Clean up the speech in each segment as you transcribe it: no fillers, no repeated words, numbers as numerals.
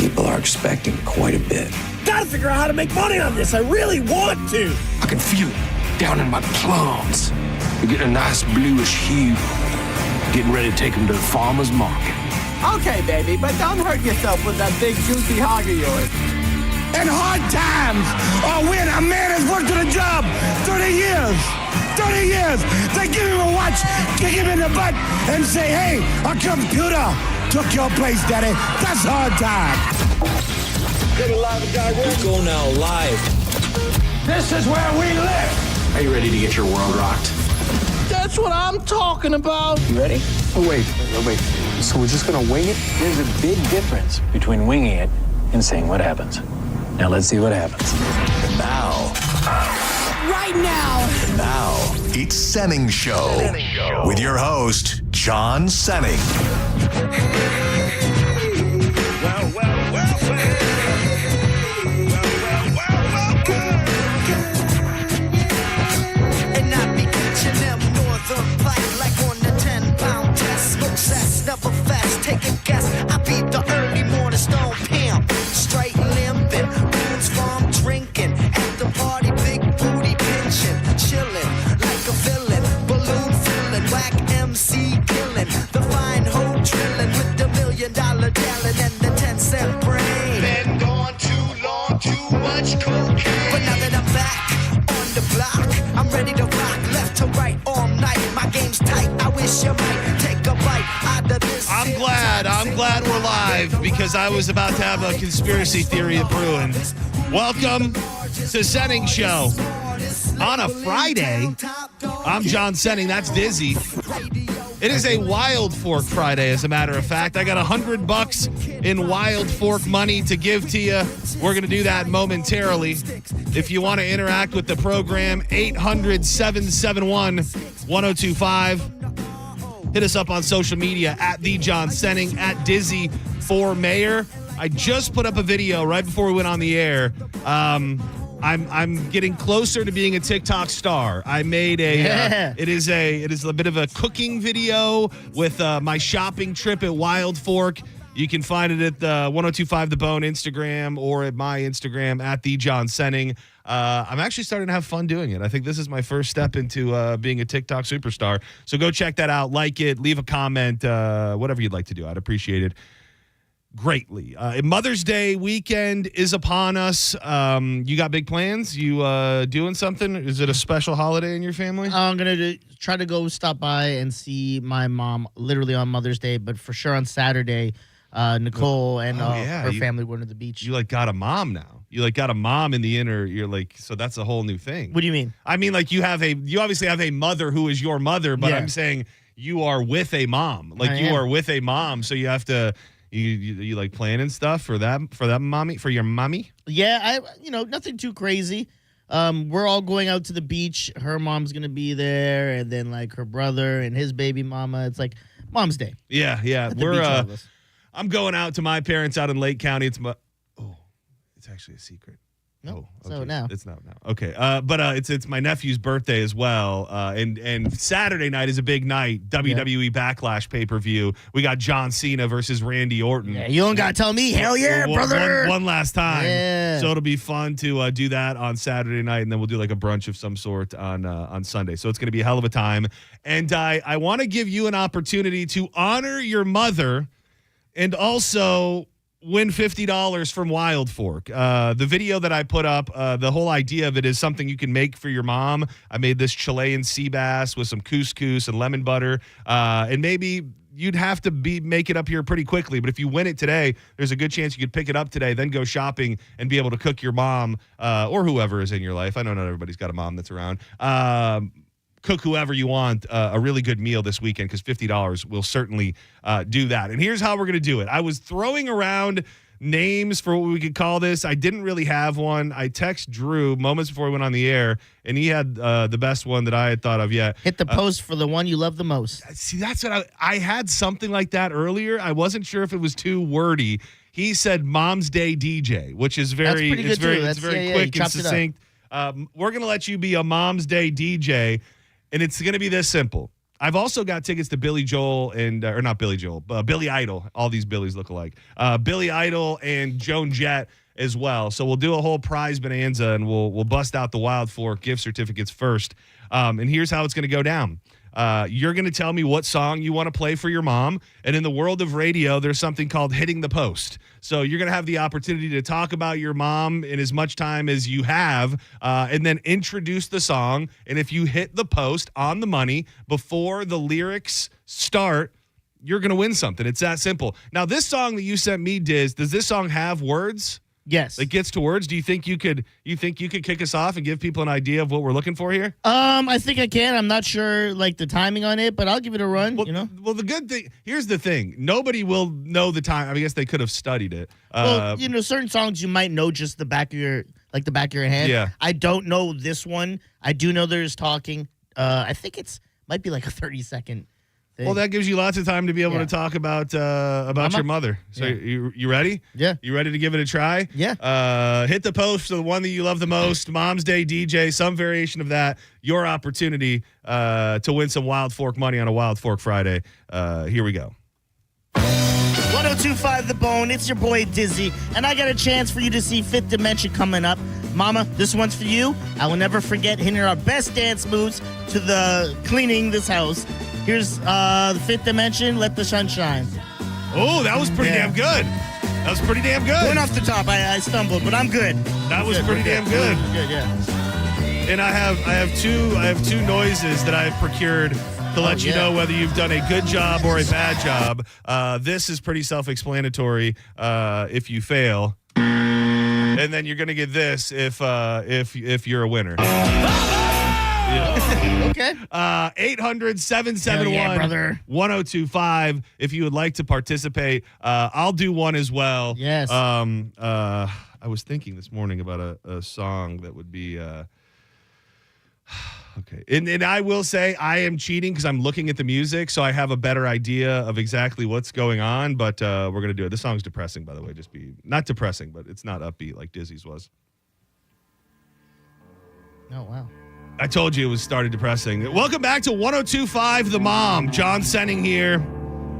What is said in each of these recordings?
People are expecting quite a bit. Gotta figure out how to make money on this. I really want to. I can feel it down in my plums. They're getting a nice bluish hue. Getting ready to take them to the farmer's market. Okay, baby, but don't hurt yourself with that big juicy hog of yours. In hard times, or when a man has worked at a job 30 years, they give him a watch, kick him in the butt, and say, hey, a computer took your place, daddy. That's hard time. Let's go now live. This is where we live. Are you ready to get your world rocked? That's what I'm talking about. You ready? Oh, wait. So we're just gonna wing it? There's a big difference between winging it and seeing what happens. Now let's see what happens. And now. Right now. And now, it's Senning Show. With your host, John Senning. And I be catching them northern pike like on the 10-pound test. Success, never fast, take a guess. I be the early morning stone pimp. Straight limping, runes from drinking. At the party, big booty pinching. Chilling like a villain. Balloon filling, whack MC killing. The fine hoe drilling with the $1 million talent and the 10-cent brain. Been gone too long, too much cocaine. But now that I'm back on the block, I'm ready to rock left to right all night. My game's tight, I wish you might take a bite out of this. I'm glad we're live because I was about to have a conspiracy theory of brewing. Welcome to Senning Show. On a Friday, I'm John Senning, that's Dizzy. It is a Wild Fork Friday, as a matter of fact. I got $100 in Wild Fork money to give to you. We're going to do that momentarily. If you want to interact with the program, 800-771-1025. Hit us up on social media at The John Senning, at Dizzy for Mayor. I just put up a video right before we went on the air. I'm getting closer to being a TikTok star. I made a it is a bit of a cooking video with my shopping trip at Wild Fork. You can find it at the 1025 The Bone Instagram or at my Instagram at The John Senning. I'm actually starting to have fun doing it. I think this is my first step into being a TikTok superstar. So go check that out, like it, leave a comment, whatever you'd like to do. I'd appreciate it greatly. Mother's Day weekend is upon us. You got big plans? You doing something? Is it a special holiday in your family? I'm going to try to go stop by and see my mom literally on Mother's Day, but for sure on Saturday, Nicole and her family went to the beach. You got a mom now. You got a mom in the inner. You're so that's a whole new thing. What do you mean? I mean, you obviously have a mother who is your mother, but I'm saying you are with a mom. You are with a mom, so you have to. You planning stuff for your mommy? Yeah, nothing too crazy. We're all going out to the beach. Her mom's gonna be there, and then her brother and his baby mama. It's Mom's Day. Yeah. I'm going out to my parents out in Lake County. It's actually a secret. No, okay. So now it's not now. Okay, but it's my nephew's birthday as well, and Saturday night is a big night. WWE Backlash pay-per-view. We got John Cena versus Randy Orton. Yeah, you don't gotta tell me. Hell yeah, brother! One last time. Yeah. So it'll be fun to do that on Saturday night, and then we'll do a brunch of some sort on Sunday. So it's going to be a hell of a time. And I want to give you an opportunity to honor your mother, and also win $50 from Wild Fork. The video that I put up, the whole idea of it is something you can make for your mom. I made this Chilean sea bass with some couscous and lemon butter. And maybe you'd have to make it up here pretty quickly. But if you win it today, there's a good chance you could pick it up today, then go shopping and be able to cook your mom or whoever is in your life. I know not everybody's got a mom that's around. Cook whoever you want a really good meal this weekend, because $50 will certainly do that. And here's how we're going to do it. I was throwing around names for what we could call this. I didn't really have one. I text Drew moments before we went on the air, and he had the best one that I had thought of yet. Hit the post for the one you love the most. See, that's what I had something like that earlier. I wasn't sure if it was too wordy. He said Mom's Day DJ, which is very quick and succinct. We're going to let you be a Mom's Day DJ. And it's going to be this simple. I've also got tickets to Billy Joel and or not Billy Joel, Billy Idol. All these Billies look alike. Billy Idol and Joan Jett as well. So we'll do a whole prize bonanza, and we'll bust out the Wild Fork gift certificates first. And here's how it's going to go down. You're going to tell me what song you want to play for your mom. And in the world of radio, there's something called hitting the post. So you're going to have the opportunity to talk about your mom in as much time as you have, and then introduce the song. And if you hit the post on the money before the lyrics start, you're going to win something. It's that simple. Now, this song that you sent me, does this song have words? Yes. It gets to words. Do you think you could kick us off and give people an idea of what we're looking for here? I think I can. I'm not sure like the timing on it, but I'll give it a run. Well, the good thing here's the thing: nobody will know the time. I guess they could have studied it. Certain songs you might know just the back of your hand. Yeah. I don't know this one. I do know there's talking. I think might be like a 30-second. Well, that gives you lots of time to be able to talk about your mother. So you ready? Yeah. You ready to give it a try? Yeah. Hit the post, the one that you love the most, Mom's Day DJ, some variation of that. Your opportunity to win some Wild Fork money on a Wild Fork Friday. Here we go. 1025 The Bone. It's your boy Dizzy, and I got a chance for you to see Fifth Dimension coming up. Mama, this one's for you. I will never forget hitting our best dance moves to the cleaning this house. Here's the Fifth Dimension, Let the Sun Shine. Oh, that was pretty damn good. That was pretty damn good. Going off the top, I stumbled, but I'm good. That was pretty damn good. Good, yeah. And I have two noises that I've procured to let you know whether you've done a good job or a bad job. This is pretty self-explanatory if you fail. And then you're going to get this if you're a winner. Okay. 800-771-1025 if you would like to participate. I'll do one as well. Yes. I was thinking this morning about a song that would be okay. And I will say I am cheating because I'm looking at the music, so I have a better idea of exactly what's going on, but we're going to do it. This song's depressing, by the way. Not depressing, but it's not upbeat like Dizzy's was. Oh, wow. I told you it started depressing. Welcome back to 1025 The Mom. John Senning here.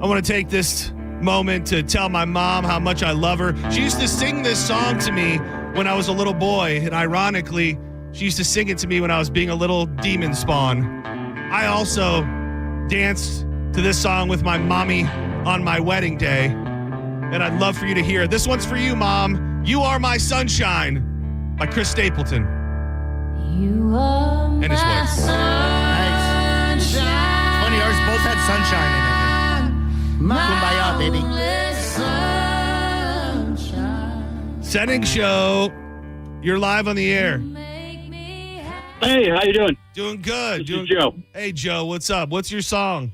I want to take this moment to tell my mom how much I love her. She used to sing this song to me when I was a little boy, and ironically, she used to sing it to me when I was being a little demon spawn. I also danced to this song with my mommy on my wedding day, and I'd love for you to hear it. This one's for you, Mom. You Are My Sunshine by Chris Stapleton. You are and his wife. Nice. Funny, ours both had sunshine in it. Kumbaya, baby. Senning Show. You're live on the air. Hey, how you doing? Doing good. This is Joe. Hey, Joe, what's up? What's your song?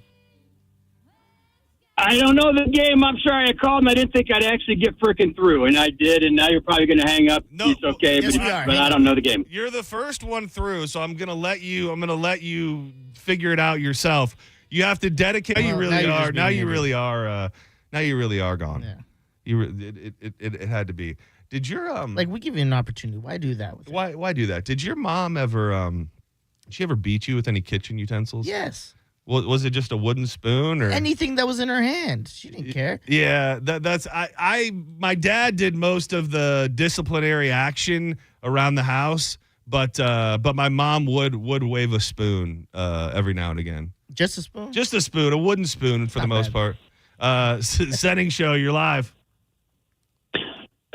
I don't know the game. I'm sorry I called and I didn't think I'd actually get freaking through, and I did, and now you're probably going to hang up. No, it's okay, yes, but I don't know the game. You're the first one through, so I'm going to let you figure it out yourself. You have to dedicate. Now you really are. Now you really are gone. Yeah. It had to be. Did your like we give you an opportunity? Why do that? Why do that? Did your mom ever did she ever beat you with any kitchen utensils? Yes. Was it just a wooden spoon or anything that was in her hand? She didn't care. Yeah, that's my dad did most of the disciplinary action around the house, but my mom would wave a spoon every now and again. Just a spoon? Just a spoon, a wooden spoon for the most part. Senning Show, you're live.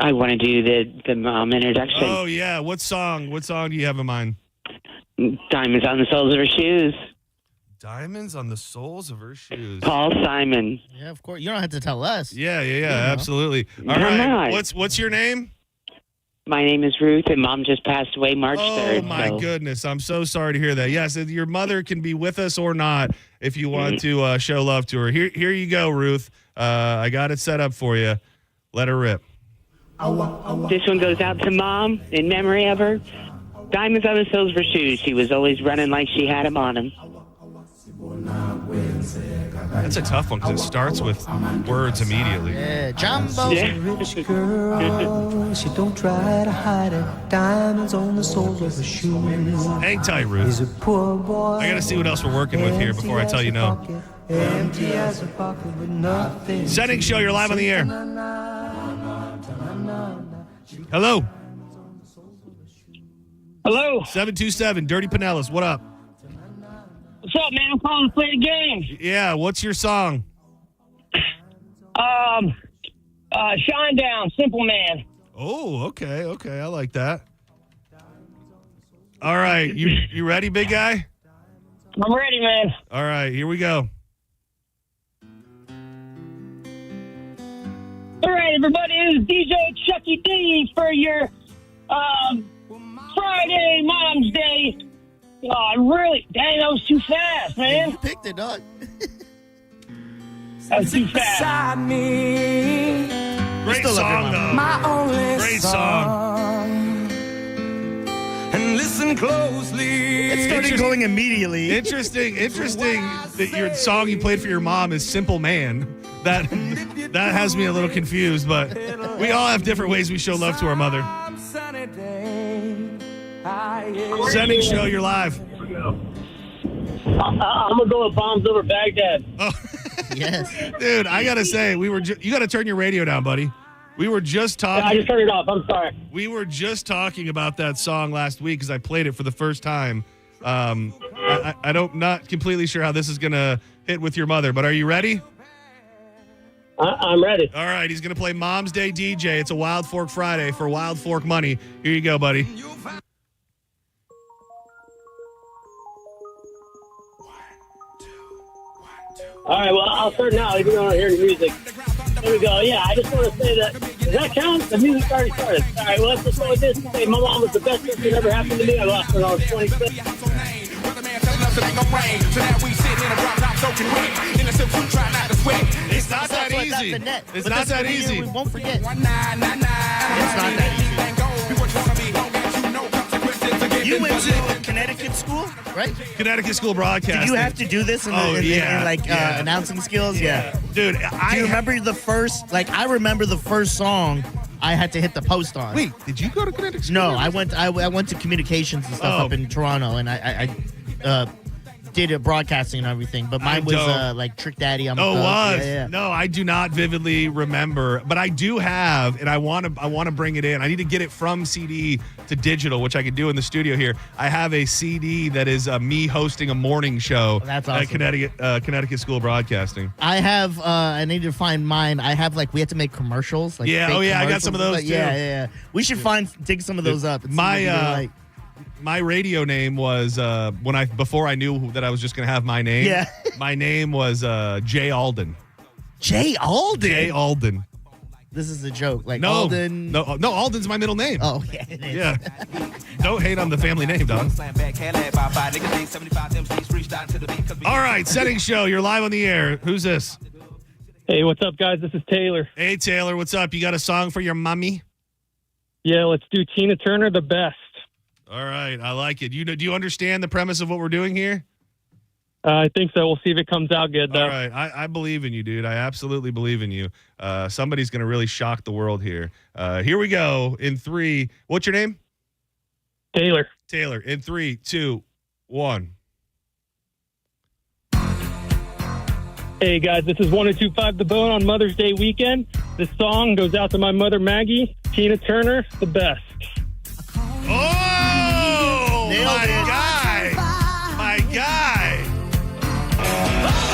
I want to do the mom introduction. Oh yeah, what song do you have in mind? Diamonds on the soles of her shoes. Diamonds on the soles of her shoes. Paul Simon. Yeah, of course. You don't have to tell us. Yeah, absolutely. All right. What's your name? My name is Ruth, and Mom just passed away March 3rd. Oh, my goodness. I'm so sorry to hear that. Yes, your mother can be with us or not if you want to show love to her. Here you go, Ruth. I got it set up for you. Let her rip. This one goes out to Mom in memory of her. Diamonds on the soles of her shoes. She was always running like she had them on them. That's a tough one because it starts with words immediately. Yeah, Jumbo. Rich girl, she don't try to hide it. Diamonds on the soles of her shoes. Hang tight, Ruth. He's a poor boy. I got to see what else we're working with here before I tell you no. Empty as a pocket with nothing. Setting show, you're live on the air. Hello. Hello. 727, Dirty Pinellas, what up? What's up, man? I'm calling to play the game. Yeah, what's your song? Shine Down, Simple Man. Oh, okay, I like that. All right, you ready, big guy? I'm ready, man. All right, here we go. All right, everybody, this is DJ Chucky D for your Friday Mom's Day. Oh, really? Dang, that was too fast, man. You picked it, dog. That was too fast. Great song, though. My only Great song. And listen closely. It started going immediately. Interesting that your song you played for your mom is Simple Man. That has me a little confused, but we all have different ways we show love to our mother. Sending show, you're live. I'm going to go with Bombs Over Baghdad. Oh. Yes. Dude, I got to say, you got to turn your radio down, buddy. We were just talking. I just turned it off. I'm sorry. We were just talking about that song last week because I played it for the first time. Not completely sure how this is going to hit with your mother, but are you ready? I'm ready. All right, he's going to play Mom's Day DJ. It's a Wild Fork Friday for Wild Fork money. Here you go, buddy. All right, well, I'll start now, even though I don't hear any music. There we go. Yeah, I just want to say that. Does that count? The music's already started. All right, well, let's just go with this. Hey, my mom was the best thing that ever happened to me. I lost her when I was 26. It's not that easy. It's not that easy. We won't forget. It's not that easy. You went to Connecticut school, right? Connecticut School Broadcasting. Did you have to do this in announcing skills? Yeah. Dude, Do you remember the first, I remember the first song I had to hit the post on. Wait, did you go to Connecticut School? No, I went to communications and stuff up in Toronto, and I did broadcasting and everything, but mine was Trick Daddy. I'm Oh, it was? Yeah. No, I do not vividly remember, but I do have, and I want to bring it in. I need to get it from CD to digital, which I could do in the studio here. I have a CD that is me hosting a morning show That's awesome. at Connecticut School Broadcasting. I have, I need to find mine. I have, we had to make commercials. I got some of those, too. Yeah. We should dig some of those up. And my radio name was before I knew that I was just gonna have my name. Yeah. My name was Jay Alden. Jay Alden. Jay Alden. This is a joke. Alden. No, Alden's my middle name. Oh yeah, it is. Yeah. Don't hate on the family name, dog. All right, setting show. You're live on the air. Who's this? Hey, what's up, guys? This is Taylor. Hey, Taylor. What's up? You got a song for your mommy? Yeah, let's do Tina Turner, The Best. All right, I like it. Do you understand the premise of what we're doing here? I think so. We'll see if it comes out good, though. All right, I believe in you, dude. I absolutely believe in you. Somebody's going to really shock the world here. Here we go. In 3, what's your name? Taylor. Taylor. In 3, 2, 1. Hey, guys, this is 1025 The Bone on Mother's Day weekend. This song goes out to my mother, Maggie. Tina Turner, The Best. Oh, my guy. My guy.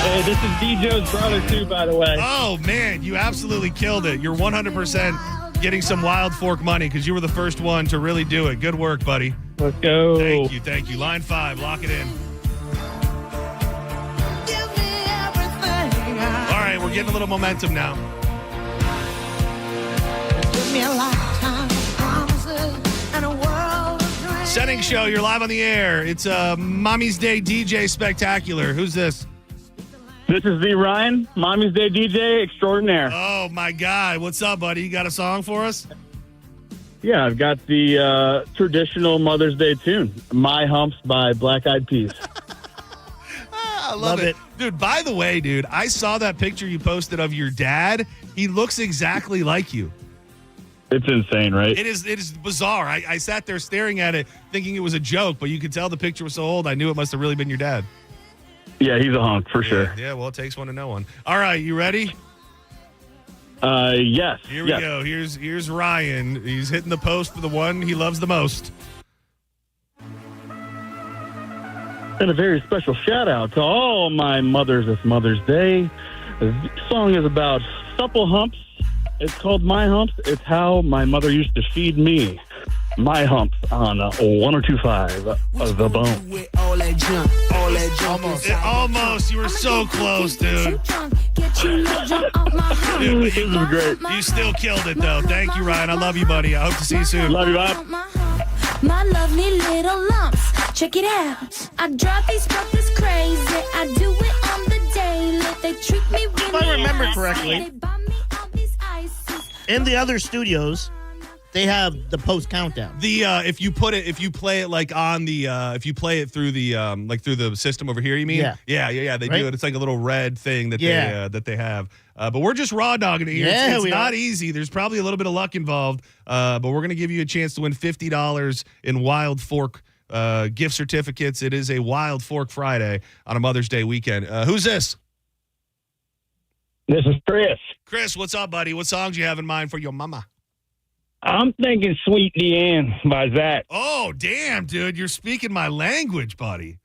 Hey, this is D-Joe's brother, too, by the way. Oh, man, you absolutely killed it. You're 100% getting some Wild Fork money because you were the first one to really do it. Good work, buddy. Let's go. Thank you. Line 5, lock it in. All right, we're getting a little momentum now. Give me a lifetime of promises and a world of dreams. Setting show, you're live on the air. It's a Mommy's Day DJ Spectacular. Who's this? This is the Ryan, Mommy's Day DJ extraordinaire. Oh, my God. What's up, buddy? You got a song for us? Yeah, I've got the traditional Mother's Day tune, My Humps by Black Eyed Peas. I love it. Dude, by the way, dude, I saw that picture you posted of your dad. He looks exactly like you. It's insane, right? It is bizarre. I sat there staring at it thinking it was a joke, but you could tell the picture was so old, I knew it must have really been your dad. Yeah, he's a hunk for sure. Yeah, well, it takes one to know one. All right, you ready? Yes. Here we go. Here's Ryan. He's hitting the post for the one he loves the most. And a very special shout out to all my mothers this Mother's Day. The song is about supple humps. It's called My Humps. It's how my mother used to feed me. My Humps on 102.5 of The Bone. Almost. You were so close, dude. Dude, this is great. You still killed it, though. Thank you, Ryan. I love you, buddy. I hope to see you soon. Love you, Bob. My lovely little lumps. Check it out. I drive these brothers crazy. I do it on the daily. They treat me really If I remember nice. correctly, They buy me all these ices. in the other studios, they have the post countdown. The if you play it like on the if you play it through the like through the system over here, you mean? Yeah. They Right? do it. It's like a little red thing that they have. But we're just raw dogging it here. Yeah, it's we not are. easy. There's probably a little bit of luck involved. But we're gonna give you a chance to win $50 in Wild Fork gift certificates. It is a Wild Fork Friday on a Mother's Day weekend. Who's this? This is Chris. Chris, what's up, buddy? What songs you have in mind for your mama? I'm thinking Sweet Deanne by Zach. Oh, damn, dude. You're speaking my language, buddy.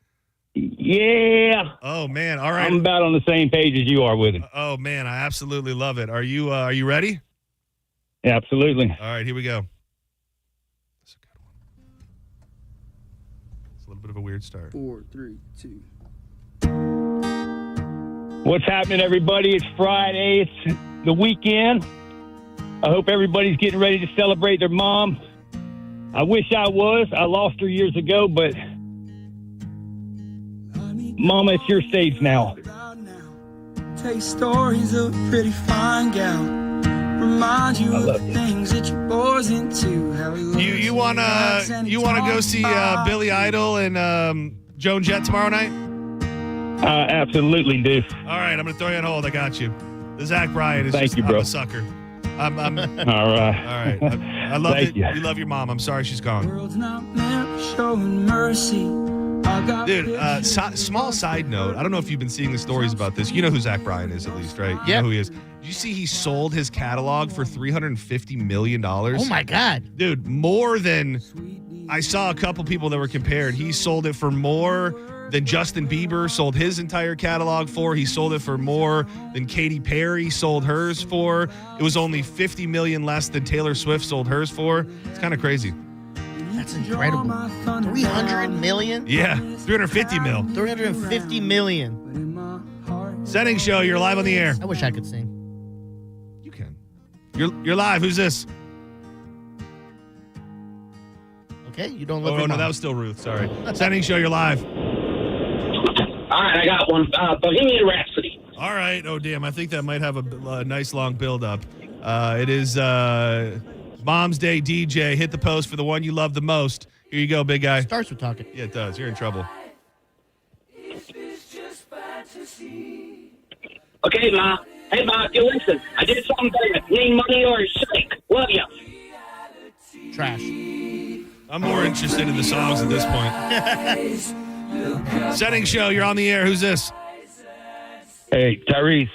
Yeah. Oh, man. All right. I'm about on the same page as you are with it. Oh, man. I absolutely love it. Are you ready? Yeah, absolutely. All right. Here we go. That's a good one. It's a little bit of a weird start. 4, 3, 2. What's happening, everybody? It's Friday. It's the weekend. I hope everybody's getting ready to celebrate their mom. I wish I was. I lost her years ago, but Mama, it's your stage now. Tell you stories of a pretty fine gal. Remind you of the things that your boys into. How You wanna go see Billy Idol and Joan Jett tomorrow night? Absolutely do. All right, I'm gonna throw you on hold. I got you. The Zach Bryan is Thank you, bro. I'm a sucker. I'm All right. all right. I love Thank it. you. You love your mom. I'm sorry she's gone. world's not meant for showing mercy. I got Dude, small side note. I don't know if you've been seeing the stories about this. You know who Zach Bryan is, at least, right? You know who he is. Did you see he sold his catalog for $350 million? Oh, my God. Dude, more than... I saw a couple people that were compared. He sold it for more than Justin Bieber sold his entire catalog for. He sold it for more than Katy Perry sold hers for. It was only $50 million less than Taylor Swift sold hers for. It's kind of crazy. That's incredible. 300 million? Yeah, 350 mil. 350 million. Setting show, you're live on the air. I wish I could sing. You can. You're live. Who's this? Okay, you don't love Oh, your no, mom. that was still Ruth. Sorry. Setting show, you're live. All right, I got one. Bohemian Rhapsody. All right. Oh, damn. I think that might have a nice long build-up. It is Mom's Day DJ. Hit the post for the one you love the most. Here you go, big guy. Starts with talking. Yeah, it does. You're in trouble. Okay, Ma. Hey, Ma, if you listen, I did something better. Need money or shake. Love you. Trash. I'm more interested in the songs at this point. Setting show, you're on the air. Who's this? Hey, Tyrese.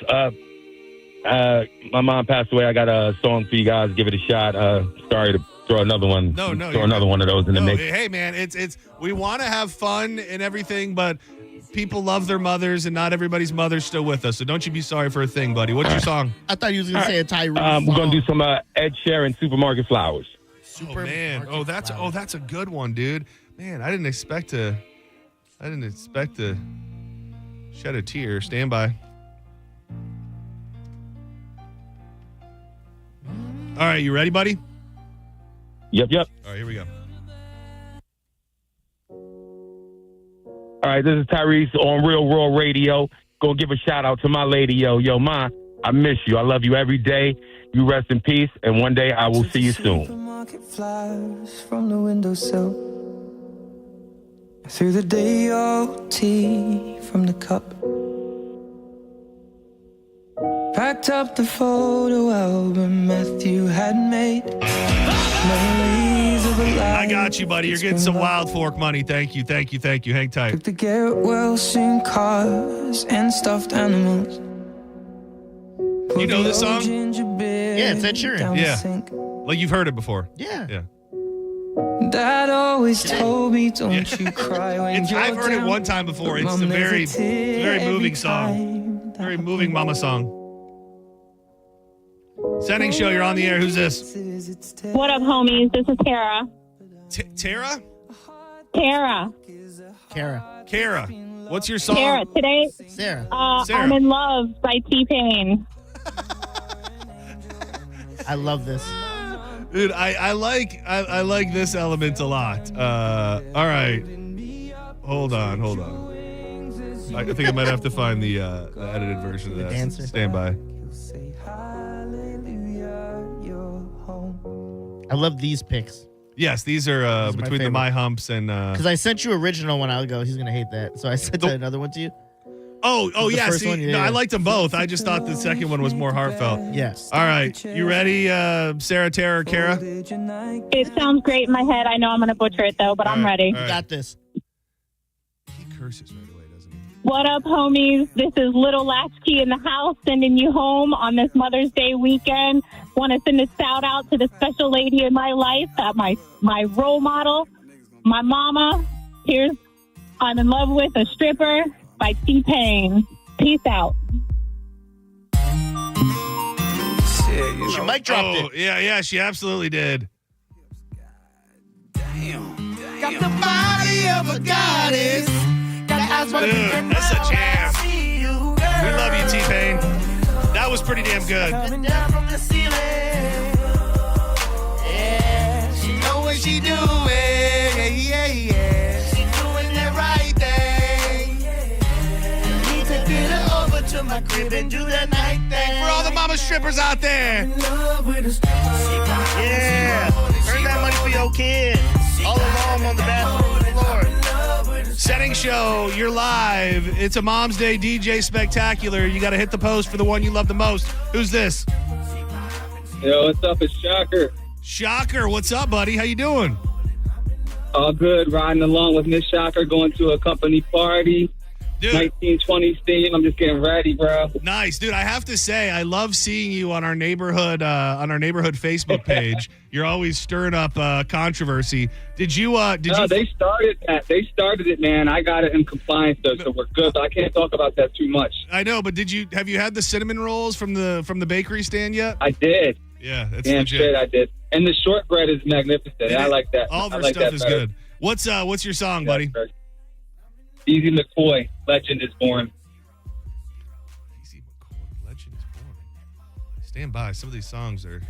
My mom passed away. I got a song for you guys. Give it a shot. Sorry to throw another one. No, throw another one of those in the mix. Hey, man, it's we want to have fun and everything, but people love their mothers, and not everybody's mother's still with us. So don't you be sorry for a thing, buddy. What's your song? I thought you was going to say a Tyrese We're gonna do some Ed Sheeran, Supermarket Flowers. Oh, man. Oh, that's a good one, dude. Man, I didn't expect to shed a tear. Stand by. All right, you ready, buddy? Yep. All right, here we go. All right, this is Tyrese on Real Raw Radio. Gonna give a shout out to my lady, yo, Ma. I miss you. I love you every day. You rest in peace, and one day I will see you soon. Supermarket flowers from the windowsill. Through the day of tea from the cup. Packed up the photo album Matthew had made. Memories of a life. I got you, buddy. You're getting some Wild Fork money. Thank you. Hang tight. Took the get well soon cars and stuffed animals. You know this song? Yeah, it's Ed Sheeran. Yeah. Like you've heard it before. Yeah. Dad always told me, don't you cry when you're I've heard it down. one time before. It's Mom, a there's very tear moving every song. Very moving mama song. Sending show, you're on the air. Who's this? What up, homies? This is Tara. Tara? Kara. What's your song? Tara. Today, Sarah. I'm in Love by T-Pain. I love this. Dude, I like this element a lot. All right. Hold on. I think I might have to find the edited version of that. Dancer. Stand by. I love these picks. Yes, these are These are my between the favorite. My Humps and Because I sent you original one. I'll go, he's going to hate that. So I sent another one to you. Oh, The yeah. first See, one, no, yeah. I liked them both. I just thought the second one was more heartfelt. Yes. All right. You ready, Sarah, Tara, or Kara? It sounds great in my head. I know I'm going to butcher it, though, but I'm ready. all right. Got this. He curses right away, doesn't he? What up, homies? This is Little Latchkey in the house, sending you home on this Mother's Day weekend. Want to send a shout out to the special lady in my life, my role model, my mama. Here's I'm in Love with a Stripper by T-Pain. Peace out. She mic dropped it. Yeah, she absolutely did. Got the body of a goddess. Dude, that's a jam. We love you, T-Pain. That was pretty damn good. Coming down from the ceiling. Yeah, she know what she doing. Yeah. She doing the right thing. Need to get her over to my crib and do the night thing. For all the mama strippers out there. Yeah. Earn that money for your kid. All along on the bathroom floor. Setting show, you're live. It's a Mom's Day DJ spectacular. You got to hit the post for the one you love the most. Who's this? Yo, what's up? It's Shocker. Shocker, what's up, buddy? How you doing? All good. Riding along with Miss Shocker, going to a company party. Dude. 1920s theme. I'm just getting ready, bro. Nice, dude. I have to say, I love seeing you on our neighborhood Facebook page. You're always stirring up controversy. Did you? They started that. They started it, man. I got it in compliance though, so we're good. But I can't talk about that too much. I know, but have you had the cinnamon rolls from the bakery stand yet? I did. Yeah, that's Damn legit. straight, I did. And the shortbread is magnificent. I like that. All of I her like stuff that is better. good. What's your song, buddy? Easy McCoy, Legend is Born. Easy McCoy, Legend is Born. Stand by. Some of these songs are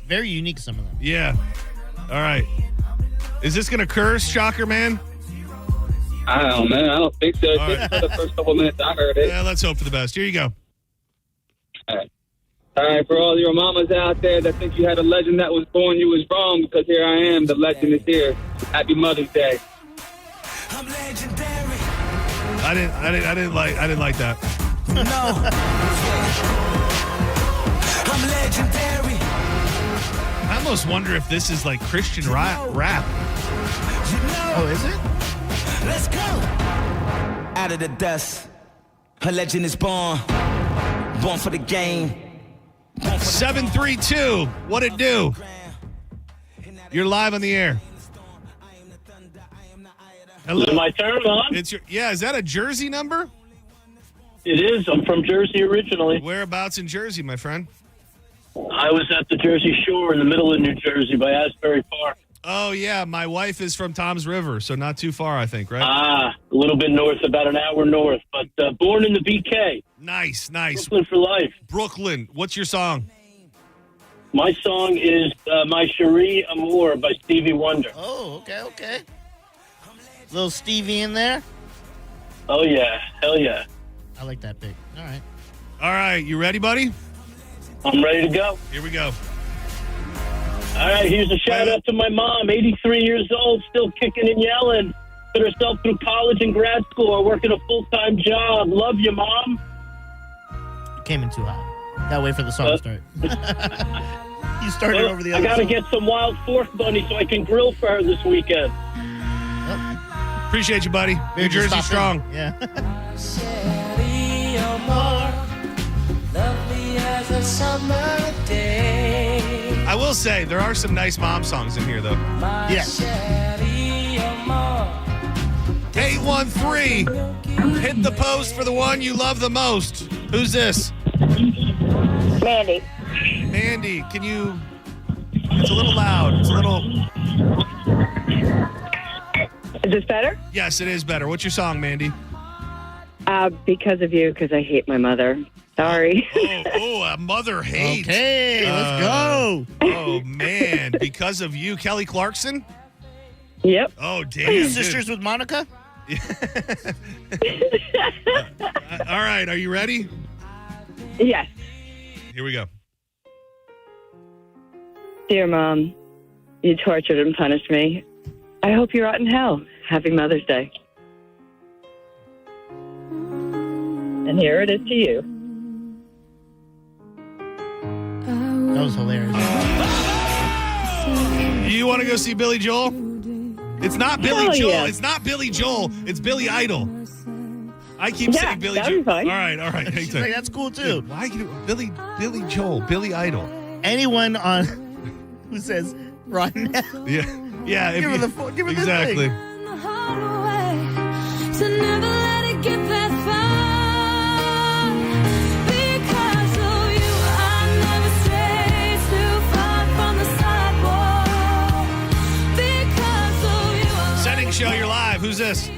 Very unique, some of them. Yeah. All right. Is this gonna curse, Shocker, man? I don't know, man. I don't think so. All Just right. for the first couple minutes I heard it. Yeah, let's hope for the best. Here you go. All right. All right, for all your mamas out there that think you had a legend that was born, you was wrong because here I am. The legend is here. Happy Mother's Day. I'm legendary. I didn't like that. No. I'm legendary. I almost wonder if this is like Christian rap. Oh, is it? Let's go. Out of the dust, a legend is born. Born for the game. 732. What it do? You're live on the air. Hello. Is it my turn on? It's your Is that a Jersey number? It is. I'm from Jersey originally. Whereabouts in Jersey, my friend? I was at the Jersey Shore in the middle of New Jersey by Asbury Park. Oh yeah, my wife is from Tom's River, so not too far, I think, right? A little bit north, about an hour north, but born in the BK. Nice. Brooklyn for life. Brooklyn. What's your song? My song is My Cherie Amour by Stevie Wonder. Oh, okay. Little Stevie in there. Oh, yeah. Hell yeah. I like that pick. All right. All right, you ready, buddy? I'm ready to go. Here we go. All right, here's a shout out to my mom, 83 years old, still kicking and yelling. Put herself through college and grad school, working a full-time job. Love you, Mom. Came in too hot. Gotta wait for the song to start. You started over the other I gotta song. get some wild fork bunny so I can grill for her this weekend. Appreciate you, buddy. New Just Jersey stop strong. in. Yeah. I will say, there are some nice mom songs in here, though. Yes. 813. Hit the post for the one you love the most. Who's this? Mandy. Mandy, can you... It's a little loud. It's a little... Is this better? Yes, it is better. What's your song, Mandy? Because of you, because I hate my mother. Sorry. A mother hate. Okay, let's go. Oh, man. Because of you. Kelly Clarkson? Yep. Oh, damn. Are you dude. sisters with Monica? All right, are you ready? Yes. Here we go. Dear Mom, you tortured and punished me. I hope you're out in hell. Happy Mother's Day. And here it is to you. That was hilarious. You want to go see Billy Joel? It's not Billy Hell Joel. yeah. It's not Billy Joel. It's Billy Idol. I keep saying Billy that'd Joel. be fine. All right. Hang She's tight. like, that's cool too. Dude, why you Billy Joel, Billy Idol? Anyone on who says right now? Yeah. If Give her you- the give her exactly. the To never let it get that far. Because of you, I never strayed too far from the sidewalk. Because of you, Setting show, you're live. Who's this?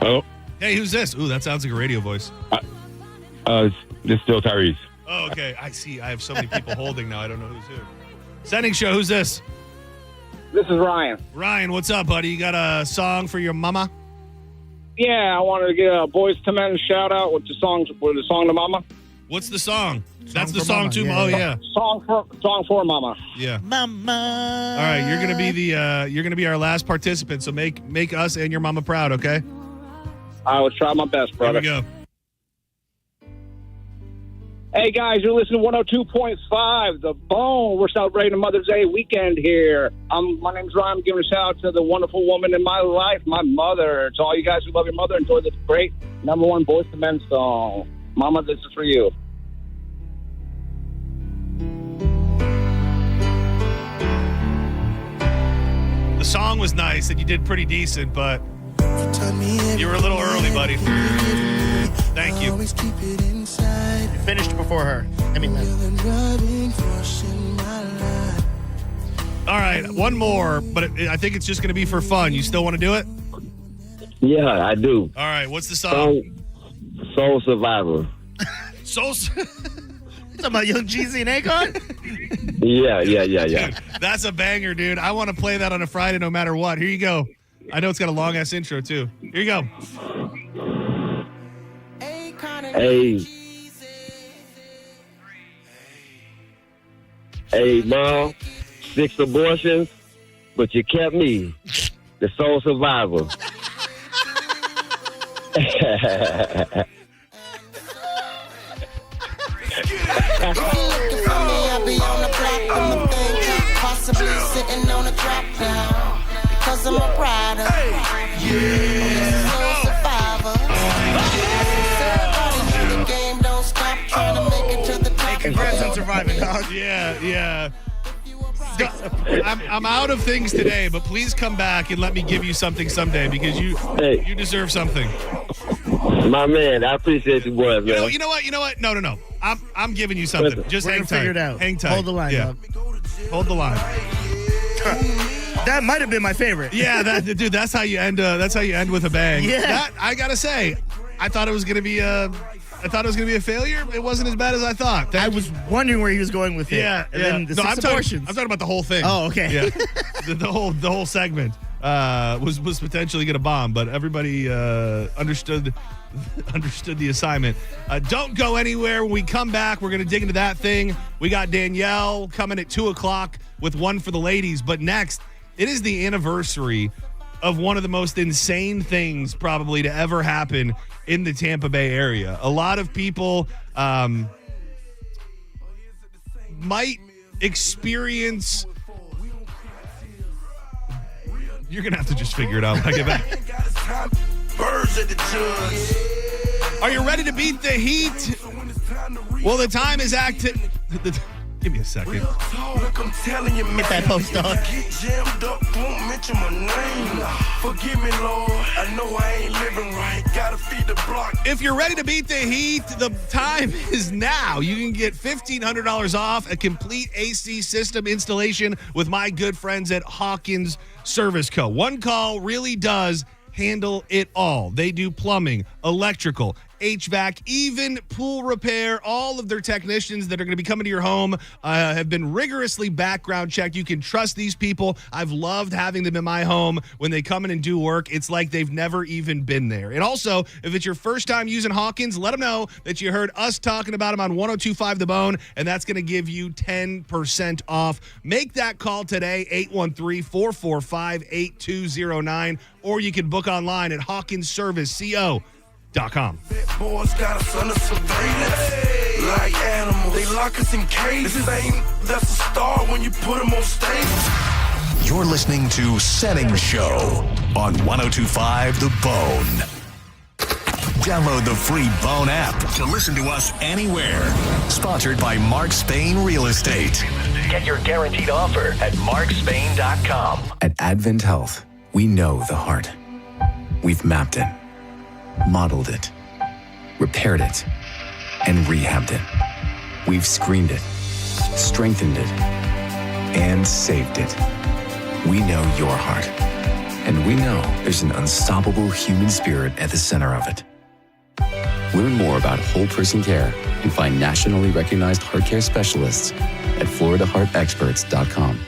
Oh, Hey, who's this? Ooh, that sounds like a radio voice. this is still Tyrese. Oh, okay. I see. I have so many people holding now. I don't know who's who. Setting show, who's this? This is Ryan. Ryan, what's up, buddy? You got a song for your mama? Yeah, I wanted to get a Boys to Men shout out with the song to Mama. What's the song? That's the for song Mama, too. yeah. Oh yeah. Song for Mama. Yeah. Mama. All right, you're gonna be our last participant. So make us and your mama proud, okay? I will try my best, brother. Here we go. Hey guys, you're listening to 102.5 The Bone. We're celebrating Mother's Day weekend here. My name's Ryan. I'm giving a shout out to the wonderful woman in my life, my mother. To all you guys who love your mother, enjoy this great #1 Boys to Men song. Mama, this is for you. The song was nice and you did pretty decent, but you were a little early, buddy. Thank you. You finished before her. I mean, All right, one more, but I think it's just going to be for fun. You still want to do it? Yeah, I do. All right, what's the song? Soul Survivor. Soul. talking about Young Jeezy and Akon? Yeah. Dude, that's a banger, dude. I want to play that on a Friday no matter what. Here you go. I know it's got a long-ass intro, too. Here you go. Hey, Mom, 6 abortions, but you kept me, the sole survivor. Possibly sitting on a drop down because I'm a rider. Soul survivor. Everybody in the game don't stop trying to make it to the top. Hey, congrats on surviving, dog. Yeah. I'm out of things today, but please come back and let me give you something someday because you deserve something. My man, I appreciate you boys, man. You know what? No. I'm giving you something. Just We're hang gonna tight. figure it out. Hang tight. Hold the line, dog. Hold the line. That might have been my favorite. Yeah, dude. That's how you end. That's how you end with a bang. Yeah. That, I gotta say, I thought it was gonna be a failure. It wasn't as bad as I thought. I was wondering where he was going with it. Yeah. And then the I'm six abortions. talking about the whole thing. Oh, okay. Yeah. the whole segment. was potentially going to bomb, but everybody understood the assignment. Don't go anywhere. When we come back, we're going to dig into that thing. We got Danielle coming at 2 o'clock with one for the ladies. But next, it is the anniversary of one of the most insane things probably to ever happen in the Tampa Bay area. A lot of people might experience... You're going to have to just figure it out when I get back. Are you ready to beat the heat? Well, the time is give me a second. Get that post dog. If you're ready to beat the heat, the time is now. You can get $1,500 off a complete AC system installation with my good friends at Hawkins Service Co. One call really does handle it all. They do plumbing, electrical, HVAC, even pool repair. All of their technicians that are going to be coming to your home have been rigorously background checked. You can trust these people. I've loved having them in my home. When they come in and do work, it's like they've never even been there. And also, if it's your first time using Hawkins, let them know that you heard us talking about them on 102.5 The Bone, and that's going to give you 10% off. Make that call today, 813-445-8209, or you can book online at HawkinsServiceCO.com. Boys got us under surveillance, like animals. They lock us in cages. That's a star when you put them on stage. You're listening to Setting Show on 102.5 The Bone. Download the free Bone app to listen to us anywhere. Sponsored by Mark Spain Real Estate. Get your guaranteed offer at markspain.com. At Advent Health, we know the heart. We've mapped it, modeled it, repaired it, and rehabbed it. We've screened it, strengthened it, and saved it. We know your heart, and we know there's an unstoppable human spirit at the center of it. Learn more about whole person care and find nationally recognized heart care specialists at floridaheartexperts.com.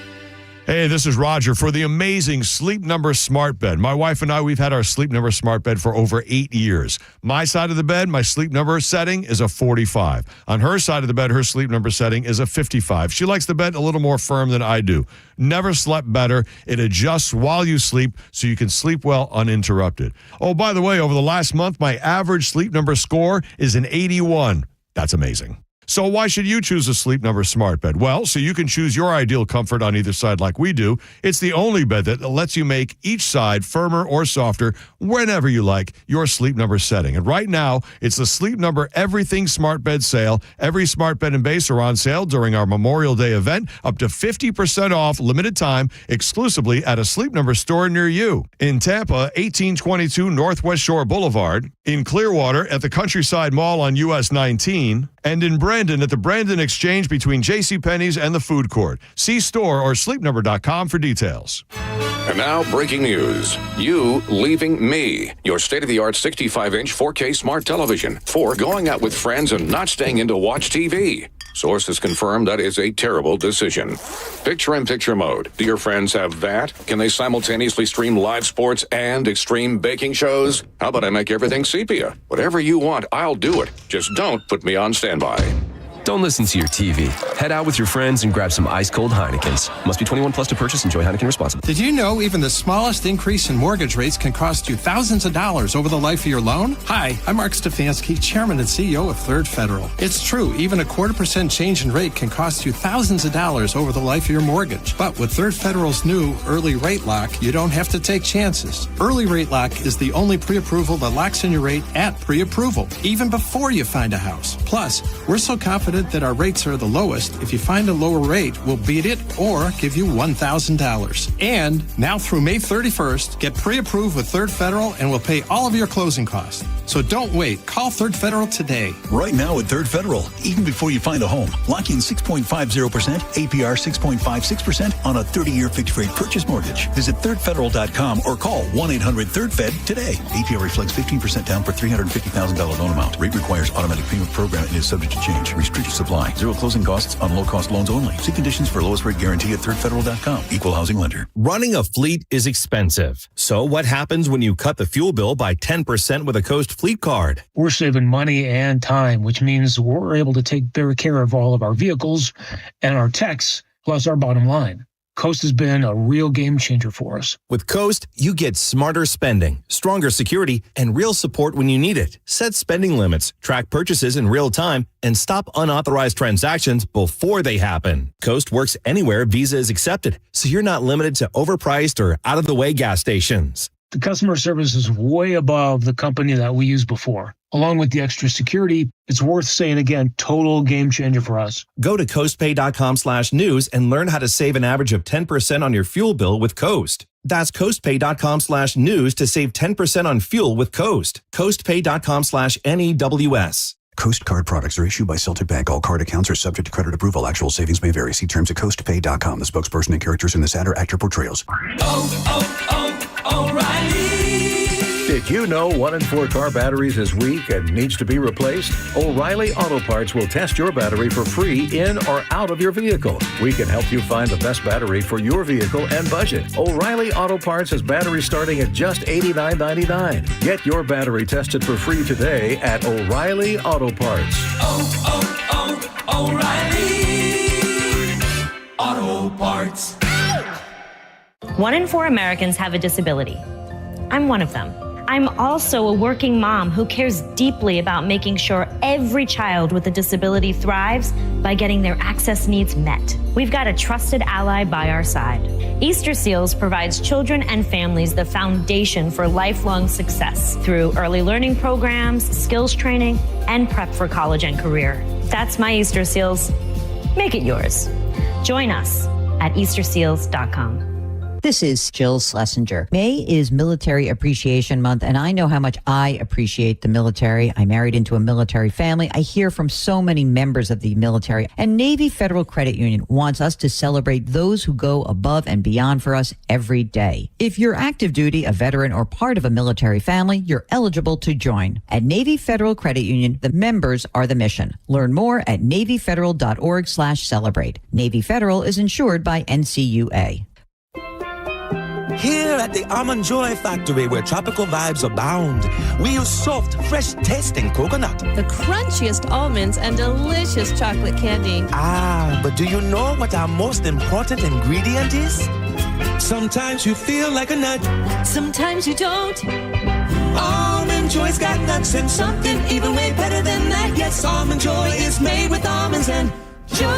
Hey, this is Roger for the amazing Sleep Number Smart Bed. My wife and I, we've had our Sleep Number Smart Bed for over 8 years. My side of the bed, my Sleep Number setting is a 45. On her side of the bed, her Sleep Number setting is a 55. She likes the bed a little more firm than I do. Never slept better. It adjusts while you sleep so you can sleep well uninterrupted. Oh, by the way, over the last month, my average Sleep Number score is an 81. That's amazing. So why should you choose a Sleep Number Smart Bed? Well, so you can choose your ideal comfort on either side like we do. It's the only bed that lets you make each side firmer or softer whenever you like your Sleep Number setting. And right now, it's the Sleep Number Everything Smart Bed sale. Every smart bed and base are on sale during our Memorial Day event, up to 50% off, limited time, exclusively at a Sleep Number store near you. In Tampa, 1822 Northwest Shore Boulevard. In Clearwater, at the Countryside Mall on US 19. And in Brandon at the Brandon Exchange between JCPenney's and the food court. See store or sleepnumber.com for details. And now, breaking news. You leaving me. Your state-of-the-art 65-inch 4K smart television. For going out with friends and not staying in to watch TV. Sources confirm that is a terrible decision. Picture-in-picture mode. Do your friends have that? Can they simultaneously stream live sports and extreme baking shows? How about I make everything sepia? Whatever you want, I'll do it. Just don't put me on standby. Don't listen to your TV. Head out with your friends and grab some ice-cold Heinekens. Must be 21 plus to purchase. Enjoy Heineken responsibly. Did you know even the smallest increase in mortgage rates can cost you thousands of dollars over the life of your loan? Hi, I'm Mark Stefanski, Chairman and CEO of Third Federal. It's true, even a 0.25% change in rate can cost you thousands of dollars over the life of your mortgage. But with Third Federal's new Early Rate Lock, you don't have to take chances. Early Rate Lock is the only pre-approval that locks in your rate at pre-approval, even before you find a house. Plus, we're so confident that our rates are the lowest. If you find a lower rate, we'll beat it or give you $1,000. And now through May 31st, get pre-approved with Third Federal and we'll pay all of your closing costs. So don't wait. Call Third Federal today. Right now at Third Federal, even before you find a home, lock in 6.50%, APR 6.56% on a 30-year fixed-rate purchase mortgage. Visit thirdfederal.com or call 1-800-3RD-FED today. APR reflects 15% down for $350,000 loan amount. Rate requires automatic payment program and is subject to change. Restrictions Conditions apply. Zero closing costs on low-cost loans only. See conditions for lowest rate guarantee at thirdfederal.com. Equal housing lender. Running a fleet is expensive. So what happens when you cut the fuel bill by 10% with a Coast Fleet Card? We're saving money and time, which means we're able to take better care of all of our vehicles and our techs, plus our bottom line. Coast has been a real game changer for us. With Coast, you get smarter spending, stronger security, and real support when you need it. Set spending limits, track purchases in real time, and stop unauthorized transactions before they happen. Coast works anywhere Visa is accepted, so you're not limited to overpriced or out-of-the-way gas stations. The customer service is way above the company that we used before. Along with the extra security, it's worth saying again, total game changer for us. Go to coastpay.com/news and learn how to save an average of 10% on your fuel bill with Coast. That's coastpay.com/news to save 10% on fuel with Coast. Coastpay.com/NEWS. Coast Card products are issued by Celtic Bank. All card accounts are subject to credit approval. Actual savings may vary. See terms at coastpay.com. The spokesperson and characters in this ad are actor portrayals. O'Reilly. Did you know 1 in 4 car batteries is weak and needs to be replaced? O'Reilly Auto Parts will test your battery for free in or out of your vehicle. We can help you find the best battery for your vehicle and budget. O'Reilly Auto Parts has batteries starting at just $89.99. Get your battery tested for free today at O'Reilly Auto Parts. O'Reilly Auto Parts. 1 in 4 Americans have a disability. I'm one of them. I'm also a working mom who cares deeply about making sure every child with a disability thrives by getting their access needs met. We've got a trusted ally by our side. Easter Seals provides children and families the foundation for lifelong success through early learning programs, skills training, and prep for college and career. That's my Easter Seals. Make it yours. Join us at easterseals.com. This is Jill Schlesinger. May is Military Appreciation Month, and I know how much I appreciate the military. I married into a military family. I hear from so many members of the military, and Navy Federal Credit Union wants us to celebrate those who go above and beyond for us every day. If you're active duty, a veteran, or part of a military family, you're eligible to join. At Navy Federal Credit Union, the members are the mission. Learn more at NavyFederal.org/celebrate. Navy Federal is insured by NCUA. Here at the Almond Joy Factory, where tropical vibes abound, we use soft, fresh-tasting coconut. The crunchiest almonds and delicious chocolate candy. Ah, but do you know what our most important ingredient is? Sometimes you feel like a nut. Sometimes you don't. Almond Joy's got nuts and something even way better than that. Yes, Almond Joy is made with almonds and joy.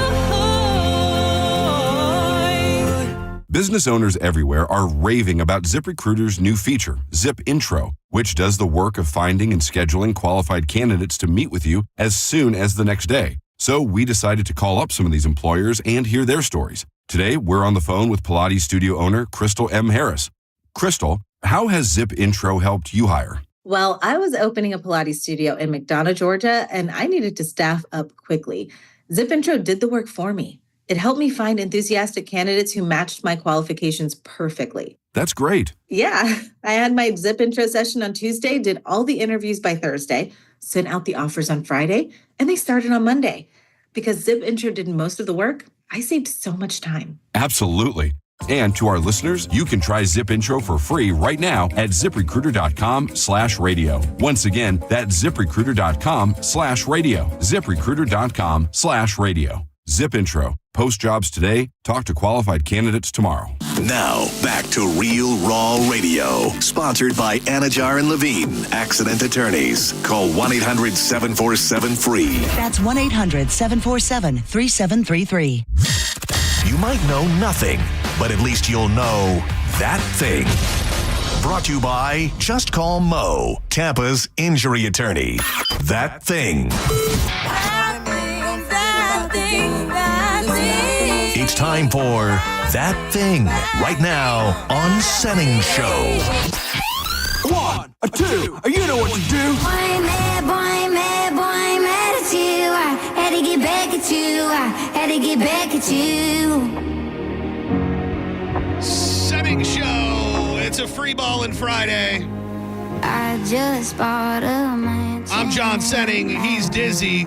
Business owners everywhere are raving about ZipRecruiter's new feature, Zip Intro, which does the work of finding and scheduling qualified candidates to meet with you as soon as the next day. So we decided to call up some of these employers and hear their stories. Today, we're on the phone with Pilates studio owner Crystal M. Harris. Crystal, how has Zip Intro helped you hire? Well, I was opening a Pilates studio in McDonough, Georgia, and I needed to staff up quickly. Zip Intro did the work for me. It helped me find enthusiastic candidates who matched my qualifications perfectly. That's great. Yeah, I had my Zip Intro session on Tuesday, did all the interviews by Thursday, sent out the offers on Friday, and they started on Monday. Because Zip Intro did most of the work, I saved so much time. Absolutely. And to our listeners, you can try Zip Intro for free right now at ZipRecruiter.com/radio. Once again, that's ZipRecruiter.com/radio. ZipRecruiter.com/radio. Zip Intro. Post jobs today. Talk to qualified candidates tomorrow. Now, back to Real Raw Radio. Sponsored by Anajar and Levine, Accident Attorneys. Call 1-800-747-FREE. That's 1-800-747-3733. You might know nothing, but at least you'll know that thing. Brought to you by Just Call Mo, Tampa's injury attorney. That thing. It's time for That Thing right now on Setting Show. 1, 2, you know what to do. Boy, mad at you. I had to get back at you. Setting Show. It's a free ballin' Friday. I just bought a mansion. I'm John Setting. He's Dizzy.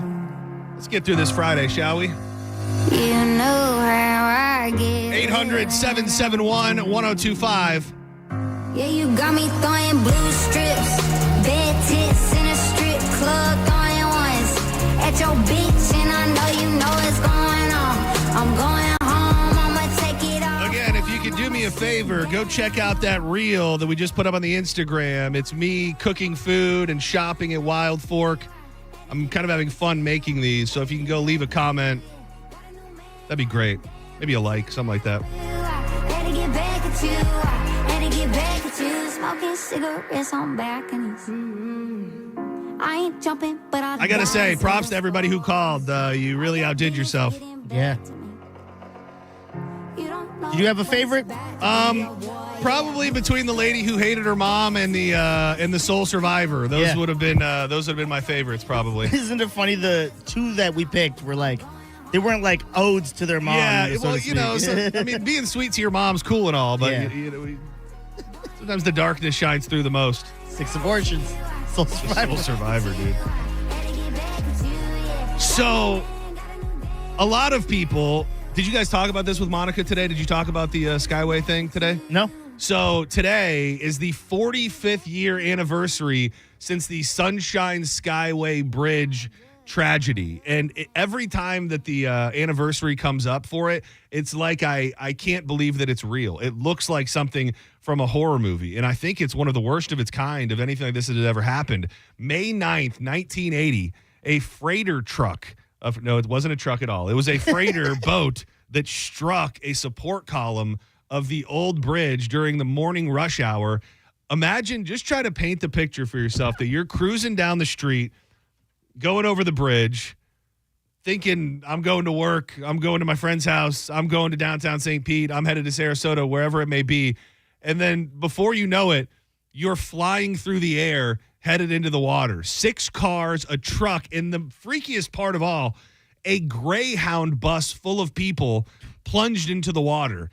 Let's get through this Friday, shall we? You know how I get. 800-771-1025. Yeah, you got me throwing blue strips, bed tits in a strip club, throwing ones at your bitch, and I know you know what's going on. I'm going home, I'ma take it off. Again, if you could do me a favor, go check out that reel that we just put up on the Instagram. It's me cooking food and shopping at Wild Fork. I'm kind of having fun making these, so if you can go leave a comment, that'd be great. Maybe a like, something like that. Had to get back at you, had to get back at you, smoking cigarettes on balconies. I ain't jumping, but I gotta say, props to everybody who called. You really outdid yourself. Yeah. Did you have a favorite? Probably between the lady who hated her mom and the sole survivor. Those would have been my favorites, probably. Isn't it funny? The two that we picked were like, they weren't like odes to their mom. Yeah, so well, to you know, speak. I mean, being sweet to your mom's cool and all, but Yeah. sometimes the darkness shines through the most. 6 abortions. Soul survivor. Soul survivor, dude. So, a lot of people. Did you guys talk about this with Monica today? Did you talk about the Skyway thing today? No. So today is the 45th year anniversary since the Sunshine Skyway Bridge tragedy. And every time that the anniversary comes up for it, it's like I can't believe that it's real. It looks like something from a horror movie. And I think it's one of the worst of its kind of anything like this that has ever happened. May 9th, 1980, a freighter truck. No, it wasn't a truck at all. It was a freighter boat that struck a support column of the old bridge during the morning rush hour. Imagine, just try to paint the picture for yourself that you're cruising down the street, going over the bridge, thinking, I'm going to work, I'm going to my friend's house, I'm going to downtown St. Pete, I'm headed to Sarasota, wherever it may be. And then before you know it, you're flying through the air, headed into the water. 6 cars, a truck, and the freakiest part of all, a Greyhound bus full of people plunged into the water.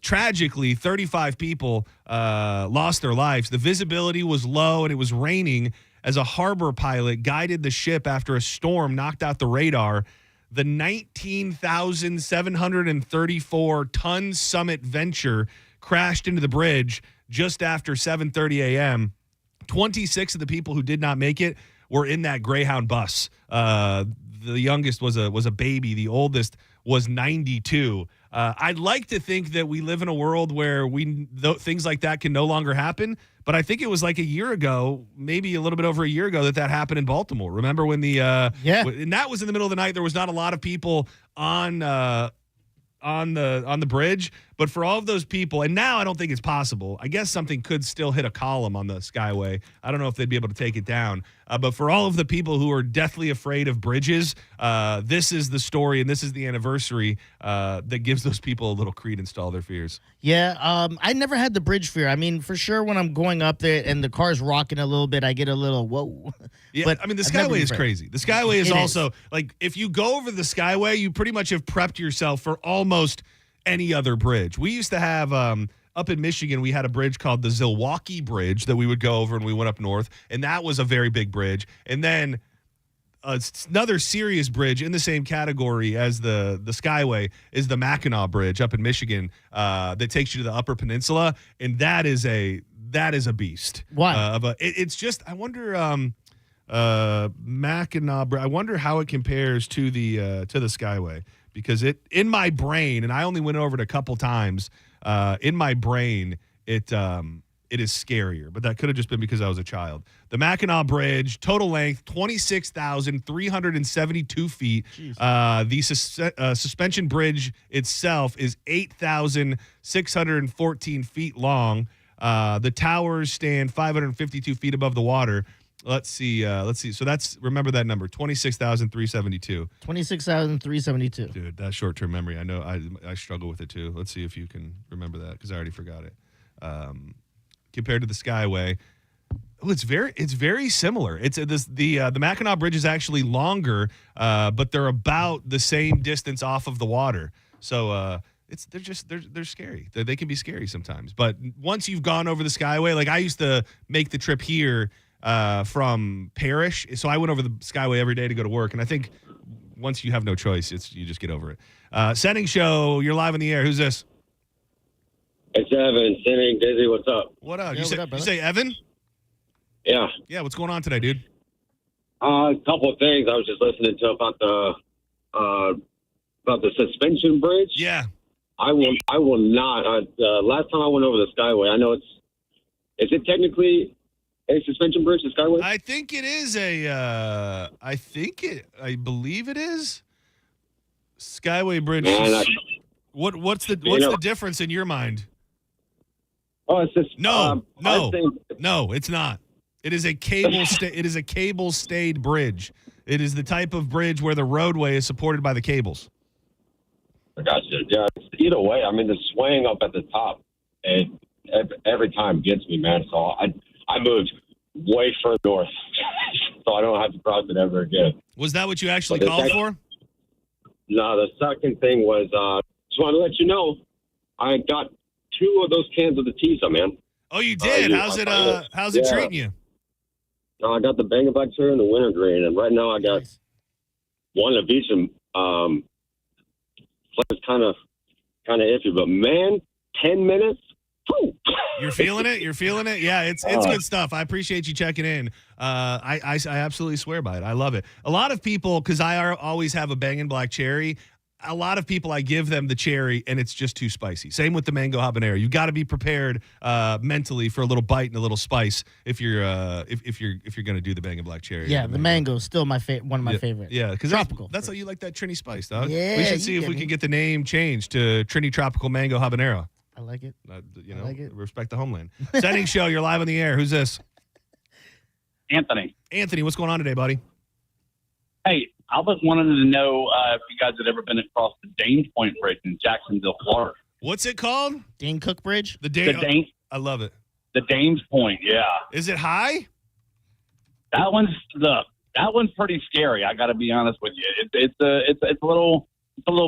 Tragically, 35 people lost their lives. The visibility was low and it was raining as a harbor pilot guided the ship after a storm knocked out the radar. The 19,734-ton Summit Venture crashed into the bridge just after 7:30 a.m. 26 of the people who did not make it were in that Greyhound bus. The youngest was a baby. The oldest was 92. I'd like to think that we live in a world where things like that can no longer happen. But I think it was like a year ago, maybe a little bit over a year ago, that happened in Baltimore. Remember when and that was in the middle of the night. There was not a lot of people on the bridge, but for all of those people, and now I don't think it's possible. I guess something could still hit a column on the Skyway. I don't know if they'd be able to take it down. But for all of the people who are deathly afraid of bridges, this is the story and this is the anniversary that gives those people a little credence to all their fears. Yeah, I never had the bridge fear. I mean, for sure, when I'm going up there and the car's rocking a little bit, I get a little, whoa. Yeah, But I mean, the I've never Skyway been is afraid. crazy. The Skyway is It also, like, if you go over the Skyway, you pretty much have prepped yourself for almost any other bridge. We used to have, up in Michigan, we had a bridge called the Zilwaukee Bridge that we would go over when we went up north, and that was a very big bridge. And then another serious bridge in the same category as the Skyway is the Mackinac Bridge up in Michigan that takes you to the Upper Peninsula, and that is a beast. Why? It's just, I wonder, Mackinac Bridge, I wonder how it compares to the Skyway, because it, in my brain, and I only went over it a couple times, in my brain, it is scarier, but that could have just been because I was a child. The Mackinac Bridge, total length, 26,372 feet. The suspension bridge itself is 8,614 feet long. The towers stand 552 feet above the water. Let's see. So remember that number, 26,372. 26,372. Dude, that short-term memory, I know I struggle with it too. Let's see if you can remember that, because I already forgot it. Compared to the Skyway, it's very similar. The Mackinac Bridge is actually longer, but they're about the same distance off of the water. So they're scary. They can be scary sometimes. But once you've gone over the Skyway, like I used to make the trip here from Parrish, so I went over the Skyway every day to go to work, and I think once you have no choice, you just get over it. Setting show, you're live in the air. Who's this? It's Evan, Sitting Dizzy. What's up? What up? Yeah, You say Evan? Yeah. Yeah, what's going on today, dude? A couple of things I was just listening to about the suspension bridge. Yeah. I will not. Last time I went over the Skyway, I know is it technically a suspension bridge, the Skyway? I think it is I believe it is. Skyway Bridge. Man, what's the difference in your mind? Oh, it's just no, I think, no, it's not. It is a cable. It is a cable stayed bridge. It is the type of bridge where the roadway is supported by the cables. I got you. Yeah. Either way, I mean the swaying up at the top, every time gets me, man. So I moved way further north, so I don't have to cross it ever again. Was that what you actually called for? No, the second thing was just want to let you know I got 2 of those cans of the Tisa, man. Oh, you did? How's it treating you? I got the Bang Black Cherry and the Wintergreen, and right now I got one of each. And it's kind of iffy, but man, 10 minutes. Whew. You're feeling it? You're feeling it? Yeah, it's good stuff. I appreciate you checking in. I absolutely swear by it. I love it. A lot of people, because I always have a Bangin' Black Cherry, a lot of people, I give them the cherry and it's just too spicy. Same with the mango habanero. You got to be prepared mentally for a little bite and a little spice if you're if you're going to do the Bangin' Black Cherry. Yeah, the mango is still one of my favorites. Yeah, because tropical. That's how you like that Trini spice, dog. Yeah, we should see if we can get the name changed to Trini Tropical Mango Habanero. I like it. I like it. Respect the homeland. Setting show, you're live on the air. Who's this? Anthony. Anthony, what's going on today, buddy? Hey, I was wanting to know if you guys had ever been across the Danes Point Bridge in Jacksonville, Florida. What's it called? Dane Cook Bridge? The Danes. I love it. The Danes Point, yeah. Is it high? That one's pretty scary. I got to be honest with you. It's a little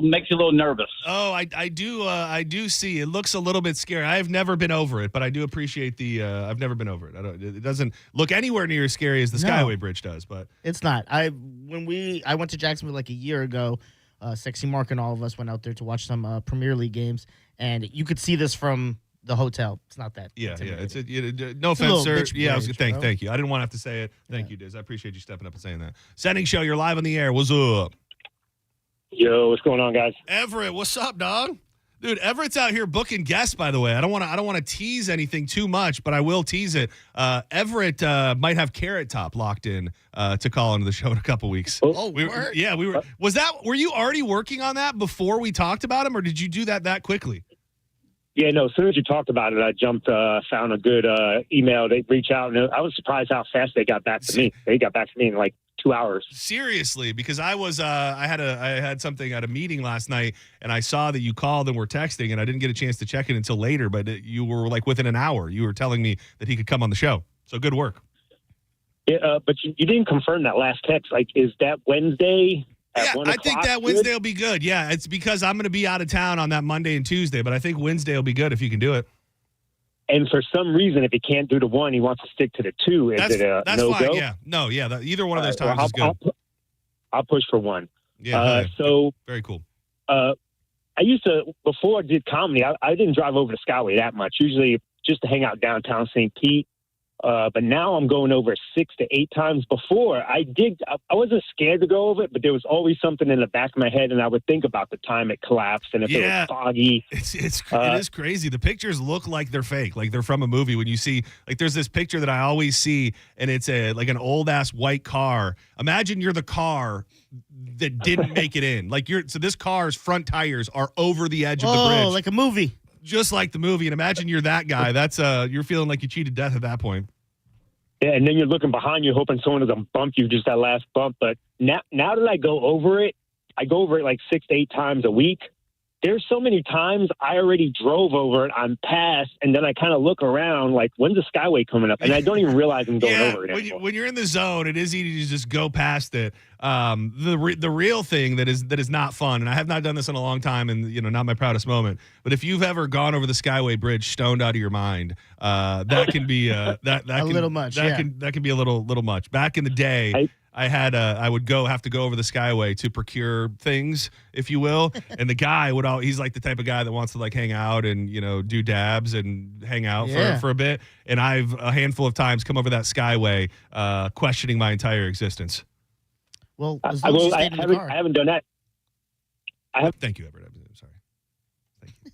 makes you a little nervous. Oh, I do see. It looks a little bit scary. I've never been over it, but I do appreciate the. I've never been over it. It doesn't look anywhere near as scary as the Skyway Bridge does, but it's not. I went to Jacksonville like a year ago. Sexy Mark and all of us went out there to watch some Premier League games, and you could see this from the hotel. It's not that. Yeah. No offense, sir. Yeah, thank you. I didn't want to have to say it. Thank you, Diz. I appreciate you stepping up and saying that. Setting show, you're live on the air. What's up? Yo, what's going on, guys? Everett, what's up, dog? Dude, Everett's out here booking guests, by the way. I don't want to tease anything too much, but I will tease it. Everett might have Carrot Top locked in to call into the show in a couple weeks. Oh, we were. Were you already working on that before we talked about him, or did you do that quickly? Yeah, no, as soon as you talked about it, I jumped, found a good email. They reach out, and I was surprised how fast they got back to me. They got back to me in like 2 hours. Seriously, because I was I had something at a meeting last night, and I saw that you called and were texting, and I didn't get a chance to check it until later. But you were like within an hour. You were telling me that he could come on the show. So good work. Yeah, but you didn't confirm that last text. Like, is that Wednesday? Yeah, I think that Wednesday will be good. Yeah, it's because I'm going to be out of town on that Monday and Tuesday, but I think Wednesday will be good if you can do it. And for some reason, if he can't do the 1, he wants to stick to the 2. Is it a that's no-go? fine. Yeah, no, yeah. Either one of those times is good. I'll push for 1. Yeah. So very cool. I used to, before I did comedy, I didn't drive over to Skyway that much. Usually just to hang out downtown St. Pete. But now I'm going over 6 to 8 times. Before I wasn't scared to go over it, but there was always something in the back of my head, and I would think about the time it collapsed and if it was foggy. It is crazy. The pictures look like they're fake, like they're from a movie. When you see, like, there's this picture that I always see, and it's like an old ass white car. Imagine you're the car that didn't make it in. So this car's front tires are over the edge of the bridge. Oh, like a movie. Just like the movie, and imagine you're that guy. That's you're feeling like you cheated death at that point. Yeah, and then you're looking behind you, hoping someone doesn't bump you just that last bump. But now that I go over it like 6 to 8 times a week. There's so many times I already drove over it, I'm past, and then I kind of look around like, when's the Skyway coming up? And I don't even realize I'm going over it anymore. When you're in the zone, it is easy to just go past it. The real thing that is not fun, and I have not done this in a long time, and not my proudest moment. But if you've ever gone over the Skyway Bridge stoned out of your mind, that can be that a little much. That can be a little much. Back in the day. I would have to go over the Skyway to procure things, if you will. And the guy he's like the type of guy that wants to like hang out and, do dabs and hang out for a bit. And I've a handful of times come over that Skyway, questioning my entire existence. Well, I haven't done that. Thank you, Everett. I'm sorry. Thank you.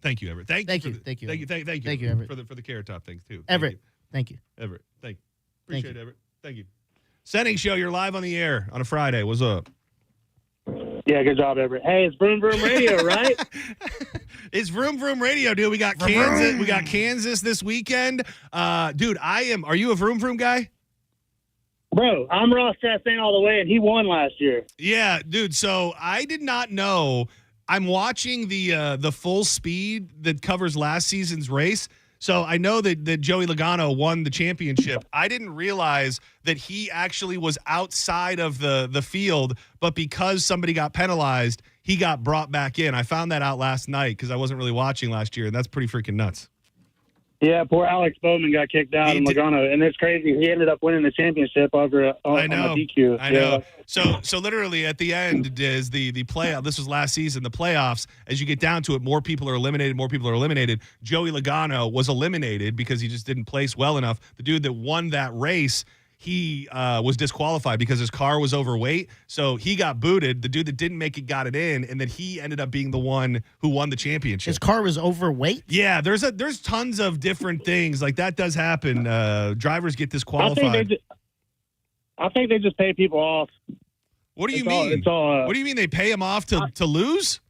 Thank you, Everett. Thank you, Everett, for the Carrot Top things too. Everett, thank you. Everett, appreciate it, Everett. Thank you. Setting Show, you're live on the air on a Friday. What's up? Yeah, good job, Everett. Hey, it's Vroom Vroom Radio, right? It's Vroom Vroom Radio, dude. We got Kansas. We got Kansas this weekend. Dude, are you a Vroom Vroom guy? Bro, I'm Ross Chastain all the way, and he won last year. Yeah, dude. So I did not know. I'm watching the full speed that covers last season's race. So I know that Joey Logano won the championship. I didn't realize that he actually was outside of the field, but because somebody got penalized, he got brought back in. I found that out last night because I wasn't really watching last year, and that's pretty freaking nuts. Yeah, poor Alex Bowman got kicked out in Logano, and it's crazy. He ended up winning the championship over on a DQ. I know. So literally at the end is the playoff. This was last season. The playoffs, as you get down to it, more people are eliminated. Joey Logano was eliminated because he just didn't place well enough. The dude that won that race, he was disqualified because his car was overweight. So he got booted. The dude that didn't make it got it in, and then he ended up being the one who won the championship. His car was overweight? Yeah, there's tons of different things. Like that does happen. Drivers get disqualified. I think they just pay people off. What do you mean? What do you mean they pay him off to lose?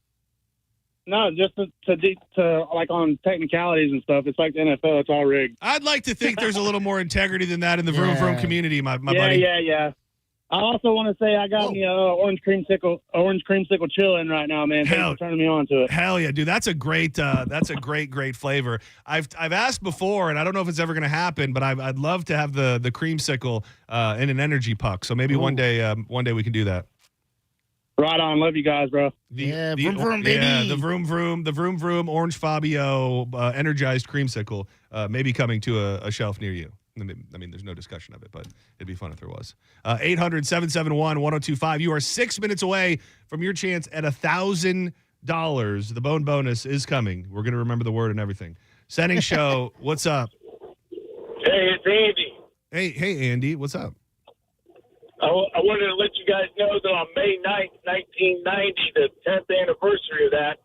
No, just to like on technicalities and stuff. It's like the NFL. It's all rigged. I'd like to think there's a little more integrity than that in the Vroom Vroom community, my buddy. Yeah. I also want to say I got me orange creamsicle chilling right now, man. Thanks for turning me on to it. Hell yeah, dude! That's a great flavor. I've asked before, and I don't know if it's ever going to happen, but I'd love to have the creamsicle in an energy puck. So maybe one day we can do that. Right on. Love you guys, bro. Vroom Vroom, baby. Yeah, the Vroom Vroom Orange Fabio energized creamsicle may be coming to a shelf near you. I mean, there's no discussion of it, but it'd be fun if there was. 800-771-1025. You are 6 minutes away from your chance at $1,000. The Bone bonus is coming. We're going to remember the word and everything. Setting Show, what's up? Hey, it's Andy. Hey, Andy, what's up? I wanted to let you guys know that on May 9th, 1990, the 10th anniversary of that,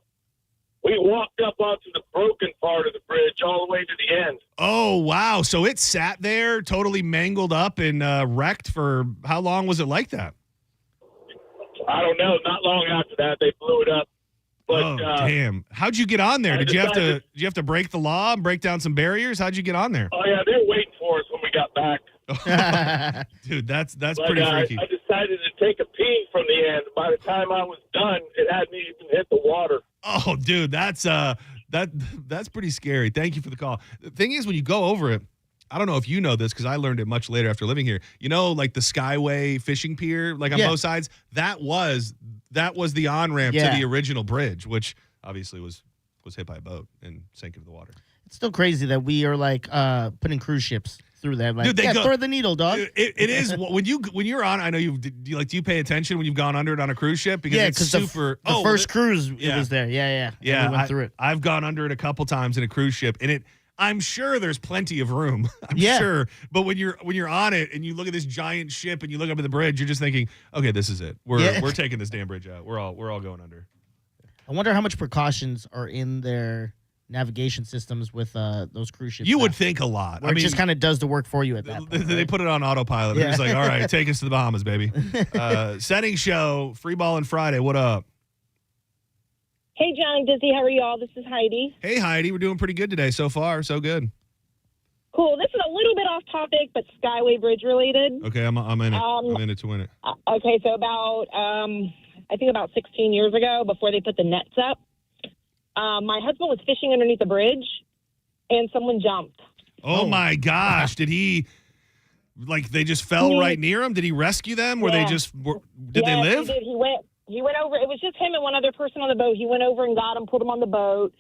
we walked up onto the broken part of the bridge all the way to the end. Oh, wow. So it sat there totally mangled up and wrecked for how long was it like that? I don't know. Not long after that, they blew it up. But, damn. How'd you get on there? Did you have to break the law and break down some barriers? How'd you get on there? Oh, yeah, they were waiting for us when we got back. Dude, that's pretty freaky. I decided to take a pee from the end. By the time I was done, it hadn't even hit the water. Oh, dude, that's pretty scary. Thank you for the call. The thing is, when you go over it, I don't know if you know this because I learned it much later after living here. You know, like the Skyway fishing pier, like on both sides, that was the on-ramp to the original bridge, which obviously was hit by a boat and sank into the water. It's still crazy that we are like putting cruise ships through there. Like, dude, throw the needle, dog. It is when you're on. I know do you pay attention when you've gone under it on a cruise ship because it's super. The first cruise it was there. Yeah. Yeah, we went through it. I've gone under it a couple times in a cruise ship, and I'm sure there's plenty of room. I'm sure, but when you're on it and you look at this giant ship and you look up at the bridge, you're just thinking, okay, this is it. We're taking this damn bridge out. We're all going under. I wonder how much precautions are in their navigation systems with those cruise ships. You would think a lot. It just kind of does the work for you at that point. They put it on autopilot. They're just like, all right, take us to the Bahamas, baby. Setting Show, Free Ballin' Friday. What up? Hey, John and Dizzy. How are y'all? This is Heidi. Hey, Heidi. We're doing pretty good today so far. So good. Cool. This is a little bit off topic, but Skyway Bridge related. Okay, I'm in it. I'm in it to win it. Okay, so about, I think about 16 years ago, before they put the nets up, my husband was fishing underneath the bridge, and someone jumped. Oh, my gosh. Did he, they just fell right near him? Did he rescue them? Did they live? He did. He went over. It was just him and one other person on the boat. He went over and got him, put him on the boat,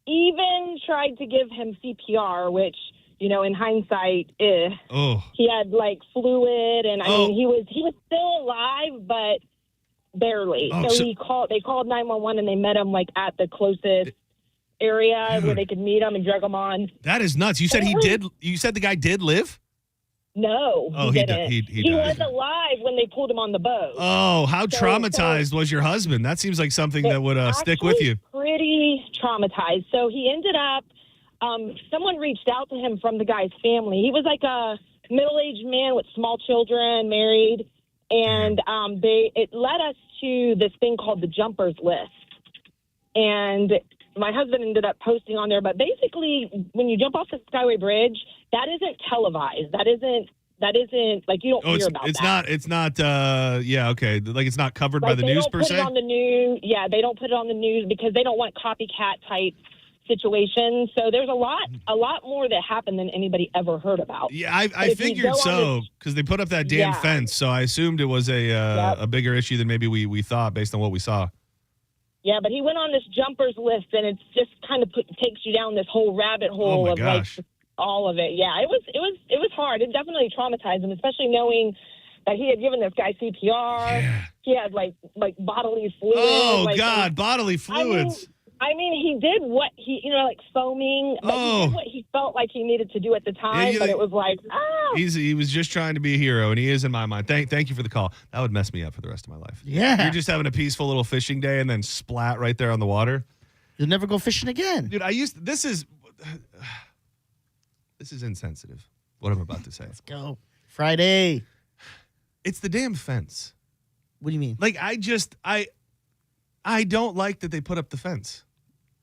even tried to give him CPR, which in hindsight, Oh. he had like fluid, and I Oh. mean, he was still alive, but barely. Oh, so so- they called 911, and they met him like at the closest area where they could meet him and drug him on. That is nuts. You said he did. You said the guy did live? No, Oh, he he didn't. di- he was died. alive when they pulled him on the boat. Oh, how So- traumatized was your husband? That seems like something that would stick with you. Pretty traumatized. So he ended up, someone reached out to him from the guy's family. He was like a middle-aged man with small children, married, and it led us to this thing called the Jumpers List. And my husband ended up posting on there, but basically, when you jump off the Skyway Bridge, that isn't televised. That isn't like you don't hear about that. It's not. Yeah, okay. Like it's not covered by Like, the they news don't per put se. it on the news. Yeah, they don't put it on the news because they don't want copycat type situations. So there's a lot more that happened than anybody ever heard about. Yeah, I But if you figured go on so this- because they put up that damn Yeah. fence. So I assumed it was a bigger issue than maybe we thought based on what we saw. Yeah, but he went on this jumpers list, and it's just kind of takes you down this whole rabbit hole my of gosh. like all of it. Yeah, it was hard. It definitely traumatized him, especially knowing that he had given this guy CPR. Yeah. He had like bodily fluids. Oh like, God, bodily fluids. I mean, he did what he, like foaming. But he did what he felt like he needed to do at the time. Yeah, but it was like, He was just trying to be a hero, and he is in my mind. Thank you for the call. That would mess me up for the rest of my life. Yeah. You're just having a peaceful little fishing day and then splat right there on the water. You'll never go fishing again. Dude, this is insensitive, what I'm about to say. Let's go. Friday. It's the damn fence. What do you mean? Like, I don't like that they put up the fence.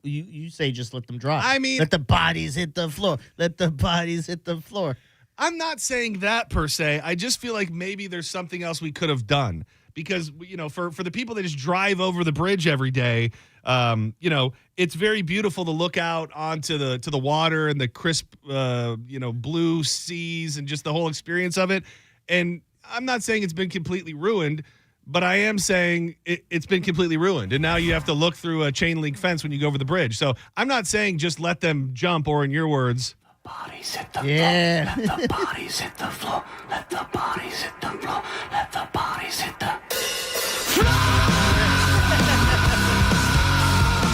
You say just let them drop. I mean, let the bodies hit the floor. Let the bodies hit the floor. I'm not saying that per se. I just feel like maybe there's something else we could have done because, for the people that just drive over the bridge every day, it's very beautiful to look out onto the water and the crisp, blue seas and just the whole experience of it. And I'm not saying it's been completely ruined, but I am saying it's been completely ruined. And now you have to look through a chain link fence when you go over the bridge. So I'm not saying just let them jump, or in your words, Bodies hit the floor. Let the bodies hit the floor. Let the bodies hit the floor. Let the bodies hit the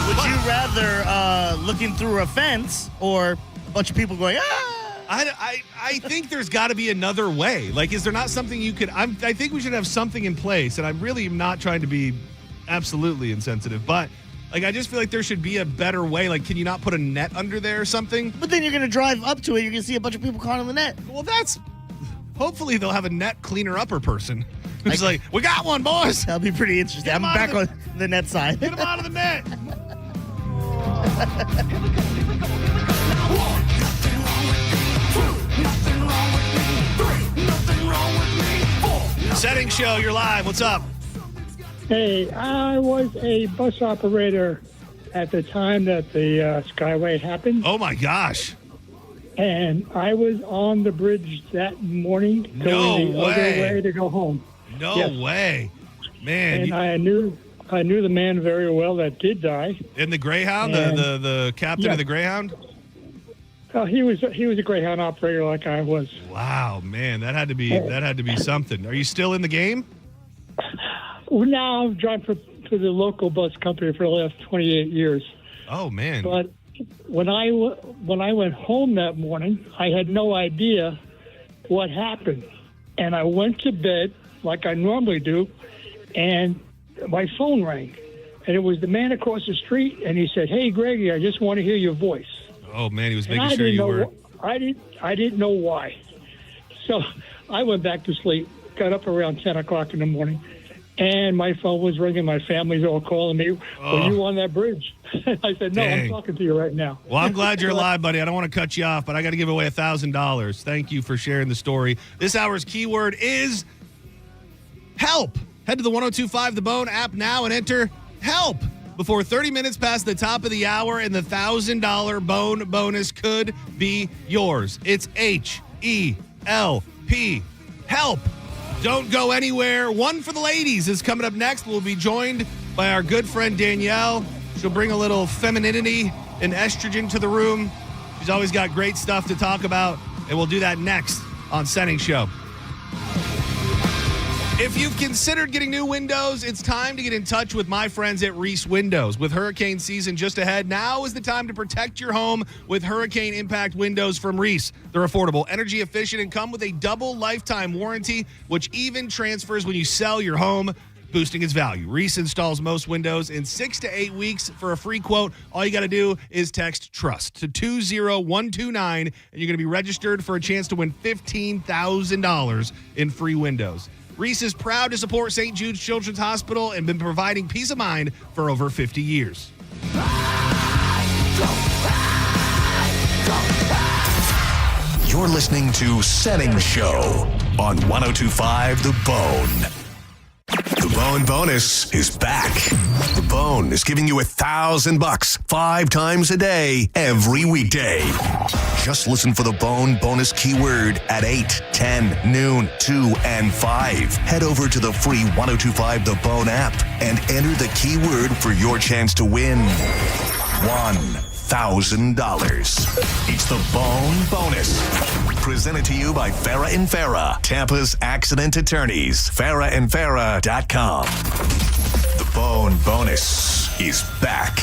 Would you rather looking through a fence or a bunch of people going, ah? I think there's got to be another way. Like, is there not something you could? I think we should have something in place, and I really am not trying to be absolutely insensitive, but like I just feel like there should be a better way. Like, can you not put a net under there or something? But then you're gonna drive up to it. You're gonna see a bunch of people caught on the net. Well, hopefully they'll have a net cleaner upper person who's like, we got one, boys. That'll be pretty interesting. I'm back on the net side. Get them out of the net. Setting show, you're live. What's up? Hey, I was a bus operator at the time that the Skyway happened. Oh, my gosh. And I was on the bridge that morning No going the other way. way to go home. No Yes. way. Man. And I knew the man very well that did die. In the Greyhound, And- the captain Yeah. of the Greyhound? He was a Greyhound operator like I was. Wow, man, that had to be something. Are you still in the game? Well, now I've driven for the local bus company for the last 28 years. Oh, man. But when I went home that morning, I had no idea what happened. And I went to bed like I normally do, and my phone rang. And it was the man across the street, and he said, "Hey, Greggy, I just want to hear your voice." Oh, man, he was And making I sure didn't you know were. I didn't know why. So I went back to sleep, got up around 10 o'clock in the morning, and my phone was ringing. My family's all calling me, "Were you on that bridge?" I said, "No, Dang. I'm talking to you right now." Well, I'm glad you're alive, buddy. I don't want to cut you off, but I got to give away $1,000. Thank you for sharing the story. This hour's keyword is help. Head to the 1025 The Bone app now and enter help before 30 minutes past the top of the hour, and the $1,000 Bone bonus could be yours. It's HELP. Help. Don't go anywhere. One for the ladies is coming up next. We'll be joined by our good friend Danielle. She'll bring a little femininity and estrogen to the room. She's always got great stuff to talk about, and we'll do that next on Setting Show. If you've considered getting new windows, it's time to get in touch with my friends at Reese Windows. With hurricane season just ahead, now is the time to protect your home with hurricane impact windows from Reese. They're affordable, energy efficient, and come with a double lifetime warranty, which even transfers when you sell your home, boosting its value. Reese installs most windows in 6 to 8 weeks. For a free quote, all you got to do is text TRUST to 20129, and you're going to be registered for a chance to win $15,000 in free windows. Reese is proud to support St. Jude's Children's Hospital and been providing peace of mind for over 50 years. You're listening to Setting Show on 102.5 The Bone. The Bone Bonus is back. The Bone is giving you $1,000 5 times a day, every weekday. Just listen for the Bone Bonus keyword at 8, 10, noon, 2, and 5. Head over to the free 102.5 The Bone app and enter the keyword for your chance to win $1,000. It's the Bone Bonus. Presented to you by Farah and Farah, Tampa's accident attorneys. FarahandFarah.com. The Bone Bonus is back.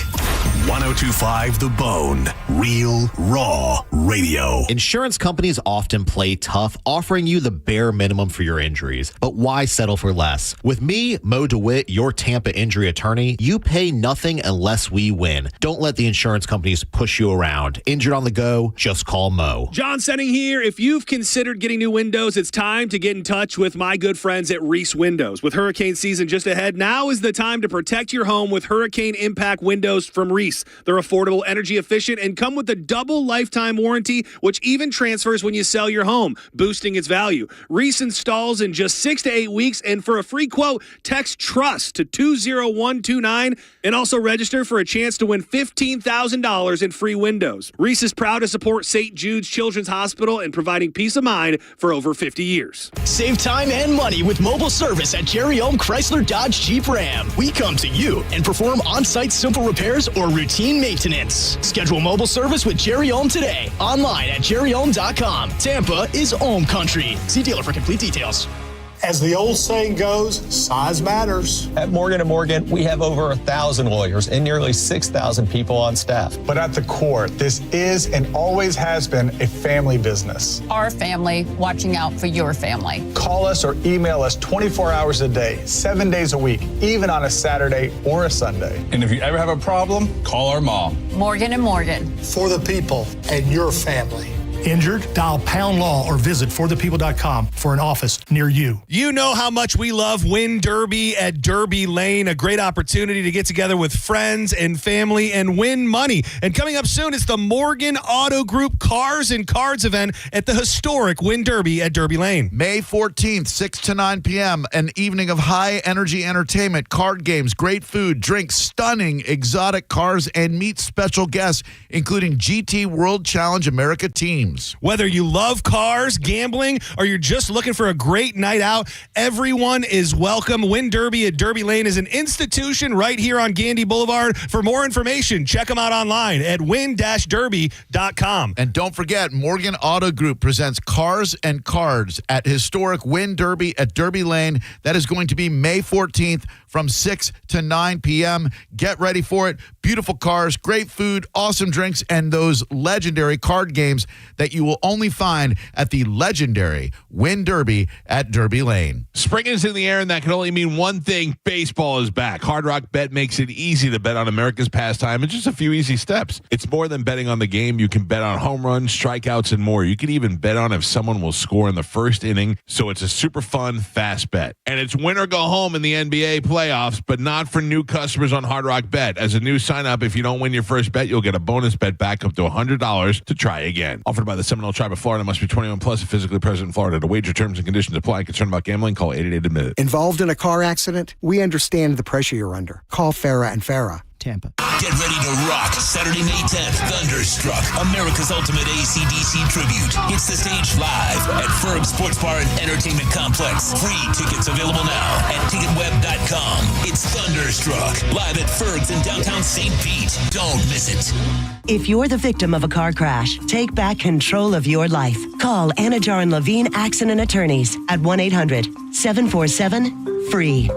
102.5 The Bone. Real, raw radio. Insurance companies often play tough, offering you the bare minimum for your injuries. But why settle for less? With me, Mo DeWitt, your Tampa injury attorney, you pay nothing unless we win. Don't let the insurance companies push you around. Injured on the go, just call Mo. John Setting here. If you've considered getting new windows, it's time to get in touch with my good friends at Reese Windows. With hurricane season just ahead, now is the time to protect your home with hurricane impact windows from Reese. They're affordable, energy efficient, and come with a double lifetime warranty, which even transfers when you sell your home, boosting its value. Reese installs in just 6 to 8 weeks, and for a free quote, text TRUST to 20129 and also register for a chance to win $15,000 in free windows. Reese is proud to support St. Jude's Children's Hospital and providing peace of mind for over 50 years. Save time and money with mobile service at Jerry Ohm Chrysler Dodge Jeep Ram. We come to you and perform on-site simple repairs or routine maintenance. Schedule mobile service with Jerry Ohm today. Online at jerryohm.com. Tampa is Ohm Country. See dealer for complete details. As the old saying goes, size matters. At Morgan & Morgan, we have over 1,000 lawyers and nearly 6,000 people on staff. But at the core, this is and always has been a family business. Our family watching out for your family. Call us or email us 24 hours a day, 7 days a week, even on a Saturday or a Sunday. And if you ever have a problem, call our mom. Morgan & Morgan. For the people and your family. Injured? Dial Pound Law or visit forthepeople.com for an office near you. You know how much we love Win Derby at Derby Lane, a great opportunity to get together with friends and family and win money. And coming up soon is the Morgan Auto Group Cars and Cards event at the historic Win Derby at Derby Lane. May 14th, 6 to 9 p.m., an evening of high-energy entertainment, card games, great food, drinks, stunning exotic cars, and meet special guests, including GT World Challenge America teams. Whether you love cars, gambling, or you're just looking for a great night out, everyone is welcome. Win Derby at Derby Lane is an institution right here on Gandy Boulevard. For more information, check them out online at win-derby.com. And don't forget, Morgan Auto Group presents Cars and Cards at historic Win Derby at Derby Lane. That is going to be May 14th from 6 to 9 p.m. Get ready for it. Beautiful cars, great food, awesome drinks, and those legendary card games that you will only find at the legendary Win Derby at Derby Lane. Spring is in the air, and that can only mean one thing. Baseball is back. Hard Rock Bet makes it easy to bet on America's pastime in just a few easy steps. It's more than betting on the game. You can bet on home runs, strikeouts, and more. You can even bet on if someone will score in the first inning, so it's a super fun, fast bet. And it's win or go home in the NBA playoffs, but not for new customers on Hard Rock Bet. As a new sign-up, if you don't win your first bet, you'll get a bonus bet back up to $100 to try again. Offered by the Seminole Tribe of Florida. Must be 21 plus and physically present in Florida. To wager, terms and conditions apply. Concerned about gambling? Call 888-ADMIT. Involved in a car accident? We understand the pressure you're under. Call Farah and Farah, Tampa. Get ready to rock Saturday, May 10th. Thunderstruck, America's Ultimate AC/DC tribute, hits the stage live at Ferg Sports Bar and Entertainment Complex. Free tickets available now at ticketweb.com. It's Thunderstruck, live at Ferg's in downtown St. Pete. Don't miss it. If you're the victim of a car crash, take back control of your life. Call Anajar and Levine Accident Attorneys at 1-800-747-FREE.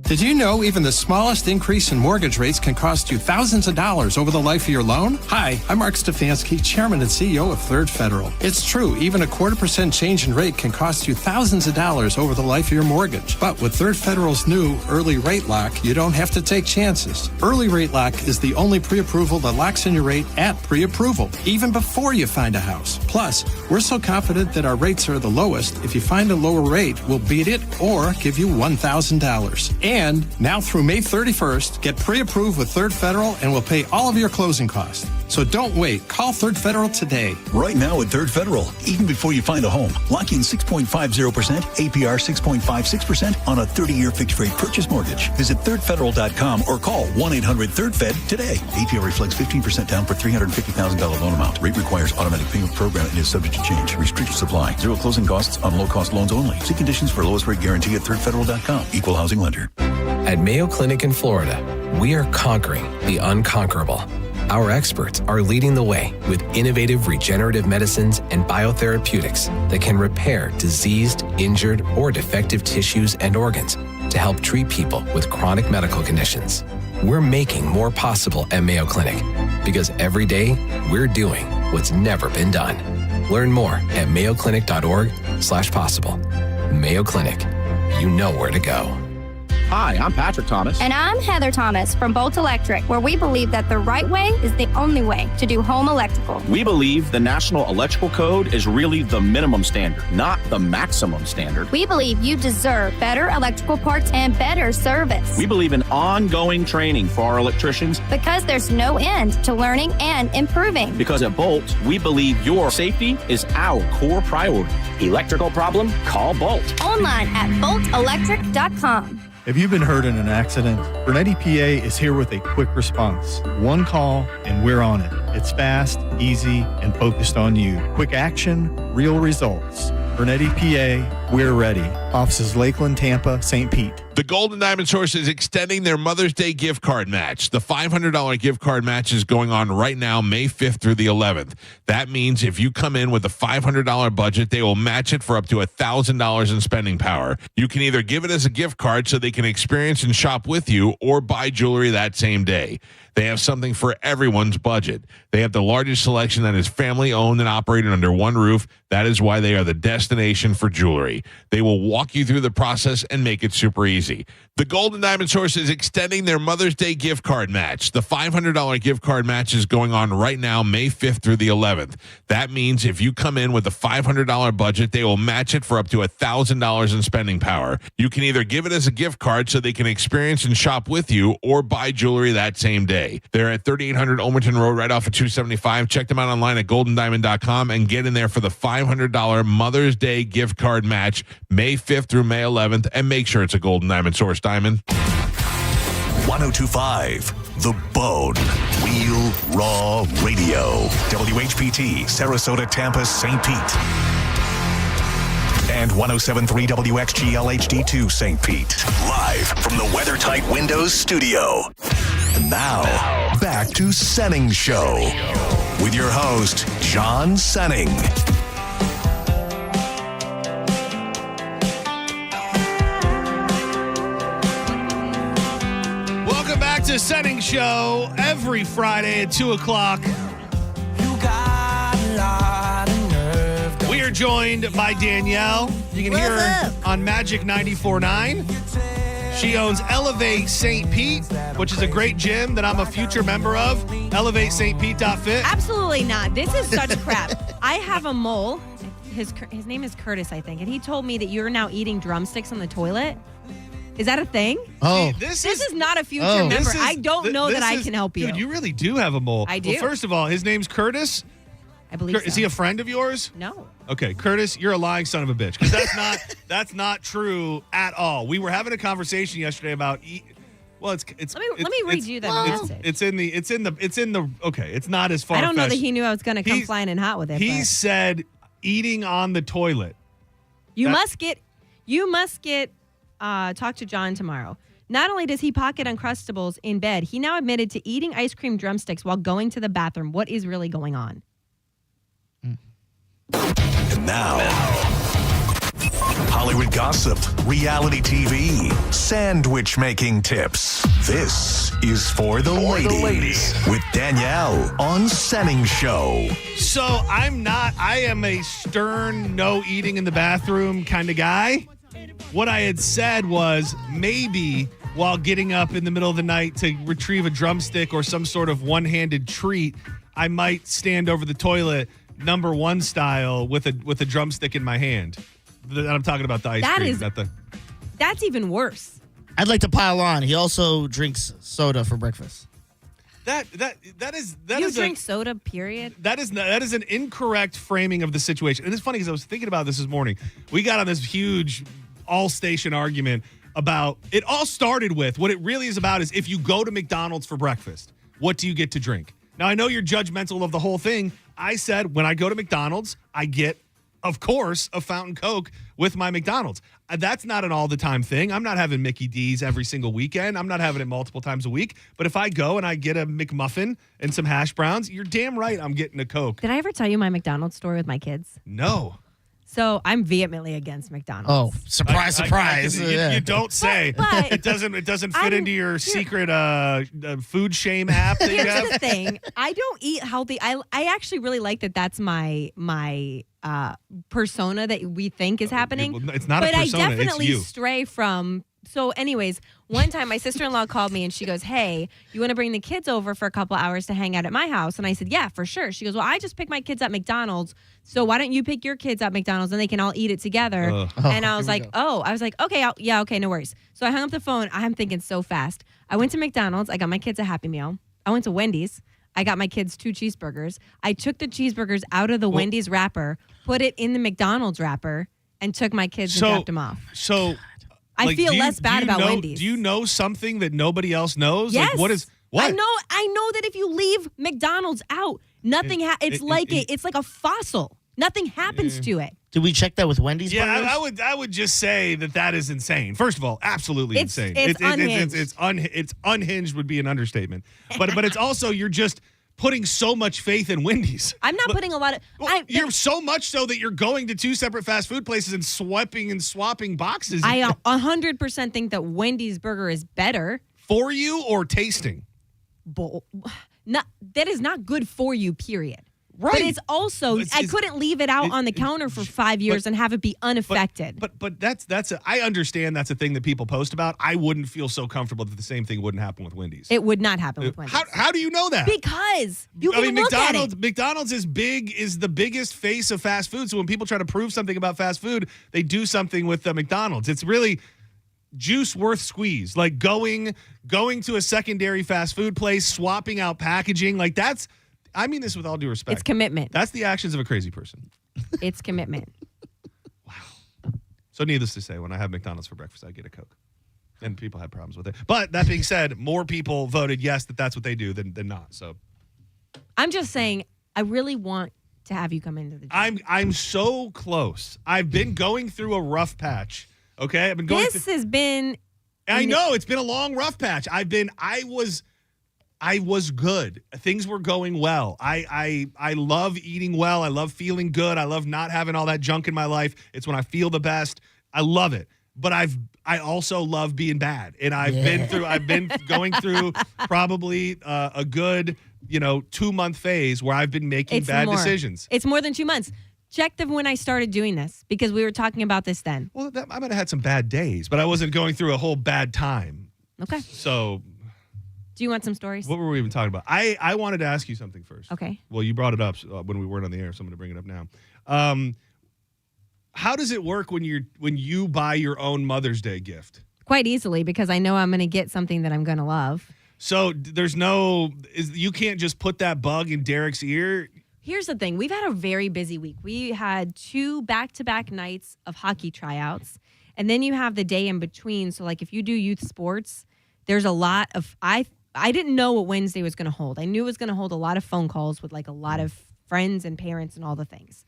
Did you know even the smallest increase in mortgage rates can cost you thousands of dollars over the life of your loan? Hi, I'm Mark Stefanski, Chairman and CEO of Third Federal. It's true, even a 0.25% change in rate can cost you thousands of dollars over the life of your mortgage. But with Third Federal's new Early Rate Lock, you don't have to take chances. Early Rate Lock is the only pre-approval that locks in your rate at pre-approval, even before you find a house. Plus, we're so confident that our rates are the lowest, if you find a lower rate, we'll beat it or give you $1,000. And now through May 31st, get pre-approved with Third Federal and we'll pay all of your closing costs. So don't wait. Call Third Federal today. Right now at Third Federal, even before you find a home, lock in 6.50%, APR 6.56% on a 30-year fixed-rate purchase mortgage. Visit thirdfederal.com or call 1-800-3RD-FED today. APR reflects 15% down for $350,000 loan amount. Rate requires automatic payment program and is subject to change. Restricted supply. Zero closing costs on low-cost loans only. See conditions for lowest rate guarantee at thirdfederal.com. Equal housing lender. At Mayo Clinic in Florida, we are conquering the unconquerable. Our experts are leading the way with innovative regenerative medicines and biotherapeutics that can repair diseased, injured, or defective tissues and organs to help treat people with chronic medical conditions. We're making more possible at Mayo Clinic because every day we're doing what's never been done. Learn more at mayoclinic.org/possible. Mayo Clinic, you know where to go. Hi, I'm Patrick Thomas. And I'm Heather Thomas from Bolt Electric, where we believe that the right way is the only way to do home electrical. We believe the National Electrical Code is really the minimum standard, not the maximum standard. We believe you deserve better electrical parts and better service. We believe in ongoing training for our electricians. Because there's no end to learning and improving. Because at Bolt, we believe your safety is our core priority. Electrical problem? Call Bolt. Online at boltelectric.com. If you've been hurt in an accident, Bernetti PA is here with a quick response. One call and we're on it. It's fast, easy, and focused on you. Quick action, real results. Bernetti PA, we're ready. Offices Lakeland, Tampa, St. Pete. The Golden Diamond Source is extending their Mother's Day gift card match. The $500 gift card match is going on right now, May 5th through the 11th. That means if you come in with a $500 budget, they will match it for up to $1,000 in spending power. You can either give it as a gift card so they can experience and shop with you or buy jewelry that same day. They have something for everyone's budget. They have the largest selection that is family owned and operated under one roof. That is why they are the destination for jewelry. They will walk you through the process and make it super easy. The Golden Diamond Source is extending their Mother's Day gift card match. The $500 gift card match is going on right now, May 5th through the 11th. That means if you come in with a $500 budget, they will match it for up to $1,000 in spending power. You can either give it as a gift card so they can experience and shop with you or buy jewelry that same day. They're at 3800 Olmerton Road, right off of 275. Check them out online at goldendiamond.com and get in there for the $500 Mother's Day gift card match, May 5th through May 11th, and make sure it's a Golden Diamond Source diamond. 1025 The Bone. Real Raw Radio. WHPT, Sarasota, Tampa, St. Pete. And 107.3 WXGL HD2 St. Pete. Live from the WeatherTight Windows studio. And now, back to Senning Show with your host, John Senning. Welcome back to Senning Show every Friday at 2 o'clock. We are joined by Danielle. You can hear her on Magic 94.9. She owns Elevate St. Pete, which is a great gym that I'm a future member of. ElevateSt.Pete.fit. Absolutely not. This is such crap. I have a mole. His name is Curtis, I think, and he told me that you're now eating drumsticks on the toilet. Is that a thing? Oh. See, this is not a future member. I don't know that I can help you. Dude, you really do have a mole. I do. Well, first of all, his name's Curtis. I believe so. Is he a friend of yours? No. Okay, Curtis, you're a lying son of a bitch because that's not true at all. We were having a conversation yesterday about Well, it's. Let me read you that message. It's in the. Okay, it's not as far. I don't know that he knew I was going to come flying in hot with it. He said eating on the toilet. You must get talk to John tomorrow. Not only does he pocket Uncrustables in bed, he now admitted to eating ice cream drumsticks while going to the bathroom. What is really going on? And now, Hollywood gossip, reality TV, sandwich making tips. This is for the ladies with Danielle on Setting Show. So I am a stern, no eating in the bathroom kind of guy. What I had said was maybe while getting up in the middle of the night to retrieve a drumstick or some sort of one-handed treat, I might stand over the toilet number one style with a drumstick in my hand. I'm talking about the ice cream. That's even worse. I'd like to pile on. He also drinks soda for breakfast. That is drink soda, period. That is an incorrect framing of the situation. And it's funny because I was thinking about this morning. We got on this huge all-station argument about it. All started with what it really is about is if you go to McDonald's for breakfast, what do you get to drink? Now, I know you're judgmental of the whole thing. I said when I go to McDonald's, I get, of course, a Fountain Coke with my McDonald's. That's not an all-the-time thing. I'm not having Mickey D's every single weekend. I'm not having it multiple times a week. But if I go and I get a McMuffin and some hash browns, you're damn right I'm getting a Coke. Did I ever tell you my McDonald's story with my kids? No. So I'm vehemently against McDonald's. Oh, surprise! You don't say. But it doesn't fit into your secret food shame app that you have. Here's the thing: I don't eat healthy. I actually really like that. That's my persona that we think is happening. It's not a persona. But I definitely it's you. stray from. So, anyways, one time my sister-in-law called me and she goes, "Hey, you want to bring the kids over for a couple hours to hang out at my house?" And I said, "Yeah, for sure." She goes, "Well, I just picked my kids at McDonald's, so why don't you pick your kids at McDonald's and they can all eat it together?" And I was like, okay, no worries. So I hung up the phone. I'm thinking so fast. I went to McDonald's. I got my kids a Happy Meal. I went to Wendy's. I got my kids 2 cheeseburgers. I took the cheeseburgers out of the Wendy's wrapper, put it in the McDonald's wrapper, and took my kids and dropped them off. So I feel less bad about Wendy's. Do you know something that nobody else knows? Yes. Like, what? I know that if you leave McDonald's out, nothing it's like a fossil. Nothing happens to it. Did we check that with Wendy's? Yeah, burgers? I would just say that is insane. First of all, absolutely insane. It's unhinged. It's unhinged would be an understatement. But it's also you're just putting so much faith in Wendy's. I'm not putting a lot of. You're so much so that you're going to 2 separate fast food places and swapping boxes. I 100% think that Wendy's burger is better for you or tasting. That is not good for you. Period. Right. But it's also I couldn't leave it out on the counter for 5 years and have it be unaffected. But I understand that's a thing that people post about. I wouldn't feel so comfortable that the same thing wouldn't happen with Wendy's. It would not happen with Wendy's. How do you know that? Because you can look at it. McDonald's is the biggest face of fast food. So when people try to prove something about fast food, they do something with McDonald's. It's really juice worth squeeze. Like going to a secondary fast food place, swapping out packaging, like that's. I mean this with all due respect. It's commitment. That's the actions of a crazy person. It's commitment. Wow. So needless to say, when I have McDonald's for breakfast, I get a Coke. And people have problems with it. But that being said, more people voted yes that's what they do than not. So I'm just saying, I really want to have you come into the gym. I'm so close. I've been going through a rough patch. Okay? I've been going has been I know, it's been a long rough patch. I was good. Things were going well. I love eating well. I love feeling good. I love not having all that junk in my life. It's when I feel the best. I love it. But I also love being bad. And I've been going through probably a good, 2-month phase where I've been making bad decisions. It's more than 2 months. Check when I started doing this because we were talking about this then. Well, I might have had some bad days, but I wasn't going through a whole bad time. Okay. So do you want some stories? What were we even talking about? I wanted to ask you something first. Okay. Well, you brought it up when we weren't on the air, so I'm going to bring it up now. How does it work when you buy your own Mother's Day gift? Quite easily because I know I'm going to get something that I'm going to love. So you can't just put that bug in Derek's ear. Here's the thing. We've had a very busy week. We had 2 back-to-back nights of hockey tryouts, and then you have the day in between. So, like, if you do youth sports, there's a lot of I didn't know what Wednesday was going to hold. I knew it was going to hold a lot of phone calls with like a lot of friends and parents and all the things.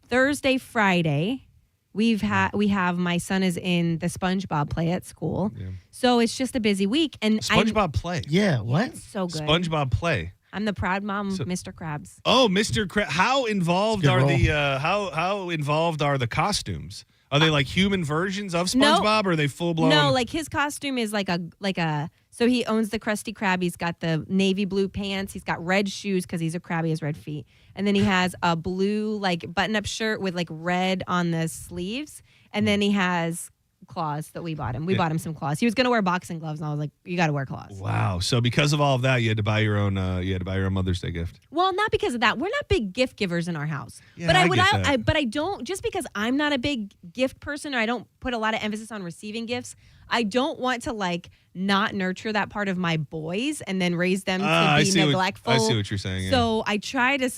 Thursday, Friday, we have my son is in the SpongeBob play at school. Yeah. So it's just a busy week. And SpongeBob play. Yeah, what? It's so good. SpongeBob play. I'm the proud mom, Mr. Krabs. Oh, Mr. Krabs. How involved are how involved are the costumes? Are they like human versions of SpongeBob, or are they full blown? No, like his costume is like a. So he owns the Krusty Krab. He's got the navy blue pants. He's got red shoes because he's a crab. He has red feet, and then he has a blue like button-up shirt with like red on the sleeves, and then he has claws that we bought him. We bought him some claws. He was gonna wear boxing gloves, and I was like, "You got to wear claws." Wow! So because of all of that, you had to buy your own. You had to buy your own Mother's Day gift. Well, not because of that. We're not big gift givers in our house. Yeah, but I don't. Just because I'm not a big gift person, or I don't put a lot of emphasis on receiving gifts, I don't want to like not nurture that part of my boys and then raise them to be neglectful. I see what you're saying. So I try to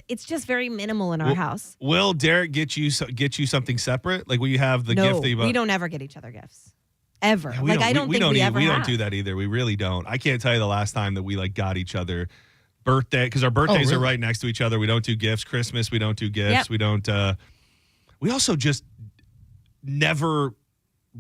it's just very minimal in our house. Will Derek get you something separate? Like will you have the gift that you bought? We don't ever get each other gifts. Ever. Yeah, we don't do that either. We really don't. I can't tell you the last time that we like got each other birthday because our birthdays are right next to each other. We don't do gifts. Christmas, we don't do gifts. Yep. We don't we also just never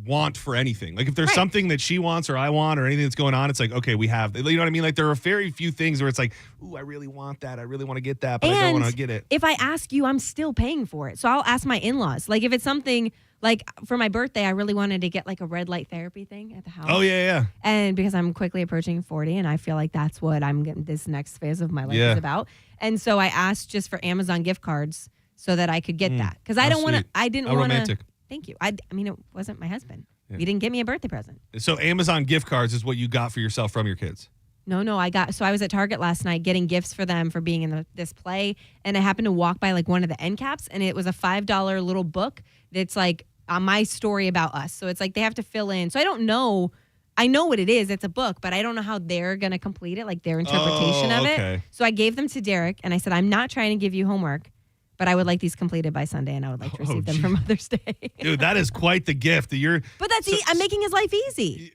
want for anything. Like if there's something that she wants or I want or anything that's going on, it's like, okay, we have, you know what I mean? Like there are very few things where it's like, ooh, I really want that. I really want to get that, but I don't want to get it. If I ask you, I'm still paying for it. So I'll ask my in-laws. Like if it's something like for my birthday, I really wanted to get like a red light therapy thing at the house. Oh, yeah. And because I'm quickly approaching 40 and I feel like that's what I'm getting this next phase of my life is about. And so I asked just for Amazon gift cards so that I could get that. Because I didn't want to. Thank you. I mean, it wasn't my husband. Yeah. You didn't get me a birthday present. So Amazon gift cards is what you got for yourself from your kids? No. I was at Target last night getting gifts for them for being in this play. And I happened to walk by like one of the end caps and it was a $5 little book that's like my story about us. So it's like they have to fill in. So I don't know. I know what it is. It's a book, but I don't know how they're going to complete it, like their interpretation of it. So I gave them to Derek and I said, I'm not trying to give you homework, but I would like these completed by Sunday, and I would like to receive them for Mother's Day. Dude, that is quite the gift. But I'm making his life easy.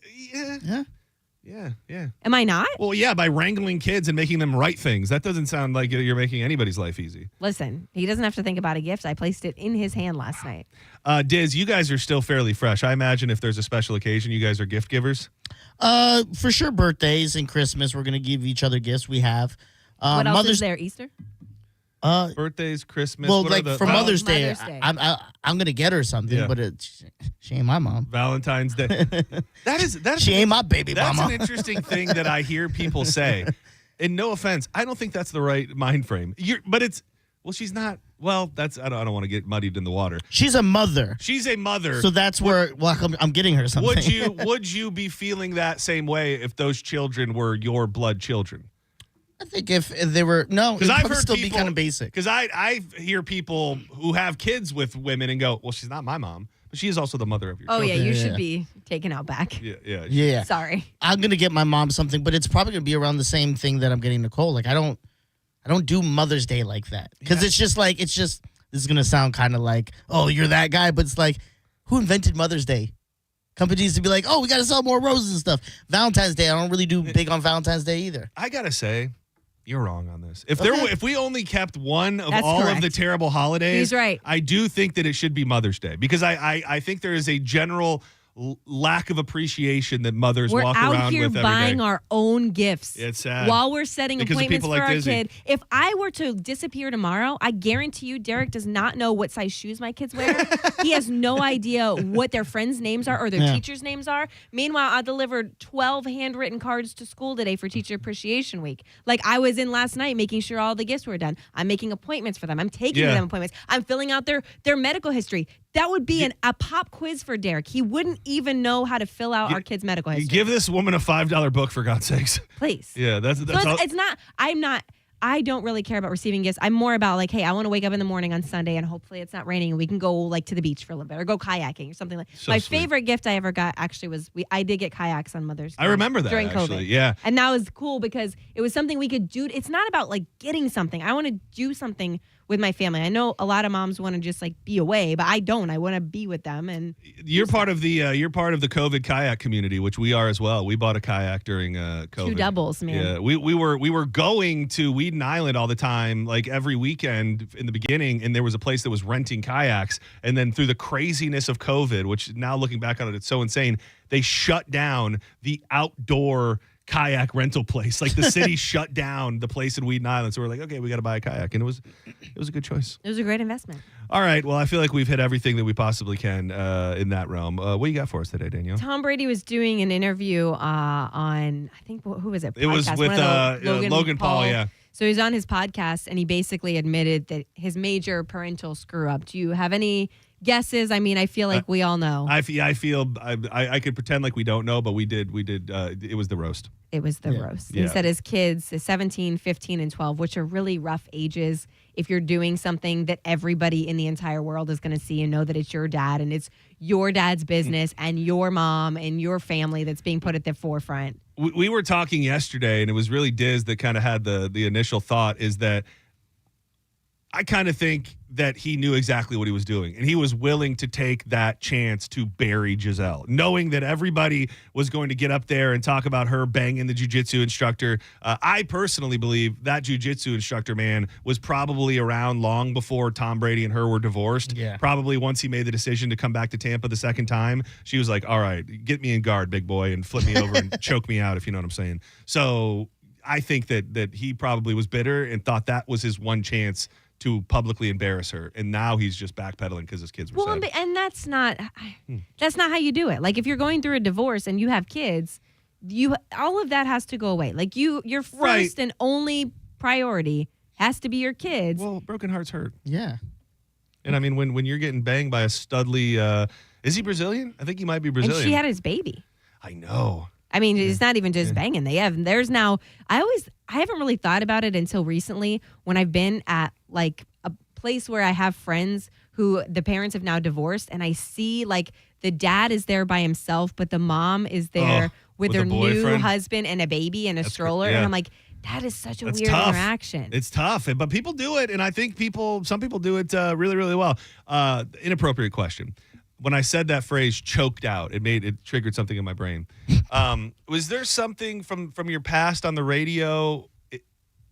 Yeah. Am I not? Well, yeah, by wrangling kids and making them write things. That doesn't sound like you're making anybody's life easy. Listen, he doesn't have to think about a gift. I placed it in his hand last night. Diz, you guys are still fairly fresh. I imagine if there's a special occasion, you guys are gift givers? For sure, birthdays and Christmas, we're going to give each other gifts. We have. What else is there? Easter? Birthdays, Christmas. Well, like for Mother's Day, I'm gonna get her something, but she ain't my mom. Valentine's Day. She ain't my baby mama. That's an interesting thing that I hear people say. And no offense, I don't think that's the right mind frame. She's not. Well, I don't want to get muddied in the water. She's a mother. So that's where I'm getting her something. Would you be feeling that same way if those children were your blood children? I think if they were because I've heard still be kind of basic. Because I hear people who have kids with women and go, well, she's not my mom, but she is also the mother of your children. Oh yeah, you should be taken out back. Yeah. Sorry. I'm gonna get my mom something, but it's probably gonna be around the same thing that I'm getting Nicole. Like I don't do Mother's Day like that because it's just this is gonna sound kind of like, oh, you're that guy, but it's like, who invented Mother's Day? Companies to be like, oh, we got to sell more roses and stuff. Valentine's Day, I don't really do big on Valentine's Day either. I gotta say, you're wrong on this. If we only kept one of That's all correct. of the terrible holidays, He's right. I do think that it should be Mother's Day because I think there is a general lack of appreciation that mothers walk around with every day. We're out here buying our own gifts. It's sad. While we're setting Because appointments of for people our like Dizzy. kid. If I were to disappear tomorrow, I guarantee you Derek does not know what size shoes my kids wear. He has no idea what their friends' names are or their teachers' names are. Meanwhile, I delivered 12 handwritten cards to school today for Teacher Appreciation Week. Like I was in last night making sure all the gifts were done. I'm making appointments for them. I'm taking them appointments. I'm filling out their medical history. That would be a pop quiz for Derek. He wouldn't even know how to fill out our kids' medical history. Give this woman a $5 book for God's sakes. Please. Yeah, that's so it's not. I don't really care about receiving gifts. I'm more about like, hey, I want to wake up in the morning on Sunday and hopefully it's not raining and we can go like to the beach for a little bit or go kayaking or something like. So my sweet. favorite gift I ever got actually was I did get kayaks on Mother's Day. I remember that during actually. COVID. Yeah, and that was cool because it was something we could do. It's not about like getting something. I want to do something with my family. I know a lot of moms want to just like be away, but I don't. I want to be with them. And you're part of the COVID kayak community, which we are as well. We bought a kayak during COVID. 2 doubles, man. Yeah, we were going to Weeden Island all the time, like every weekend in the beginning, and there was a place that was renting kayaks. And then through the craziness of COVID, which now looking back on it, it's so insane, they shut down the outdoor kayak rental place. Like the city shut down the place in Weeden Island. So we're like, okay, we got to buy a kayak. And it was a good choice. It was a great investment. All right. Well, I feel like we've hit everything that we possibly can in that realm. What do you got for us today, Danielle? Tom Brady was doing an interview on, I think, who was it? It was Podcast, with Logan Paul, yeah. So he's on his podcast, and he basically admitted that his major parental screw-up. Do you have any guesses? I mean, I feel like we all know. I feel I could pretend like we don't know, but we did. It was the roast. It was the roast. Yeah. He said his kids, 17, 15, and 12, which are really rough ages if you're doing something that everybody in the entire world is going to see and know that it's your dad and it's your dad's business and your mom and your family that's being put at the forefront. We were talking yesterday, and it was really Diz that kind of had the initial thought, is that I kind of think that he knew exactly what he was doing, and he was willing to take that chance to bury Giselle, knowing that everybody was going to get up there and talk about her banging the jiu-jitsu instructor. I personally believe that jiu-jitsu instructor, man, was probably around long before Tom Brady and her were divorced. Yeah. Probably once he made the decision to come back to Tampa the second time, she was like, all right, get me in guard, big boy, and flip me over and choke me out, if you know what I'm saying. So I think that he probably was bitter and thought that was his one chance to publicly embarrass her, and now he's just backpedaling because his kids were sad. And that's not how you do it. Like if you're going through a divorce and you have kids, all of that has to go away. Like your first and only priority has to be your kids. Well, broken hearts hurt. Yeah. And I mean, when you're getting banged by a studly, is he Brazilian? I think he might be Brazilian. And she had his baby. I know. I mean, it's not even just banging. There's now, I haven't really thought about it until recently when I've been at like a place where I have friends who the parents have now divorced, and I see like the dad is there by himself, but the mom is there with their new husband and a baby and a stroller. And I'm like, that is such a weird interaction. It's tough, but people do it, and I think some people do it really, really well. Inappropriate question. When I said that phrase choked out, it triggered something in my brain. Was there something from your past on the radio?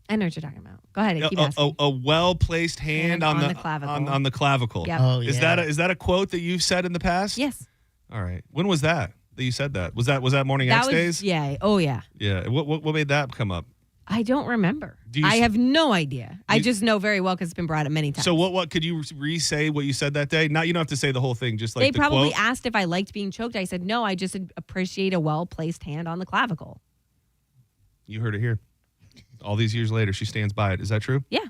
I know what you're talking about. Go ahead and keep asking. A well-placed hand on the clavicle. On the clavicle. Yep. Oh, yeah. Is that a quote that you've said in the past? Yes. All right. When was that you said that? Was that Morning X days? Yeah. Oh, yeah. Yeah. What made that come up? I don't remember. I have no idea. I just know very well because it's been brought up many times. So what could you re-say what you said that day? Not, you don't have to say the whole thing, just like they probably quote. asked if I liked being choked. I said, no, I just appreciate a well-placed hand on the clavicle. You heard it here. All these years later, she stands by it. Is that true? Yeah.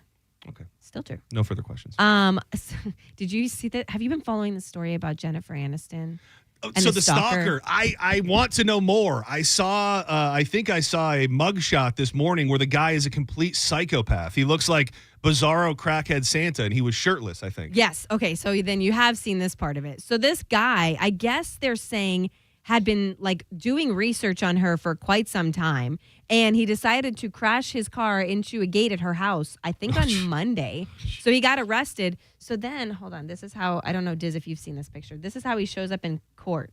Okay. Still true. No further questions. Did you see that? Have you been following the story about Jennifer Aniston? So the stalker, I want to know more. I think I saw a mugshot this morning where the guy is a complete psychopath. He looks like bizarro crackhead Santa, and he was shirtless, I think. Yes. Okay. So then you have seen this part of it. So this guy, I guess they're saying, had been like doing research on her for quite some time, and he decided to crash his car into a gate at her house, I think on Monday. So he got arrested. So then, hold on, this is how, I don't know, Diz, if you've seen this picture. This is how he shows up in court.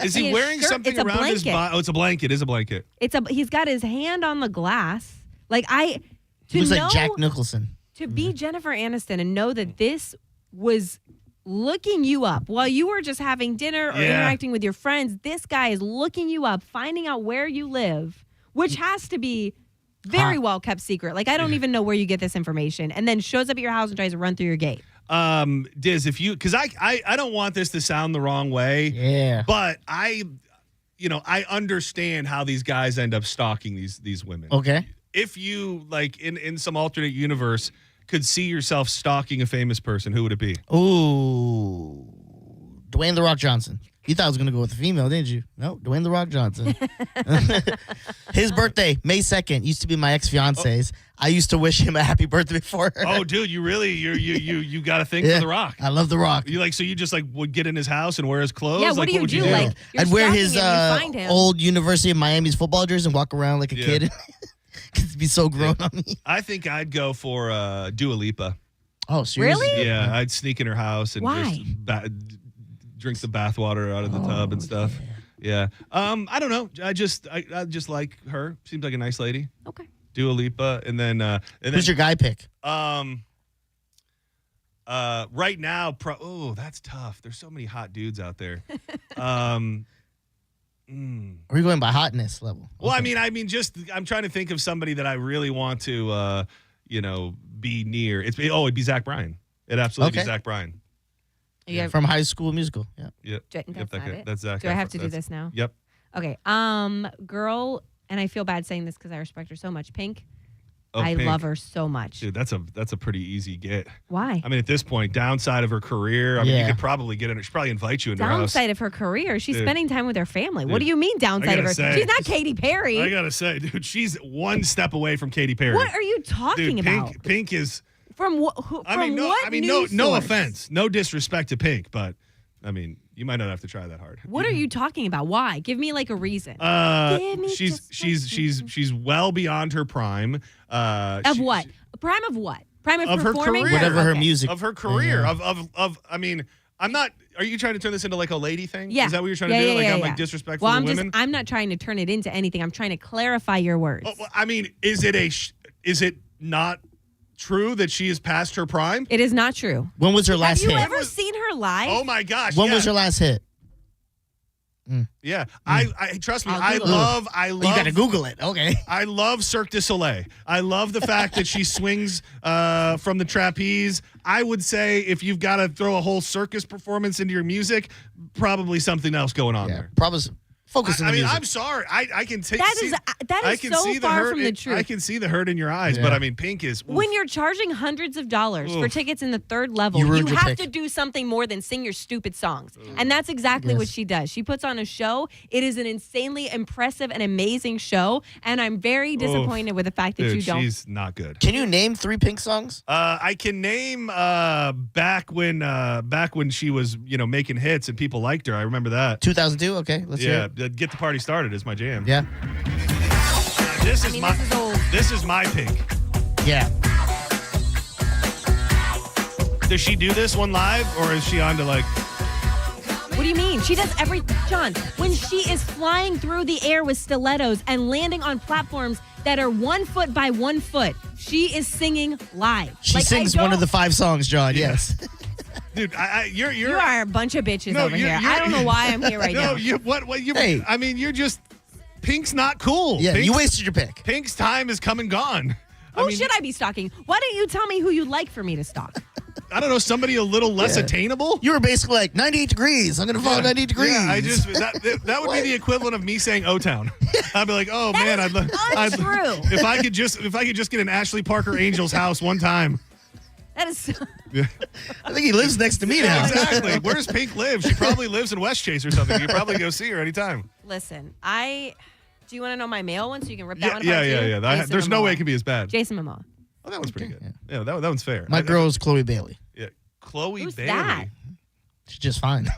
Is he wearing something around his body? Oh, it's a blanket. It's a blanket. He's got his hand on the glass. Like he looks like Jack Nicholson. To be Jennifer Aniston and know that this was looking you up while you were just having dinner or interacting with your friends. This guy is looking you up, finding out where you live, which has to be very well kept secret. Like, I don't even know where you get this information, and then shows up at your house and tries to run through your gate. Diz, because I don't want this to sound the wrong way. Yeah. But I understand how these guys end up stalking these women. Okay. If you, like, in some alternate universe, could see yourself stalking a famous person, who would it be? Ooh, Dwayne The Rock Johnson. You thought I was going to go with a female, didn't you? No, Dwayne The Rock Johnson. His birthday, May 2nd, used to be my ex-fiance's. I used to wish him a happy birthday before her. Oh, dude, you really, you got a thing for The Rock. I love The Rock. So you just like would get in his house and wear his clothes? Yeah, what would you do? Like, I'd wear his old University of Miami's football jersey and walk around like a kid. It'd be so grown on me. I think I'd go for Dua Lipa. Oh, seriously? Really? Yeah, I'd sneak in her house and Why? just drink the bathwater out of the tub and stuff. Yeah. I don't know. I just like her. Seems like a nice lady. Okay. Dua Lipa, and then Who's your guy pick? right now, that's tough. There's so many hot dudes out there. Are we going by hotness level? Well, I mean, just I'm trying to think of somebody that I really want to, be near. It'd be Zach Bryan. It'd absolutely be Zach Bryan. Yeah. From High School Musical. Yeah. Yep. That's Yep, not it. That's Zach. Do I have to do this now? Yep. Okay. Girl, and I feel bad saying this because I respect her so much. Pink. Oh, I Pink. love her so much. Dude, that's a pretty easy get. Why? I mean, at this point, downside of her career, I mean, you could probably get in. She'd probably invite you into her house. Downside of her career, she's Dude. spending time with her family. What Dude. do you mean downside of her? Say, She's not Katy Perry. I gotta say, dude, she's one step away from Katy Perry. What are you talking Dude, about? Pink is. From what? No offense, no disrespect to Pink, but I mean, you might not have to try that hard. What are you talking about? Why? Give me like a reason. She's well beyond her prime. Of what? Prime of what? Prime of her performing? career, whatever her music of her career. Yeah. Of I mean, I'm not. Are you trying to turn this into like a lady thing? Yeah. Is that what you're trying to do? I'm like disrespectful well, to women. I'm not trying to turn it into anything. I'm trying to clarify your words. Well, I mean, is it not true that she is past her prime? It is not true. When was her last Have you hit? ever seen her live? Oh my gosh! When was her last hit? Yeah, I trust me. I Google it. love. You gotta Google it. Okay. I love Cirque du Soleil. I love the fact that she swings from the trapeze. I would say if you've got to throw a whole circus performance into your music, probably something else going on there. Probably focus on the music. I'm sorry. I can take that is so far from the truth. I can see the hurt in your eyes, but I mean, Pink is. Oof. When you're charging hundreds of dollars for tickets in the third level, You you ruined your have pick. to do something more than sing your stupid songs. And that's exactly what she does. She puts on a show. It is an insanely impressive and amazing show. And I'm very disappointed with the fact that Dude, you don't. She's not good. Can you name 3 Pink songs? I can name back when she was making hits and people liked her. I remember that. 2002. Okay, let's hear it. Get the Party Started is my jam. Yeah. This is my Pink. Yeah. Does she do this one live, or is she on to like? What do you mean? She does John, when she is flying through the air with stilettos and landing on platforms that are 1 foot by 1 foot, she is singing live. She sings one of the 5 songs, John. Yes. Dude, you are a bunch of bitches over here. I don't know why I'm here right now. Hey. I mean, you're just Pink's not cool. Yeah, Pink's, you wasted your pick. Pink's time is come and gone. Who should I be stalking? Why don't you tell me who you'd like for me to stalk? I don't know, somebody a little less attainable. You were basically like 98 degrees. I'm gonna follow 98 degrees. Yeah, that would be the equivalent of me saying O-Town. I'd be like, oh man, I'd untrue. if I could just get an Ashley Parker Angel's house one time. That is so. Yeah. I think he lives next to me now. Exactly. Where does Pink live? She probably lives in Westchase or something. You probably go see her anytime. Listen, do you want to know my male one so you can rip that one apart? Yeah. There's no way it can be as bad. Jason Momoa. Oh, that one's pretty good. Yeah, that one's fair. My girl is Chloe Bailey. Yeah, Chloe Who's Bailey. that? She's just fine.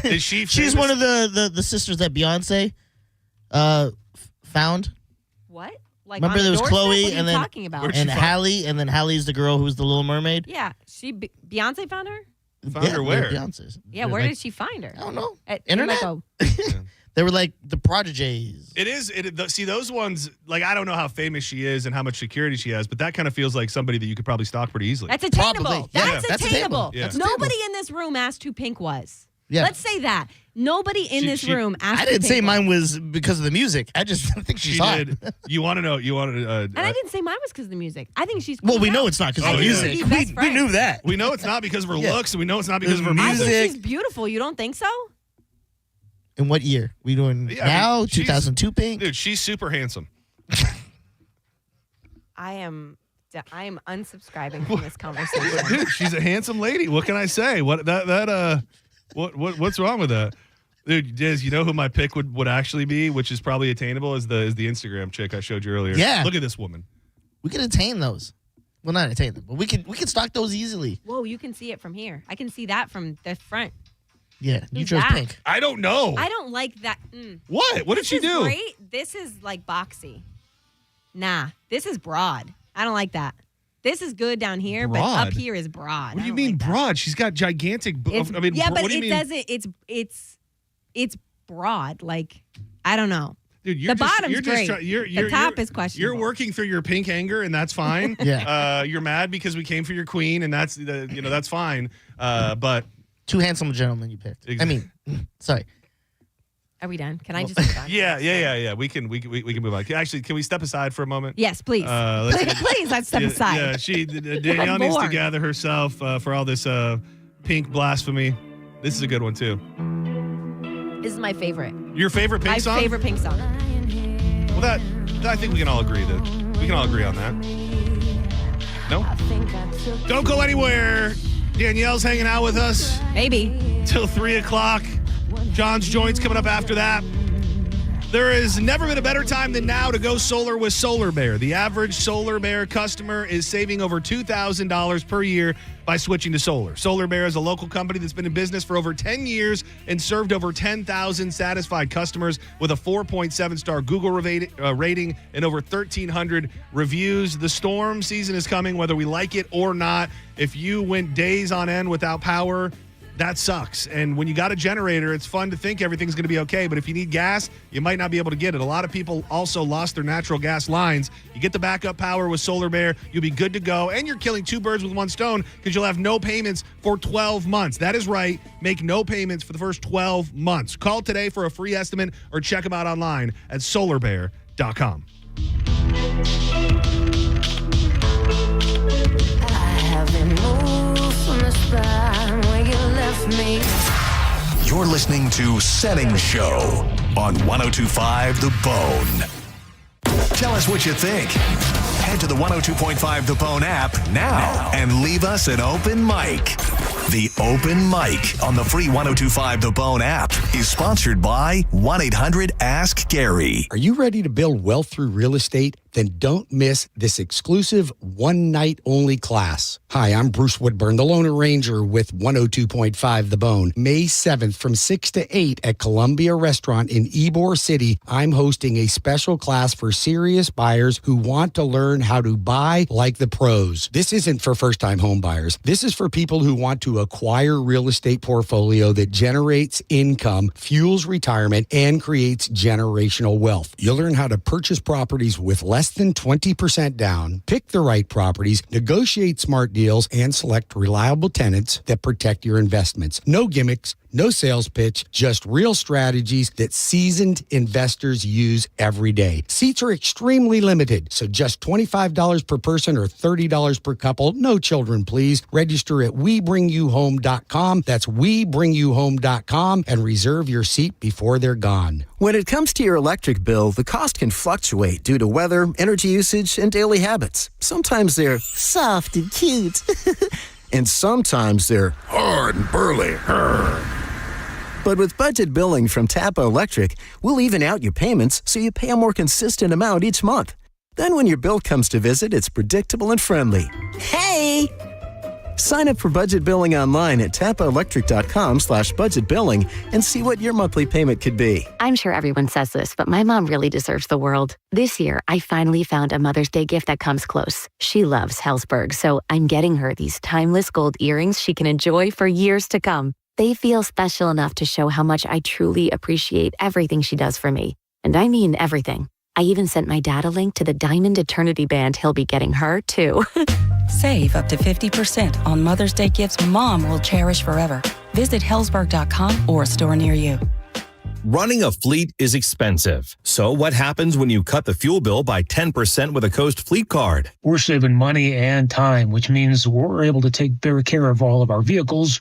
Is she? She's one of the sisters that Beyonce found. What? Like Remember there was Chloe and and then talking about? and Halle, and then Halle's the girl who was the Little Mermaid. Yeah, Beyonce found her. Found her where? Beyonce's. Yeah, where did she find her? I don't know. At Internet. They were like the prodigies. It is. See, those ones, like, I don't know how famous she is and how much security she has, but that kind of feels like somebody that you could probably stalk pretty easily. That's attainable. Probably. That's Yeah. attainable. Yeah. That's Nobody in this room asked who Pink was. Yeah. Let's say that. Nobody in this room asked I who didn't Pink say was. mine was because of the music. I just think she's She hot. did. You want to know? And I didn't say mine was because of the music. I think she's Well, cool we know now. it's not because I of the think music. she'd be best We friends. knew that. We know it's not because of her Yeah. looks, and we know it's not because of her I music. think she's beautiful. You don't think so? In what year? We doing Yeah, now? I mean, she's- 2002 Pink? Dude, she's super handsome. I am unsubscribing from this conversation. Dude, she's a handsome lady. What can I say? What's wrong with that? Dude, Diz, you know who my pick would actually be, which is probably attainable, is the Instagram chick I showed you earlier. Yeah. Look at this woman. We can attain those. Well, not attain them, but we can stock those easily. Whoa, you can see it from here. I can see that from the front. Yeah, you Who's chose that? Pink. I don't know. I don't like that. What? What did she This is do? Great. This is like boxy. Nah, this is broad. I don't like that. This is good down here, but Broad? up here is broad. What do you mean broad? She's got gigantic. I mean, yeah, but what do you it mean? doesn't. It's broad. Like I don't know. Dude, the bottom's great. The top is questionable. You're working through your pink anger, and that's fine. Yeah. You're mad because we came for your queen, and that's that's fine. But two handsome gentlemen you picked. I mean, sorry. Are we done? Can I just move on? Yeah. We can move on. Actually, can we step aside for a moment? Yes, please. Please, let's step aside. Yeah, Danielle needs to gather herself for all this pink blasphemy. This is a good one too. This is my favorite. Your favorite pink song? My favorite pink song. Well, that I think we can all agree on that. No? Don't go anywhere. Danielle's hanging out with us. Maybe. Till 3 o'clock. John's Joints coming up after that. There has never been a better time than now to go solar with Solar Bear. The average Solar Bear customer is saving over $2,000 per year by switching to solar. Solar Bear is a local company that's been in business for over 10 years and served over 10,000 satisfied customers with a 4.7-star Google rating and over 1,300 reviews. The storm season is coming, whether we like it or not. If you went days on end without power, that sucks. And when you got a generator, it's fun to think everything's going to be okay. But if you need gas, you might not be able to get it. A lot of people also lost their natural gas lines. You get the backup power with Solar Bear, you'll be good to go. And you're killing two birds with one stone because you'll have no payments for 12 months. That is right. Make no payments for the first 12 months. Call today for a free estimate or check them out online at solarbear.com. You're listening to Setting Show on 102.5 The Bone. Tell us what you think. Head to the 102.5 The Bone app now and leave us an open mic. The Open Mic on the free 102.5 The Bone app is sponsored by 1-800-ASK-GARY. Are you ready to build wealth through real estate? Then don't miss this exclusive one-night-only class. Hi, I'm Bruce Woodburn, the Loner Ranger with 102.5 The Bone. May 7th from 6 to 8 at Columbia Restaurant in Ybor City, I'm hosting a special class for serious buyers who want to learn how to buy like the pros. This isn't for first-time home buyers. This is for people who want to acquire real estate portfolio that generates income, fuels retirement, and creates generational wealth. You'll learn how to purchase properties with less than 20% down, pick the right properties, negotiate smart deals, and select reliable tenants that protect your investments. No gimmicks, no sales pitch, just real strategies that seasoned investors use every day. Seats are extremely limited, so just $25 per person or $30 per couple. No children, please. Register at WeBringYouHome.com. That's WeBringYouHome.com and reserve your seat before they're gone. When it comes to your electric bill, the cost can fluctuate due to weather, energy usage, and daily habits. Sometimes they're soft and cute, and sometimes they're hard and burly. But with budget billing from Tapa Electric, we'll even out your payments so you pay a more consistent amount each month. Then when your bill comes to visit, it's predictable and friendly. Hey! Sign up for budget billing online at tapaelectric.com/budget billing and see what your monthly payment could be. I'm sure everyone says this, but my mom really deserves the world. This year, I finally found a Mother's Day gift that comes close. She loves Hellsberg, so I'm getting her these timeless gold earrings she can enjoy for years to come. They feel special enough to show how much I truly appreciate everything she does for me. And I mean everything. I even sent my dad a link to the Diamond Eternity band he'll be getting her, too. Save up to 50% on Mother's Day gifts Mom will cherish forever. Visit Hellsberg.com or a store near you. Running a fleet is expensive. So what happens when you cut the fuel bill by 10% with a Coast Fleet Card? We're saving money and time, which means we're able to take better care of all of our vehicles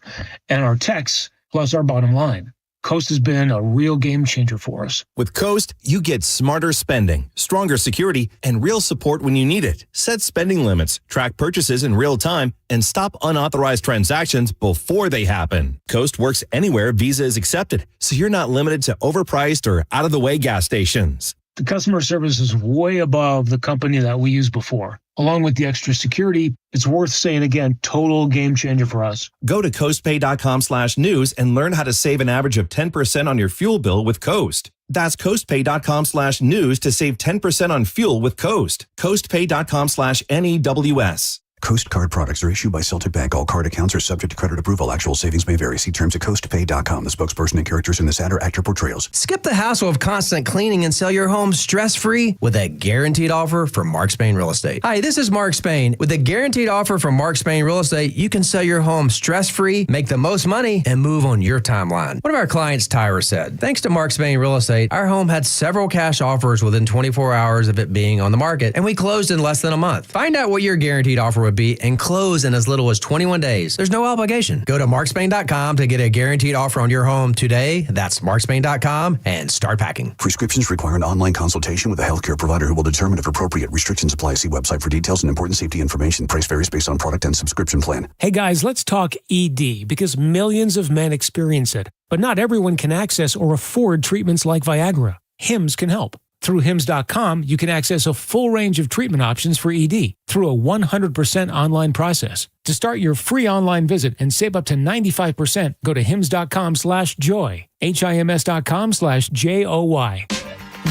and our techs, plus our bottom line. Coast has been a real game changer for us. With Coast, you get smarter spending, stronger security, and real support when you need it. Set spending limits, track purchases in real time, and stop unauthorized transactions before they happen. Coast works anywhere Visa is accepted, so you're not limited to overpriced or out-of-the-way gas stations. The customer service is way above the company that we used before. Along with the extra security, it's worth saying again, total game changer for us. Go to coastpay.com/news and learn how to save an average of 10% on your fuel bill with Coast. That's coastpay.com/news to save 10% on fuel with Coast. Coastpay.com/NEWS. Coast Card products are issued by Celtic Bank. All card accounts are subject to credit approval. Actual savings may vary. See terms at coastpay.com. The spokesperson and characters in this ad are actor portrayals. Skip the hassle of constant cleaning and sell your home stress-free with a guaranteed offer from Mark Spain Real Estate. Hi, this is Mark Spain. With a guaranteed offer from Mark Spain Real Estate, you can sell your home stress-free, make the most money, and move on your timeline. One of our clients, Tyra, said, thanks to Mark Spain Real Estate, our home had several cash offers within 24 hours of it being on the market, and we closed in less than a month. Find out what your guaranteed offer would be and close in as little as 21 days. There's no obligation. Go to markspain.com to get a guaranteed offer on your home today. That's markspain.com and start packing. Prescriptions require an online consultation with a healthcare provider who will determine if appropriate. Restrictions apply. See website for details and important safety information. Price varies based on product and subscription plan. Hey guys, let's talk ED because millions of men experience it, but not everyone can access or afford treatments like Viagra. Hims can help. Through Hims.com, you can access a full range of treatment options for ED through a 100% online process. To start your free online visit and save up to 95%, go to hims.com/joy, HIMS.com/JOY.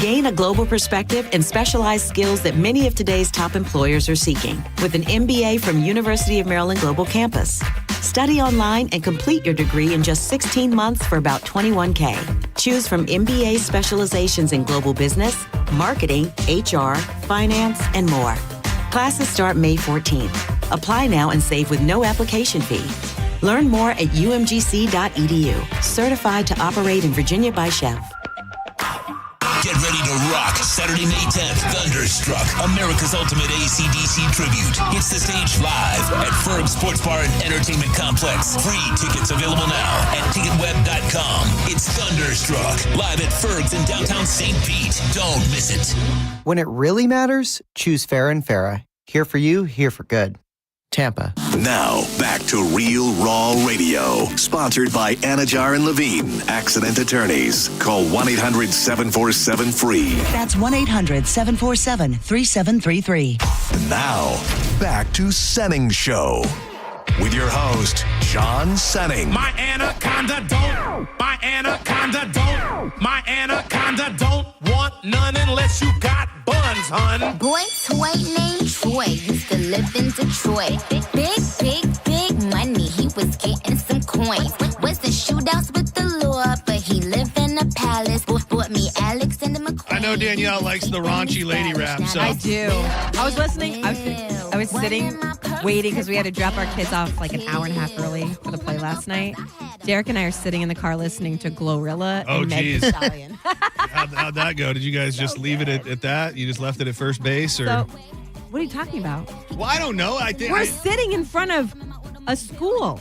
Gain a global perspective and specialized skills that many of today's top employers are seeking with an MBA from University of Maryland Global Campus. Study online and complete your degree in just 16 months for about $21K. Choose from MBA specializations in global business, marketing, HR, finance, and more. Classes start May 14th. Apply now and save with no application fee. Learn more at umgc.edu. Certified to operate in Virginia by Chef. Get ready to rock Saturday, May 10th, Thunderstruck, America's Ultimate AC/DC Tribute. Hits the stage live at Ferg Sports Bar and Entertainment Complex. Free tickets available now at ticketweb.com. It's Thunderstruck, live at Ferg's in downtown St. Pete. Don't miss it. When it really matters, choose Farrah and Farrah. Here for you, here for good. Tampa. Now, back to Real Raw Radio. Sponsored by Anajar and Levine, Accident Attorneys. Call 1-800-747-FREE. That's 1-800-747-3733. Now, back to Senning Show. With your host, John Senning. My anaconda don't want none unless you got buns, hun. Boy toy named Troy used to live in Detroit. Big money, he was getting some coins. Was in shootouts with the law, but he lived in a palace. Bought me Alexander McQueen. I know Danielle likes the raunchy lady rap, so. I do. I was listening. I was sitting, waiting because we had to drop our kids off like an hour and a half early for the play last night. Derek and I are sitting in the car listening to Glorilla and Meg Thee Stallion. How'd that go? Did you guys just leave it at that? You just left it at first base, or? So, what are you talking about? Well, I don't know. I think we're sitting in front of a school.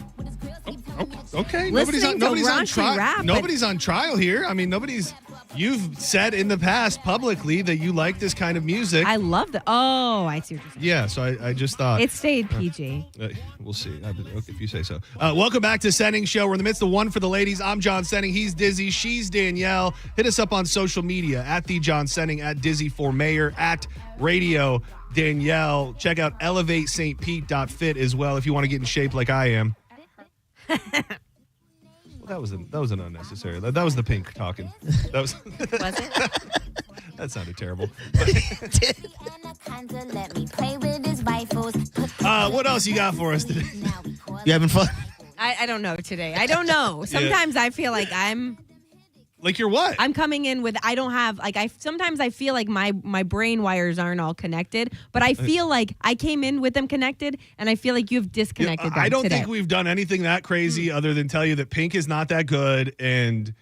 Okay, nobody's Listening on to raunchy trial. rap, Nobody's on trial here. I mean, you've said in the past publicly that you like this kind of music. I love the. Oh, I see what you're saying. Yeah, so I just thought It stayed PG. We'll see. Okay, if you say so. Welcome back to Senning Show. We're in the midst of One for the Ladies. I'm John Senning. He's Dizzy. She's Danielle. Hit us up on social media at the John Senning, at Dizzy for Mayor, at Radio Danielle. Check out elevatestpete.fit as well if you want to get in shape like I am. Well, that was an unnecessary. That was the pink talking. That was. Was it? That sounded terrible. What else you got for us today? You having fun? I don't know today. I don't know. Sometimes I feel like I'm. Like you're what? I'm coming in with sometimes I feel like my brain wires aren't all connected, but I feel like I came in with them connected, and I feel like you've disconnected them I don't today. think we've done anything that crazy other than tell you that Pink is not that good, and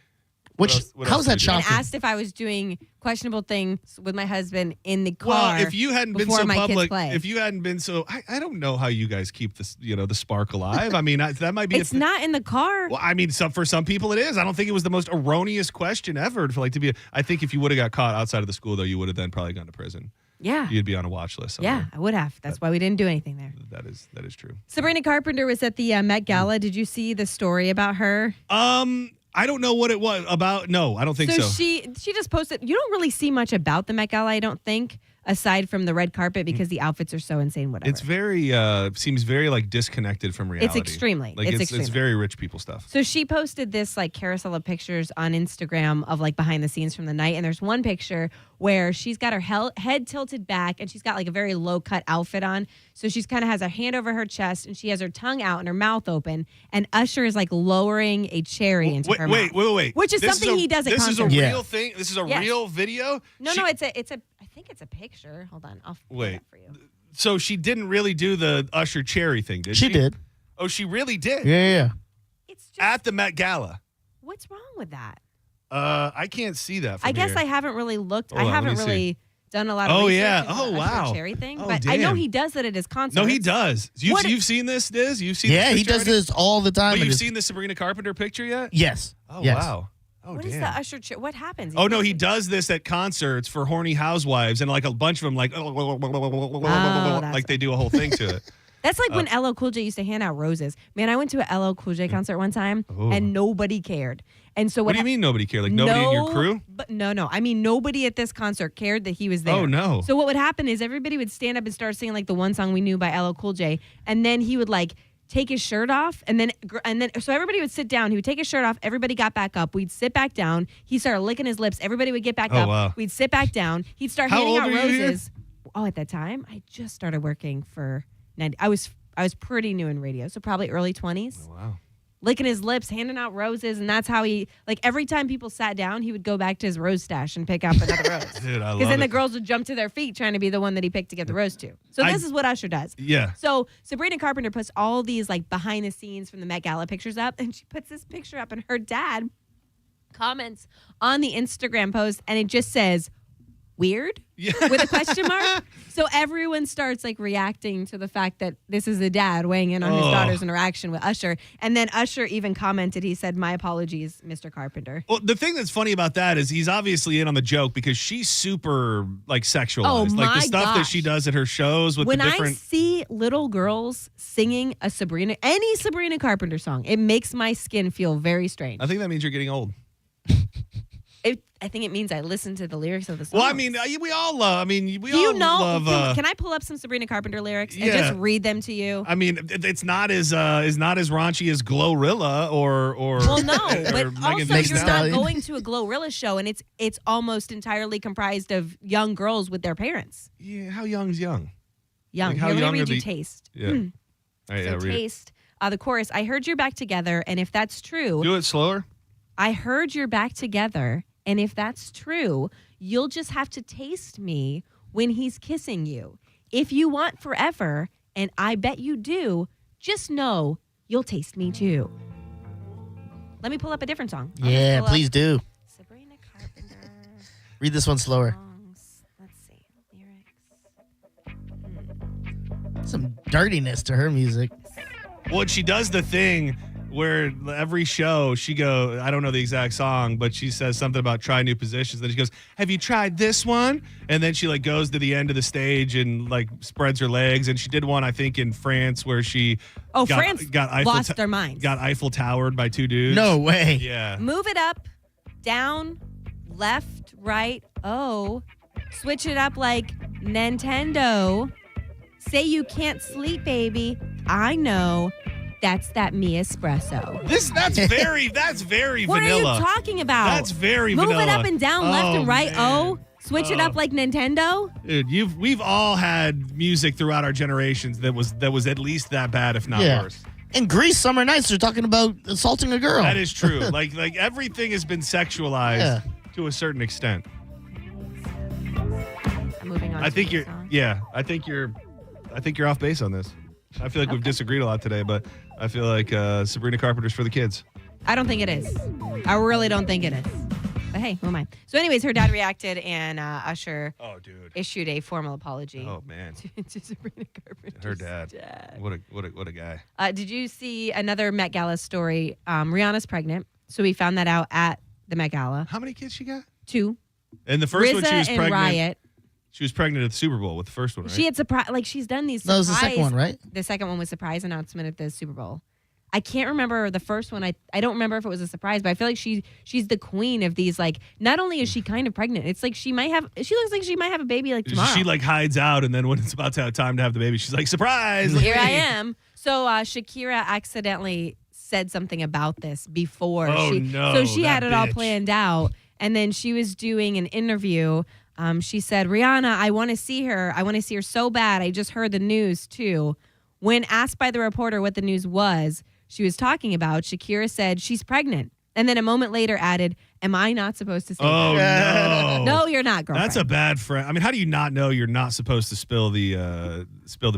how's that shocking? And asked if I was doing questionable things with my husband in the car. Well, if you hadn't been before so my public, kids play. if you hadn't been so, I don't know how you guys keep this, the spark alive. I mean, that might be. It's not in the car. Well, I mean, for some people it is. I don't think it was the most erroneous question ever to be. I think if you would have got caught outside of the school, though, you would have then probably gone to prison. Yeah. You'd be on a watch list somewhere. Yeah, I would have. That's why we didn't do anything there. That is true. Sabrina Carpenter was at the Met Gala. Did you see the story about her? I don't know what it was about. No, I don't think so. She just posted. You don't really see much about the Met Gala, I don't think. aside from the red carpet because the outfits are so insane. Whatever. It's very seems very like disconnected from reality. It's extremely. Like It's it's extremely. very rich people stuff. So she posted this like carousel of pictures on Instagram of like behind the scenes from the night. And there's one picture where she's got her head tilted back and she's got like a very low cut outfit on. So she's kind of has her hand over her chest and she has her tongue out and her mouth open. And Usher is like lowering a cherry into her mouth. Wait. Which is This something he does at This concerts. is a real thing? This is a Yes. real video? No, I think it's a picture. Hold on. I'll pull it Wait. up for you. So she didn't really do the Usher cherry thing, did she? She did. Oh, she really did? Yeah. At the Met Gala. What's wrong with that? I can't see that from I guess here. I haven't really looked. Hold I on, haven't let me see. really done a lot of Oh, research yeah. into Oh, the Usher wow. cherry thing, Oh, but I know damn. he does it at his concerts. No, he does. What- You've seen this, Diz? You've seen Yeah, this he picture does already? this all the time. But in you've his- seen the Sabrina Carpenter picture yet? Yes. Oh, Yes. wow. Oh, What damn. is the Usher what happens? Oh no, he does this at concerts for horny housewives, and like a bunch of them, like like they do a whole thing to it. That's like when LL Cool J used to hand out roses. Man, I went to a LL Cool J concert one time and nobody cared. And so What do you mean nobody cared? Like nobody in your crew? But no. I mean nobody at this concert cared that he was there. Oh, no. So what would happen is everybody would stand up and start singing like the one song we knew by LL Cool J, and then he would like take his shirt off, and then so everybody would sit down. He would take his shirt off. Everybody got back up. We'd sit back down. He started licking his lips. Everybody would get back up. Wow. We'd sit back down. He'd start How handing old out were you here? roses. Oh, at that time, I just started working for 90. I was pretty new in radio, so probably early 20s. Oh, wow. Licking his lips, handing out roses, and that's how he like every time people sat down, he would go back to his rose stash and pick up another rose. Dude, I love Because then it. the girls would jump to their feet trying to be the one that he picked to get the rose to. So this is what Usher does. Yeah. So Sabrina Carpenter puts all these like behind the scenes from the Met Gala pictures up, and she puts this picture up, and her dad comments on the Instagram post, and it just says weird with a question mark. So everyone starts like reacting to the fact that this is the dad weighing in on his daughter's interaction with Usher. And then Usher even commented, he said, "My apologies, Mr. Carpenter." Well, the thing that's funny about that is he's obviously in on the joke because she's super like sexualized. Oh, like the my stuff that gosh. she does at her shows with When the I different see little girls singing any Sabrina Carpenter song, it makes my skin feel very strange. I think that means you're getting old. I think it means I listen to the lyrics of the song. Well, I mean, we all love. I mean, we Do you all know? love. Can I pull up some Sabrina Carpenter lyrics and Yeah. just read them to you? I mean, it's not as raunchy as Glorilla or Well, no, or but Megan also Thee you're not Stallion. going to a Glorilla show, and it's almost entirely comprised of young girls with their parents. Yeah, how young's young? Young. Like, how Here, let young me are read you the- Taste. Yeah. All right, So yeah, read it. Taste. The chorus. I heard you're back together, and if that's true, Do it slower. I heard you're back together, and if that's true, you'll just have to taste me when he's kissing you. If you want forever, and I bet you do, just know you'll taste me too. Let me pull up a different song. I'll just Yeah, pull up please do. Sabrina Carpenter. Read this one slower. Songs. Let's see. Some dirtiness to her music. Well, she does the thing where every show she I don't know the exact song, but she says something about try new positions. Then she goes, "Have you tried this one?" And then she like goes to the end of the stage and like spreads her legs. And she did one, I think, in France where she France lost their minds. Got Eiffel Towered by two dudes. No way. Yeah. Move it up, down, left, right. Oh, switch it up like Nintendo. Say you can't sleep, baby. I know. That's that me espresso. That's very What vanilla. are you talking about? That's very Move vanilla. it up and down, left and right. man. Oh, switch it Oh. up like Nintendo. Dude, we've all had music throughout our generations that was at least that bad, if not Yeah. worse. In Greece, Summer Nights, they're talking about assaulting a girl. That is true. like everything has been sexualized to a certain extent. I'm moving on. I to think the you're song. I think you're off base on this. I feel like we've disagreed a lot today, but I feel like Sabrina Carpenter's for the kids. I don't think it is. I really don't think it is. But hey, who am I? So, anyways, her dad reacted, and Usher issued a formal apology. Oh man, to Sabrina Carpenter. her dad. What a guy. Did you see another Met Gala story? Rihanna's pregnant, so we found that out at the Met Gala. How many kids she got? 2. And the first one RZA she was and pregnant. Riot. She was pregnant at the Super Bowl with the first one, right? She had surprise, like she's done these. That was the second one, right? The second one was surprise announcement at the Super Bowl. I can't remember the first one. I don't remember if it was a surprise, but I feel like she's the queen of these. Like, not only is she kind of pregnant, it's like she looks like she might have a baby like tomorrow. She like hides out, and then when it's about to have time to have the baby, she's like, surprise! Here I am. So Shakira accidentally said something about this before. So she had it all planned out, and then she was doing an interview. She said, Rihanna, I want to see her. I want to see her so bad. I just heard the news too. When asked by the reporter what the news was she was talking about, Shakira said she's pregnant. And then a moment later added, am I not supposed to say that? No. No, you're not, girlfriend. That's a bad friend. I mean, how do you not know you're not supposed to spill the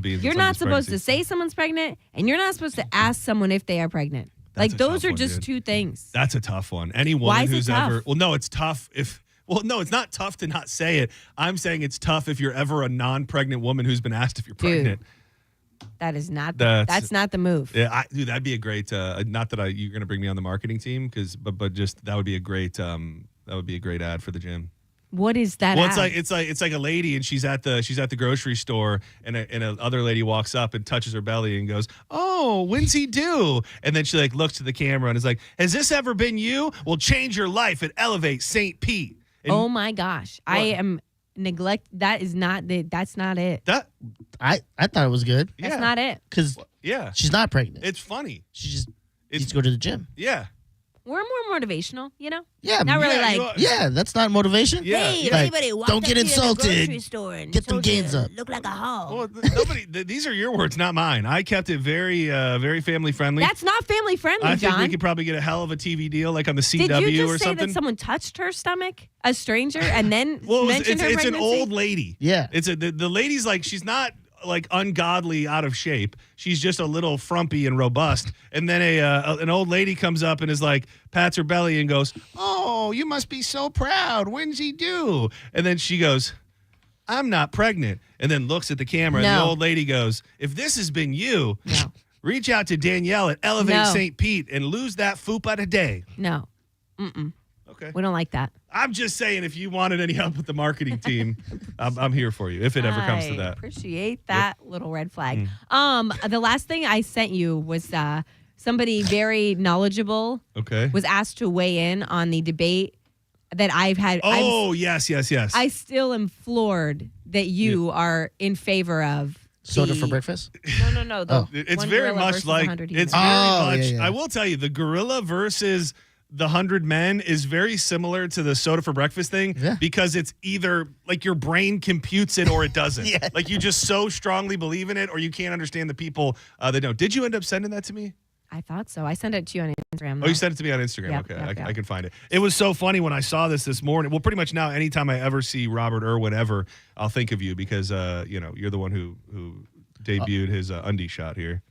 beans? You're not supposed to say someone's pregnant, and you're not supposed to ask someone if they are pregnant. That's like, a those tough are one, just dude. two things. That's a tough one. Any Why woman is it who's tough? ever... Well, no, it's tough if... Well, no, it's not tough to not say it. I'm saying it's tough if you're ever a non-pregnant woman who's been asked if you're pregnant. That is not that's not the move. Yeah, dude, that'd be a great. Not that you're gonna bring me on the marketing team, but just that would be a great ad for the gym. What is that? Well, ad? it's like a lady, and she's at the grocery store, and a other lady walks up and touches her belly and goes, "Oh, when's he due?" And then she like looks to the camera and is like, "Has this ever been you? Well, change your life at Elevate St. Pete." And oh my gosh, I am neglect. That's not it. I thought it was good. That's not it. Because she's not pregnant. It's funny. She just needs to go to the gym. Yeah. We're more motivational, you know? Yeah, Not really that's not motivation. Yeah. Hey, Like, everybody, walk don't up get to the insulted. grocery store and Get them told you gains up. Look like a hoe. Well, these are your words, not mine. I kept it very, very family friendly. That's not family friendly, I John. think we could probably get a hell of a TV deal, like on the CW Did you just or say something. that someone touched her stomach, a stranger, and then Well, mentioned her it's pregnancy? an old lady. Yeah, it's the lady's like she's not like ungodly out of shape. She's just a little frumpy and robust. And then an old lady comes up and is like pats her belly and goes, "Oh, you must be so proud. When's he due?" And then she goes, "I'm not pregnant." And then looks at the camera and the old lady goes, "If this has been you, reach out to Danielle at Elevate St. Pete and lose that fupa today." No. Mm-mm. Okay. We don't like that. I'm just saying, if you wanted any help with the marketing team, I'm here for you if it ever comes to I that. appreciate that little red flag. The last thing I sent you was somebody very knowledgeable was asked to weigh in on the debate that I've had. Oh, yes. I still am floored that you are in favor of soda for breakfast. No. It's very much like it's very much. I will tell you, the gorilla versus the 100 Men is very similar to the soda for breakfast thing because it's either like your brain computes it or it doesn't. Like you just so strongly believe in it or you can't understand the people that don't. Did you end up sending that to me? I thought so. I sent it to you on Instagram. Oh, you sent it to me on Instagram. Okay, I can find it. It was so funny when I saw this morning. Well, pretty much now, anytime I ever see Robert Irwin ever, I'll think of you because you're the one who debuted his undie shot here.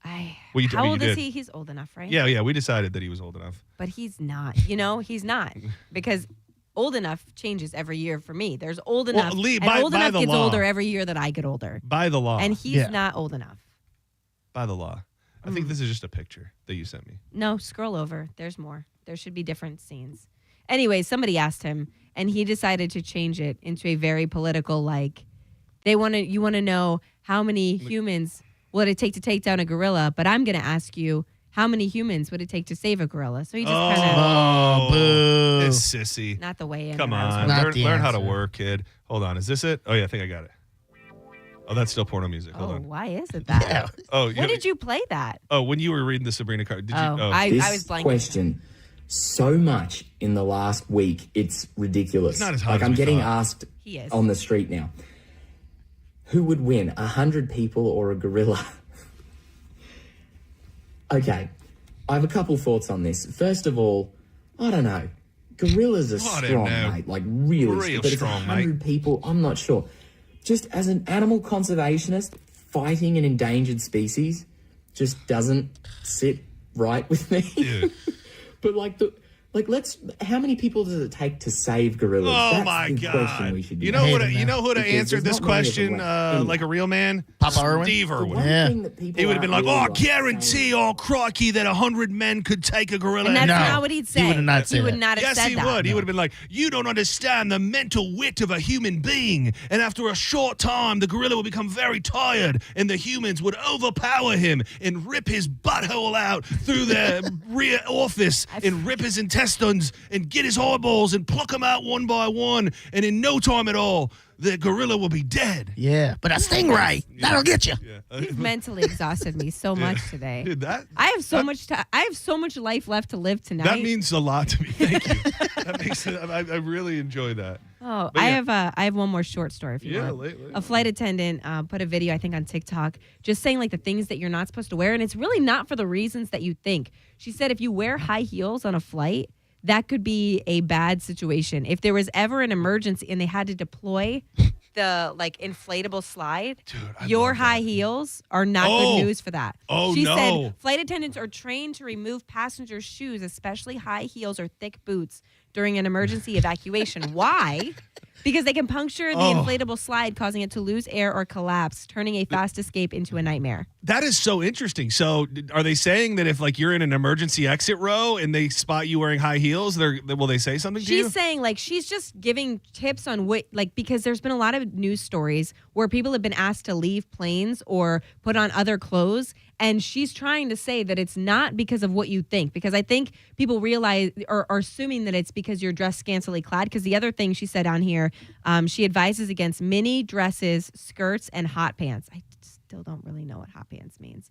How old is he? He's old enough, right? Yeah. We decided that he was old enough. But he's not. He's not. Because old enough changes every year for me. There's old enough. Old enough gets older every year that I get older. By the law. And he's not old enough. By the law. I think this is just a picture that you sent me. No, scroll over. There's more. There should be different scenes. Anyway, somebody asked him, and he decided to change it into a very political, you want to know how many humans would it take to take down a gorilla, but I'm going to ask you, how many humans would it take to save a gorilla? So he just kind of... Oh, boo. It's sissy. Not the way in. Come on. Learn how to work, kid. Hold on. Is this it? Oh, yeah, I think I got it. Oh, that's still porno music. Hold on. Why is it that? Yeah. Oh, when did you play that? Oh, when you were reading the Sabrina card. Did you? I was blanking. Question so much in the last week, it's ridiculous. It's not as hard as I'm we getting thought. asked on the street now. Who would win, 100 people or a gorilla? Okay, I have a couple thoughts on this. First of all, I don't know. Gorillas are strong, mate. Like really, but if 100 people, I'm not sure. Just as an animal conservationist, fighting an endangered species just doesn't sit right with me. Dude. But how many people does it take to save gorillas? Oh That's my the God! question we should be You know who asking. answered Because this there's not many of question them left. like a real man? Papa Irwin. Steve Irwin. Yeah. He would have been like, I guarantee, crikey, that 100 men could take a gorilla. And that's not what he'd say. He would not say He would that. not have Yes, said he that. would. He would have been like, you don't understand the mental wit of a human being. And after a short time, the gorilla would become very tired, and the humans would overpower him and rip his butthole out through the rear orifice and rip his intestines and get his eyeballs and pluck them out one by one. And in no time at all, the gorilla will be dead. Yeah, but a stingray, that'll get you. You've mentally exhausted me so much today. Dude, I have so much I have so much life left to live tonight. That means a lot to me. Thank you. That makes it. I really enjoy that. Oh, But I have one more short story if you want. late. A flight attendant put a video, I think, on TikTok, just saying like the things that you're not supposed to wear, and it's really not for the reasons that you think. She said if you wear high heels on a flight, that could be a bad situation. If there was ever an emergency and they had to deploy the like inflatable slide, your high heels are not good news for that. She said flight attendants are trained to remove passengers' shoes, especially high heels or thick boots, during an emergency evacuation. Why? Because they can puncture the inflatable slide, causing it to lose air or collapse, turning a fast escape into a nightmare. That is so interesting. So, are they saying that if like you're in an emergency exit row and they spot you wearing high heels, will they say something to you? She's saying like she's just giving tips on what because there's been a lot of news stories where people have been asked to leave planes or put on other clothes, and she's trying to say that it's not because of what you think, because I think people realize or are assuming that it's because you're dressed scantily clad. Because the other thing she said on here, she advises against mini dresses, skirts, and hot pants. I still don't really know what hot pants means.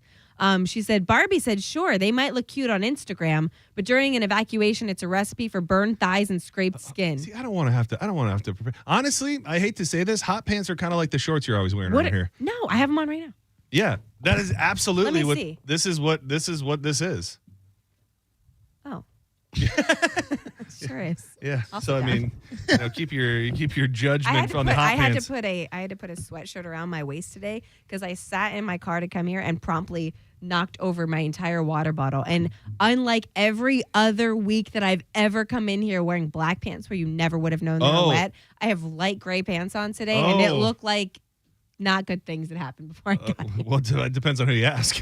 She said, Barbie said, sure, they might look cute on Instagram, but during an evacuation, it's a recipe for burned thighs and scraped skin. See, I don't want to have to prepare. Honestly, I hate to say this, hot pants are kind of like the shorts you're always wearing around here. No, I have them on right now. Yeah, that is absolutely Let me what see. this is. What this is. Oh. Sure is. Yeah. I'll So sit I mean, keep your judgment from the hot I had pants. to put a sweatshirt around my waist today because I sat in my car to come here and promptly knocked over my entire water bottle. And unlike every other week that I've ever come in here wearing black pants where you never would have known they were wet, I have light gray pants on today, and it looked like not good things that happened before I got here. Well, it depends on who you ask.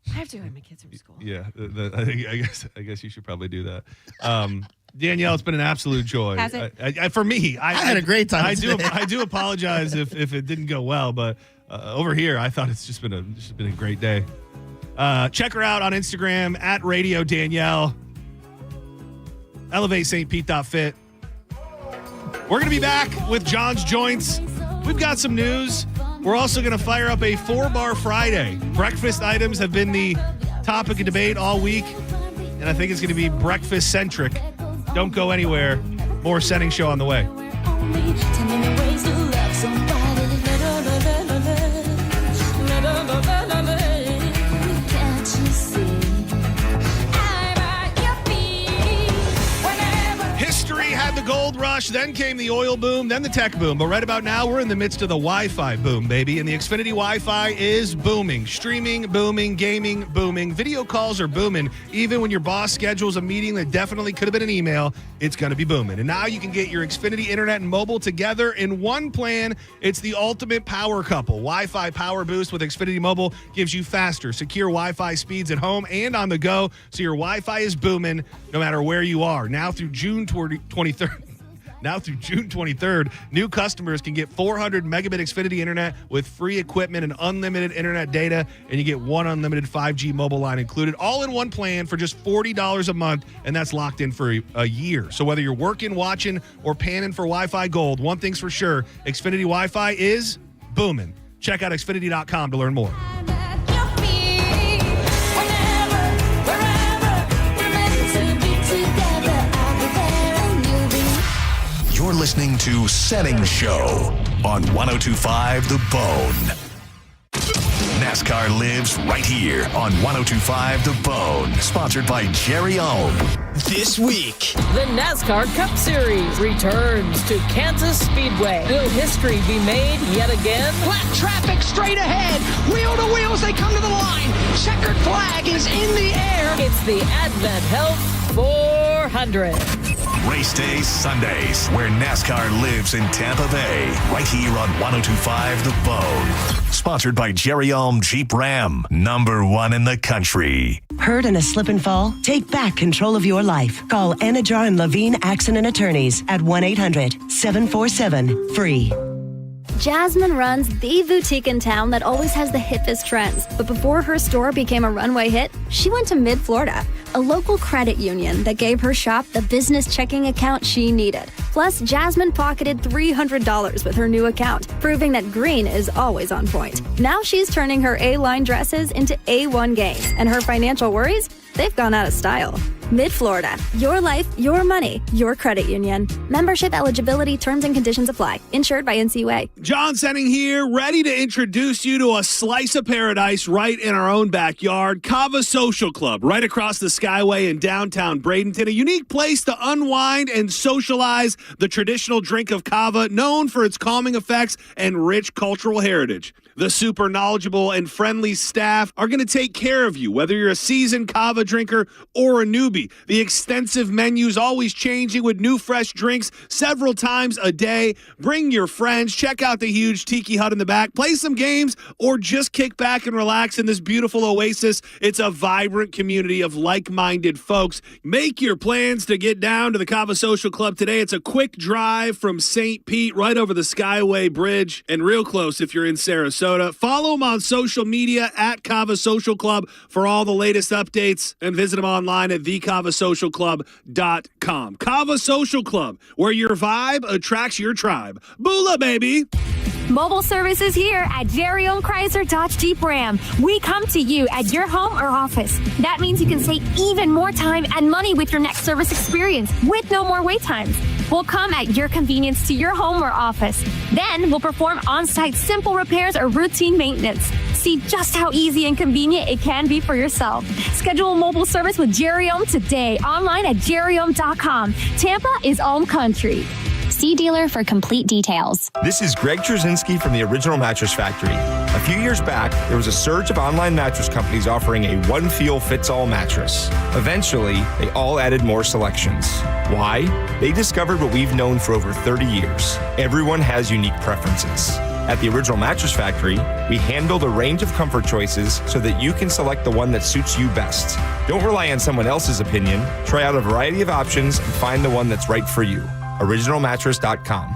I have to go get my kids from school. Yeah, I guess you should probably do that. Danielle, it's been an absolute joy. Has it? For me, I had a great time. I do apologize if it didn't go well, but over here, I thought it's just been a great day. Check her out on Instagram at Radio Danielle. Elevate St. Pete.fit. We're going to be back with John's Joints. We've got some news. We're also going to fire up a 4-bar Friday. Breakfast items have been the topic of debate all week, and I think it's going to be breakfast-centric. Don't go anywhere. More Setting Show on the way. History had the gold rush, then came the oil boom, then the tech boom. But right about now, we're in the midst of the Wi-Fi boom, baby. And the Xfinity Wi-Fi is booming. Streaming, booming. Gaming, booming. Video calls are booming. Even when your boss schedules a meeting that definitely could have been an email, it's going to be booming. And now you can get your Xfinity Internet and mobile together in one plan. It's the ultimate power couple. Wi-Fi Power Boost with Xfinity Mobile gives you faster, secure Wi-Fi speeds at home and on the go, so your Wi-Fi is booming no matter where you are. Now through June 23rd. Now through June 23rd, new customers can get 400 megabit Xfinity Internet with free equipment and unlimited internet data, and you get one unlimited 5G mobile line included, all in one plan for just $40 a month, and that's locked in for a year. So whether you're working, watching, or panning for Wi-Fi Gold, one thing's for sure, Xfinity Wi-Fi is booming. Check out Xfinity.com to learn more. You're listening to Setting Show on 102.5 The Bone. NASCAR lives right here on 102.5 The Bone. Sponsored by Jerry Ohm. This week, the NASCAR Cup Series returns to Kansas Speedway. Will history be made yet again? Flat traffic straight ahead. Wheel to wheel as they come to the line. Checkered flag is in the air. It's the Advent Health 400. Race Day Sundays, where NASCAR lives in Tampa Bay, right here on 102.5 The Bone. Sponsored by Jerry Ulm Jeep Ram, #1 in the country. Hurt in a slip and fall? Take back control of your life. Call Anajar and Levine Accident Attorneys at 1-800-747-FREE. Jasmine runs the boutique in town that always has the hippest trends. But before her store became a runway hit, she went to Mid-Florida, a local credit union that gave her shop the business checking account she needed. Plus, Jasmine pocketed $300 with her new account, proving that green is always on point. Now she's turning her A-line dresses into A1 games, and her financial worries, they've gone out of style. Mid-Florida, your life, your money, your credit union. Membership eligibility, terms and conditions apply. Insured by NCUA. John Senning here, ready to introduce you to a slice of paradise right in our own backyard. Cava Social Club, right across the Skyway in downtown Bradenton. A unique place to unwind and socialize the traditional drink of Cava, known for its calming effects and rich cultural heritage. The super knowledgeable and friendly staff are going to take care of you, whether you're a seasoned Cava drinker or a newbie. The extensive menu's always changing with new fresh drinks several times a day. Bring your friends, check out the huge tiki hut in the back, play some games, or just kick back and relax in this beautiful oasis. It's a vibrant community of like-minded folks. Make your plans to get down to the Cava Social Club today. It's a quick drive from St. Pete right over the Skyway Bridge and real close if you're in Sarasota. Follow them on social media at Cava Social Club for all the latest updates and visit them online at thecavasocialclub.com. Cava Social Club, where your vibe attracts your tribe. Boola, baby! Mobile service is here at Jerry Ulm Chrysler Dodge Jeep Ram. We come to you at your home or office. That means you can save even more time and money with your next service experience with no more wait times. We'll come at your convenience to your home or office. Then we'll perform on-site simple repairs or routine maintenance. See just how easy and convenient it can be for yourself. Schedule mobile service with Jerry Ulm today. Online at jerryulm.com. Tampa is Ulm Country. See dealer for complete details. This is Greg Trzynski from the Original Mattress Factory. A few years back, there was a surge of online mattress companies offering a one-feel-fits-all mattress. Eventually, they all added more selections. Why? They discovered what we've known for over 30 years. Everyone has unique preferences. At the Original Mattress Factory, we handled a range of comfort choices so that you can select the one that suits you best. Don't rely on someone else's opinion. Try out a variety of options and find the one that's right for you. OriginalMattress.com.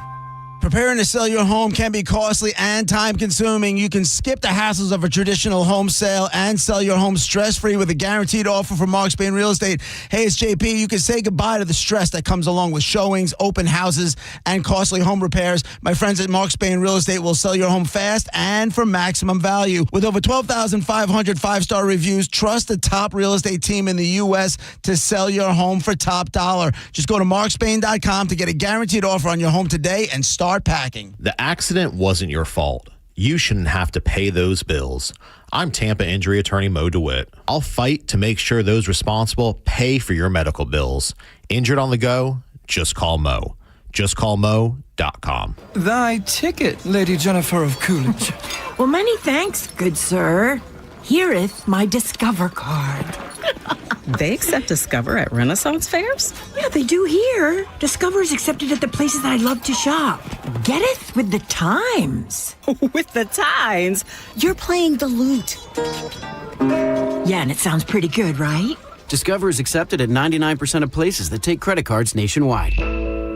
Preparing to sell your home can be costly and time-consuming. You can skip the hassles of a traditional home sale and sell your home stress-free with a guaranteed offer from Mark Spain Real Estate. Hey, it's JP. You can say goodbye to the stress that comes along with showings, open houses, and costly home repairs. My friends at Mark Spain Real Estate will sell your home fast and for maximum value. With over 12,500 five-star reviews, trust the top real estate team in the U.S. to sell your home for top dollar. Just go to markspain.com to get a guaranteed offer on your home today and start packing. The accident wasn't your fault. You shouldn't have to pay those bills. I'm Tampa injury attorney Mo DeWitt. I'll fight to make sure those responsible pay for your medical bills. Injured on the go? Just call Mo. JustCallMo.com. Thy ticket, Lady Jennifer of Coolidge. Well, many thanks, good sir. Here'th my Discover card. They accept Discover at Renaissance fairs? Yeah, they do here. Discover is accepted at the places that I love to shop. Getteth with the times. With the times? You're playing the lute. Yeah, and it sounds pretty good, right? Discover is accepted at 99% of places that take credit cards nationwide.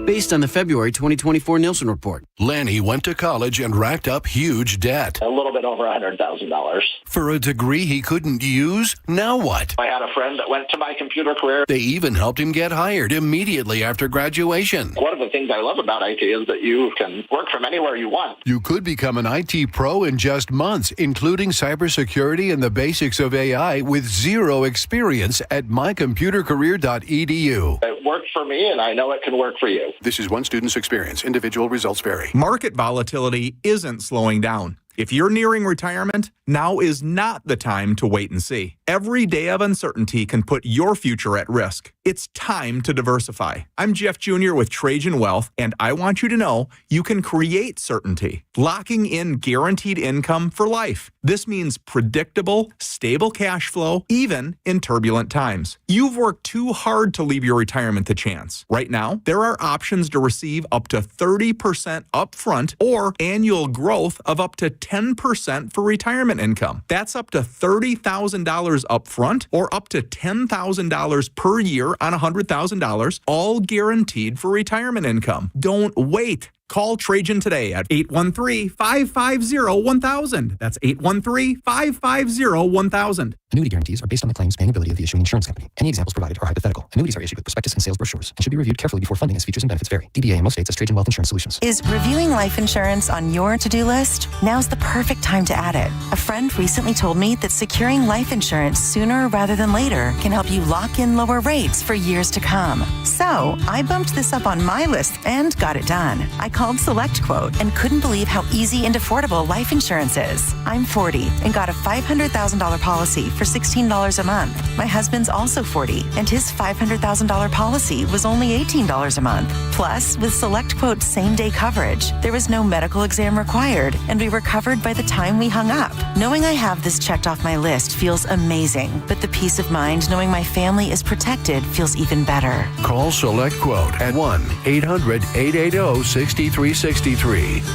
Based on the February 2024 Nielsen report. Lanny went to college and racked up huge debt. A little bit over $100,000. For a degree he couldn't use? Now what? I had a friend that went to my computer career. They even helped him get hired immediately after graduation. One of the things I love about IT is that you can work from anywhere you want. You could become an IT pro in just months, including cybersecurity and the basics of AI with zero experience at mycomputercareer.edu. It worked for me, and I know it can work for you. This is one student's experience. Individual results vary. Market volatility isn't slowing down. If you're nearing retirement, now is not the time to wait and see. Every day of uncertainty can put your future at risk. It's time to diversify. I'm Jeff Jr. with Trajan Wealth, and I want you to know you can create certainty, locking in guaranteed income for life. This means predictable, stable cash flow, even in turbulent times. You've worked too hard to leave your retirement to chance. Right now, there are options to receive up to 30% upfront or annual growth of up to 10% for retirement income. That's up to $30,000 upfront or up to $10,000 per year on $100,000, all guaranteed for retirement income. Don't wait. Call Trajan today at 813-550-1000. That's 813-550-1000. Annuity guarantees are based on the claims paying ability of the issuing insurance company. Any examples provided are hypothetical. Annuities are issued with prospectus and sales brochures and should be reviewed carefully before funding as features and benefits vary. DBA in most states as Trajan Wealth Insurance Solutions. Is reviewing life insurance on your to-do list? Now's the perfect time to add it. A friend recently told me that securing life insurance sooner rather than later can help you lock in lower rates for years to come. So I bumped this up on my list and got it done. I called SelectQuote and couldn't believe how easy and affordable life insurance is. I'm 40 and got a $500,000 policy for $16 a month. My husband's also 40 and his $500,000 policy was only $18 a month. Plus, with SelectQuote's same-day coverage, there was no medical exam required and we were covered by the time we hung up. Knowing I have this checked off my list feels amazing, but the peace of mind knowing my family is protected feels even better. Call SelectQuote at 1-800-880-6363.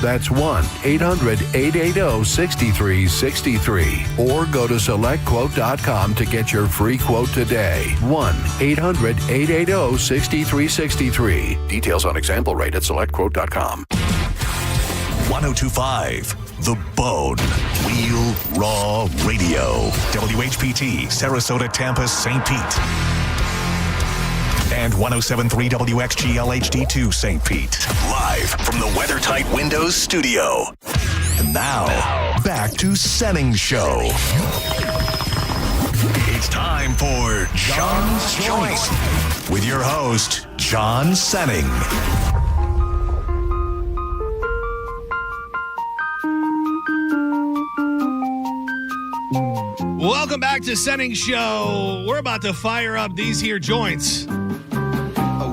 That's 1-800-880-6363. Or go to SelectQuote.com to get your free quote today. 1-800-880-6363. Details on example rate at SelectQuote.com. 1025 The Bone. Real Raw Radio. WHPT, Sarasota, Tampa, St. Pete. And 107.3 WXGL HD2 St. Pete. Live from the WeatherTight Windows studio. And now, back to Senning Show. It's time for John's Joint with your host, John Senning. Welcome back to Senning Show. We're about to fire up these here joints.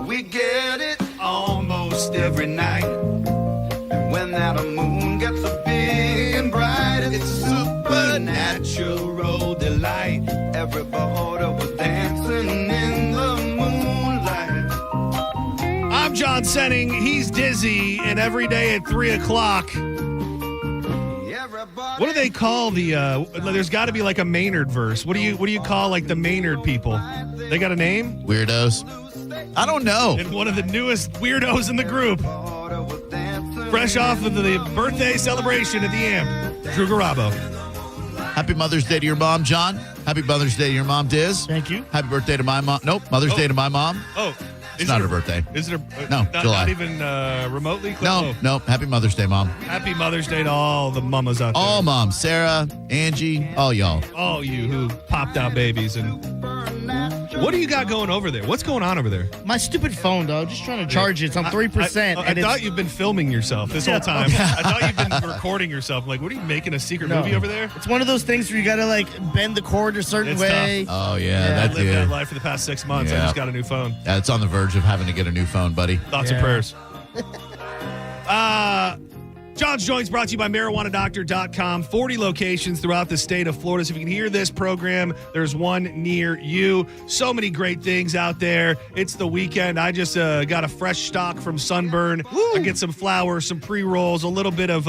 We get it almost every night. And when that moon gets a big and bright, it's supernatural delight. Everybody was dancing in the moonlight. I'm John Senning. He's Dizzy. And every day at 3 o'clock, what do they call the, there's got to be like a Maynard verse. What do you call like the Maynard people? They got a name? Weirdos. I don't know. And one of the newest weirdos in the group. Fresh off of the birthday celebration at the Amp, Drew Garabo. Happy Mother's Day to your mom, John. Happy Mother's Day to your mom, Diz. Thank you. Happy birthday to my mom. Nope, Mother's Day to my mom. Oh. It's not her birthday. Is it no, July. Not even remotely? No. Happy Mother's Day, Mom. Happy Mother's Day to all the mamas out there. All moms. Sarah, Angie, all y'all. All you who popped out babies. And what do you got going over there? What's going on over there? My stupid phone, dog. Just trying to charge it. It's on 3%. I thought you've been filming yourself this whole time. I thought you've been recording yourself. Like, what are you making a secret movie over there? It's one of those things where you got to like bend the cord a certain way. Tough. Oh, yeah. I lived that life for the past 6 months. Yeah. I just got a new phone. Yeah, it's on the verge of having to get a new phone, buddy. Thoughts and prayers. John's Joints brought to you by MarijuanaDoctor.com. 40 locations throughout the state of Florida. So if you can hear this program, there's one near you. So many great things out there. It's the weekend. I just got a fresh stock from Sunburn. Woo! I get some flour, some pre-rolls, a little bit of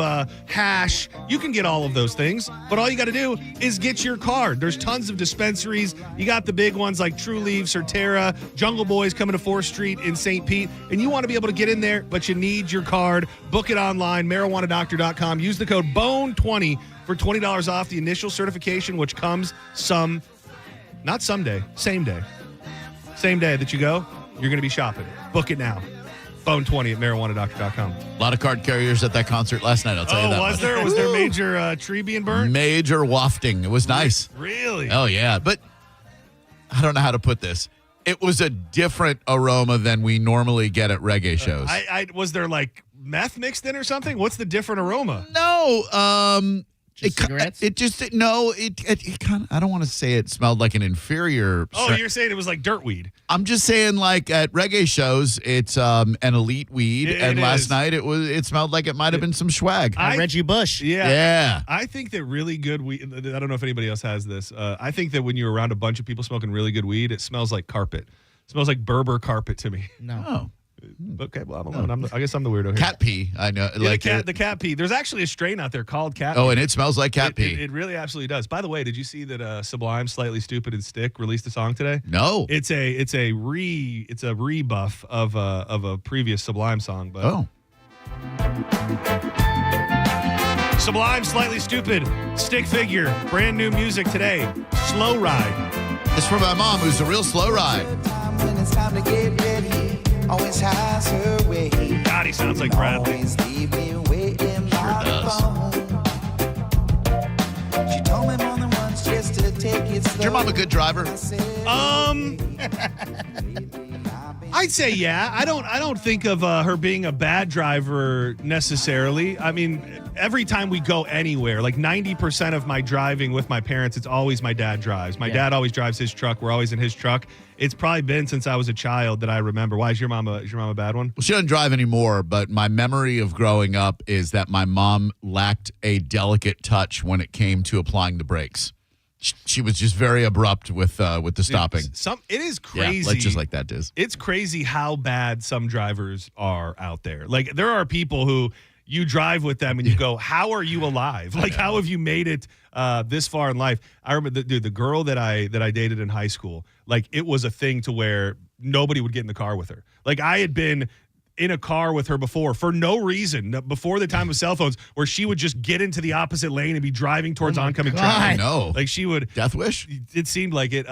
hash. You can get all of those things, but all you got to do is get your card. There's tons of dispensaries. You got the big ones like True Leaf, Certera, Jungle Boys coming to 4th Street in St. Pete, and you want to be able to get in there, but you need your card. Book it online, MarijuanaDoctor.com. Use the code BONE20 for $20 off the initial certification, which comes same day. Same day that you go, you're going to be shopping. Book it now. BONE20 at MarijuanaDoctor.com. A lot of card carriers at that concert last night, I'll tell you that. Was there? Was there major tree being burnt? Major wafting. It was nice. Really? Oh, yeah. But I don't know how to put this. It was a different aroma than we normally get at reggae shows. Was there like meth mixed in or something? What's the different aroma? No, cigarettes? It kind of, I don't want to say it smelled like an inferior. Oh, you're saying it was like dirt weed. I'm just saying, like at reggae shows, it's an elite weed, and last night it smelled like it might have been some swag. Reggie Bush. Yeah. I think that really good weed, I don't know if anybody else has this. I think that when you're around a bunch of people smoking really good weed, it smells like carpet. It smells like Berber carpet to me. No. Oh. Okay, well, I'm alone. I guess I'm the weirdo here. Cat pee, I know. Yeah, the cat pee. There's actually a strain out there called cat pee. Oh, and it smells like cat pee. It really absolutely does. By the way, did you see that Sublime, Slightly Stupid, and Stick released a song today? No. It's a rebuff of a previous Sublime song. But Sublime, Slightly Stupid, Stick Figure, brand new music today. Slow Ride. It's from my mom, who's a real slow ride. When it's time to get ready, always has her way. God, he sounds like Bradley. Always leave me waiting by the phone. She told me more than once just to take it slow. Is your mom a good driver? I'd say yeah. I don't think of her being a bad driver necessarily. I mean, every time we go anywhere, like 90% of my driving with my parents, it's always my dad drives. My dad always drives his truck. We're always in his truck. It's probably been since I was a child that I remember. Why is your mom a bad one? Well, she doesn't drive anymore, but my memory of growing up is that my mom lacked a delicate touch when it came to applying the brakes. She was just very abrupt with the stopping. It is crazy. Yeah, just like that, Diz. It's crazy how bad some drivers are out there. Like, there are people who you drive with them and you go, how are you alive? Like, how have you made it this far in life? I remember, the girl that I dated in high school, like, it was a thing to where nobody would get in the car with her. Like, I had been in a car with her before for no reason, before the time of cell phones, where she would just get into the opposite lane and be driving towards oncoming traffic. No. Like, she would. Death wish? It seemed like it.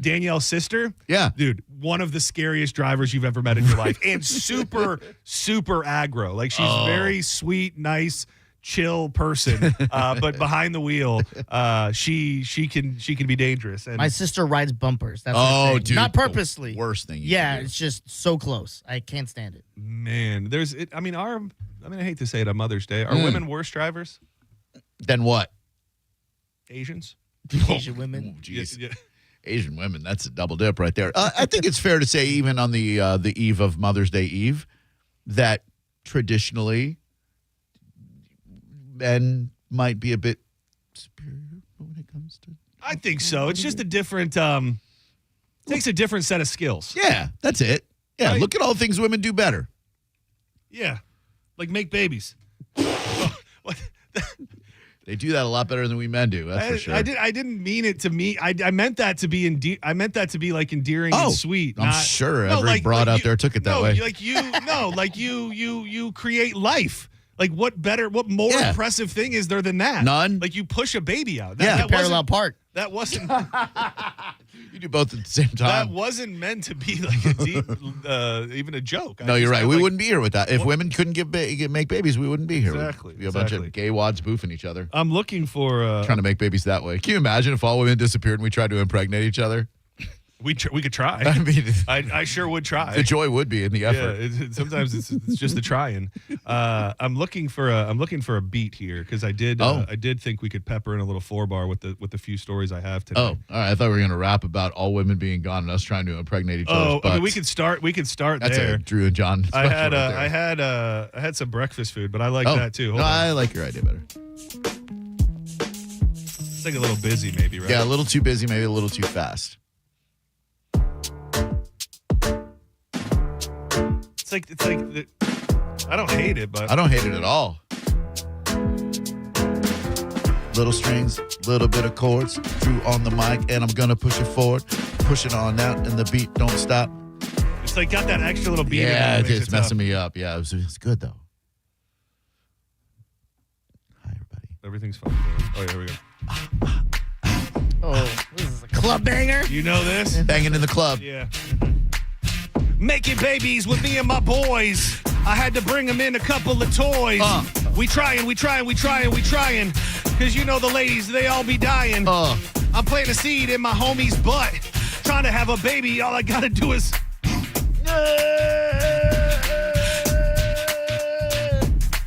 Danielle's sister. Yeah. Dude, one of the scariest drivers you've ever met in your life. And super, super aggro. Like, she's very sweet, nice, chill person, but behind the wheel, she can be dangerous. And my sister rides bumpers. That's dude, not purposely. Worst thing. It's just so close. I can't stand it. Man, I hate to say it on Mother's Day. Are women worse drivers? Then what? Asians? Asian women. Oh, geez. Yeah. Asian women. That's a double dip right there. I think it's fair to say, even on the eve of Mother's Day Eve, that traditionally men might be a bit superior when it comes to. I think so. It's just a different. Takes a different set of skills. Yeah, that's it. Yeah, right? Look at all the things women do better. Yeah, like make babies. They do that a lot better than we men do. That's for sure. I didn't mean it to me. I meant that to be I meant that to be like endearing and sweet. I'm sure every broad out there took it that way. Like you create life. Like, what more impressive thing is there than that? None. Like, you push a baby out. That parallel park. That wasn't. You do both at the same time. That wasn't meant to be like a deep, even a joke. No, you're right. We wouldn't be here with that. If women couldn't make babies, we wouldn't be here. Exactly. We'd be a bunch of gay wads boofing each other. I'm looking for trying to make babies that way. Can you imagine if all women disappeared and we tried to impregnate each other? We could try. I mean, I sure would try. The joy would be in the effort. Yeah, sometimes it's just the trying. I'm looking for a beat here because I did think we could pepper in a little 4-bar with the few stories I have today. Oh, all right. I thought we were gonna rap about all women being gone and us trying to impregnate each other. I mean, we could start That's there. A Drew and John. I had some breakfast food, but I like that too. Hold on. I like your idea better. It's like a little busy, maybe, right? Yeah, a little too busy, maybe a little too fast. It's like I don't hate it, but I don't hate it at all. Little strings, little bit of chords, Drew on the mic, and I'm gonna push it forward, push it on out, and the beat don't stop. It's like got that extra little beat. Yeah, it's messing me up. Yeah, it's good though. Hi, everybody. Everything's fine. Oh yeah, here we go. Oh, this is a club banger. You know this? Banging in the club. Yeah. Making babies with me and my boys. I had to bring them in a couple of toys. We trying. Cause you know the ladies, they all be dying. I'm planting a seed in my homie's butt. Trying to have a baby, all I gotta do is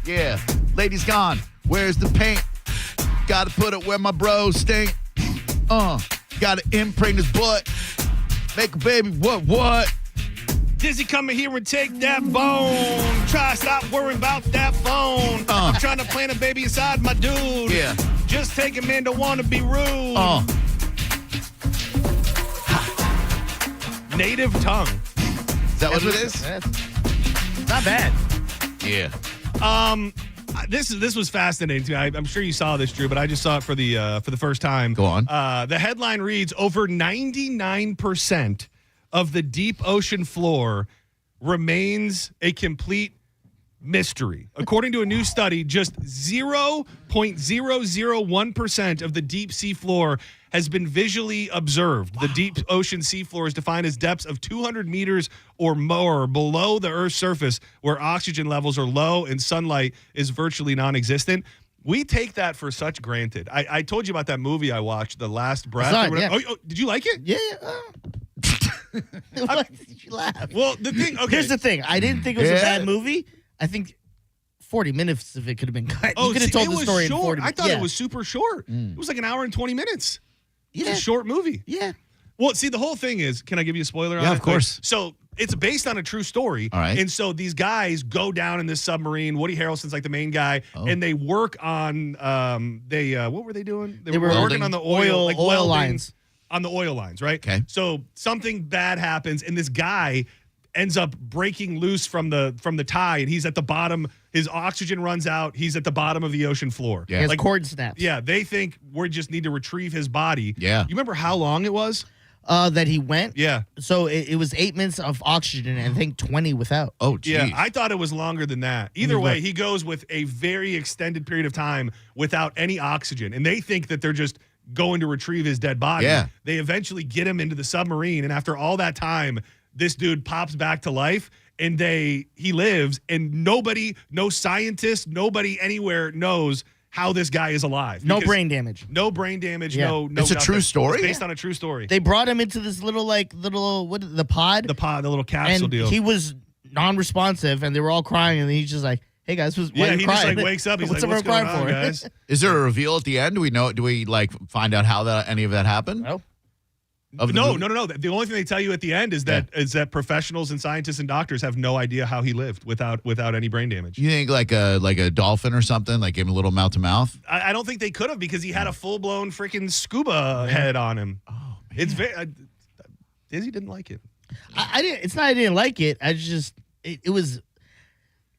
Yeah. Ladies gone. Where's the paint? Gotta put it where my bros stink. Gotta imprint his butt. Make a baby, what? Dizzy, come in here and take that bone. Try stop worrying about that phone. I'm trying to plant a baby inside my dude. Yeah. Just take a man, don't want to be rude. Native tongue. Is that what it is? Not bad. Yeah. This was fascinating to me. I'm sure you saw this, Drew, but I just saw it for the first time. Go on. The headline reads: over 99% of the deep ocean floor remains a complete mystery. According to a new study, just 0.001% of the deep sea floor has been visually observed. Wow. The deep ocean seafloor is defined as depths of 200 meters or more below the Earth's surface, where oxygen levels are low and sunlight is virtually non-existent. We take that for such granted. I told you about that movie I watched, The Last Breath. Yeah. Oh, did you like it? Yeah. Why did you laugh? Well, the thing. Okay. Here's the thing. I didn't think it was a bad movie. I think 40 minutes of it could have been cut. You could have told the story in 40 minutes. I thought it was super short. It was like an hour and 20 minutes. Yeah. It's a short movie. Yeah. Well, see, the whole thing is, can I give you a spoiler on it? Yeah, of course. So it's based on a true story. All right. And so these guys go down in this submarine. Woody Harrelson's like the main guy. And they work on, what were they doing? They were working on the oil welding lines. On the oil lines, right? Okay. So something bad happens, and this guy ends up breaking loose from the tie, and he's at the bottom. His oxygen runs out. He's at the bottom of the ocean floor. Yeah. His cord snaps. Yeah, they think we just need to retrieve his body. Yeah. You remember how long it was? That he went? Yeah. So it was 8 minutes of oxygen and I think 20 without. Oh, geez. Yeah, I thought it was longer than that. Either way, he goes with a very extended period of time without any oxygen, and they think that they're just going to retrieve his dead body. Yeah. They eventually get him into the submarine, and after all that time, this dude pops back to life, and he lives, and no scientist, nobody anywhere knows how this guy is alive. No brain damage. No brain damage. Yeah. No. It's a true story? It's based on a true story. They brought him into this little the pod. The little capsule and deal. He was non-responsive, and they were all crying, and he's just like, "Hey guys, why are you he crying?" just like wakes up. He's like, "What's going on, guys?" Is there a reveal at the end? Do we like find out how any of that happened? No. No. The only thing they tell you at the end is that professionals and scientists and doctors have no idea how he lived without any brain damage. You think like a dolphin or something, like gave him a little mouth to mouth? I don't think they could have, because he had a full blown freaking scuba head on him. Oh, man. It's very. Dizzy didn't like it. I didn't. It's not. I didn't like it. I just. It was.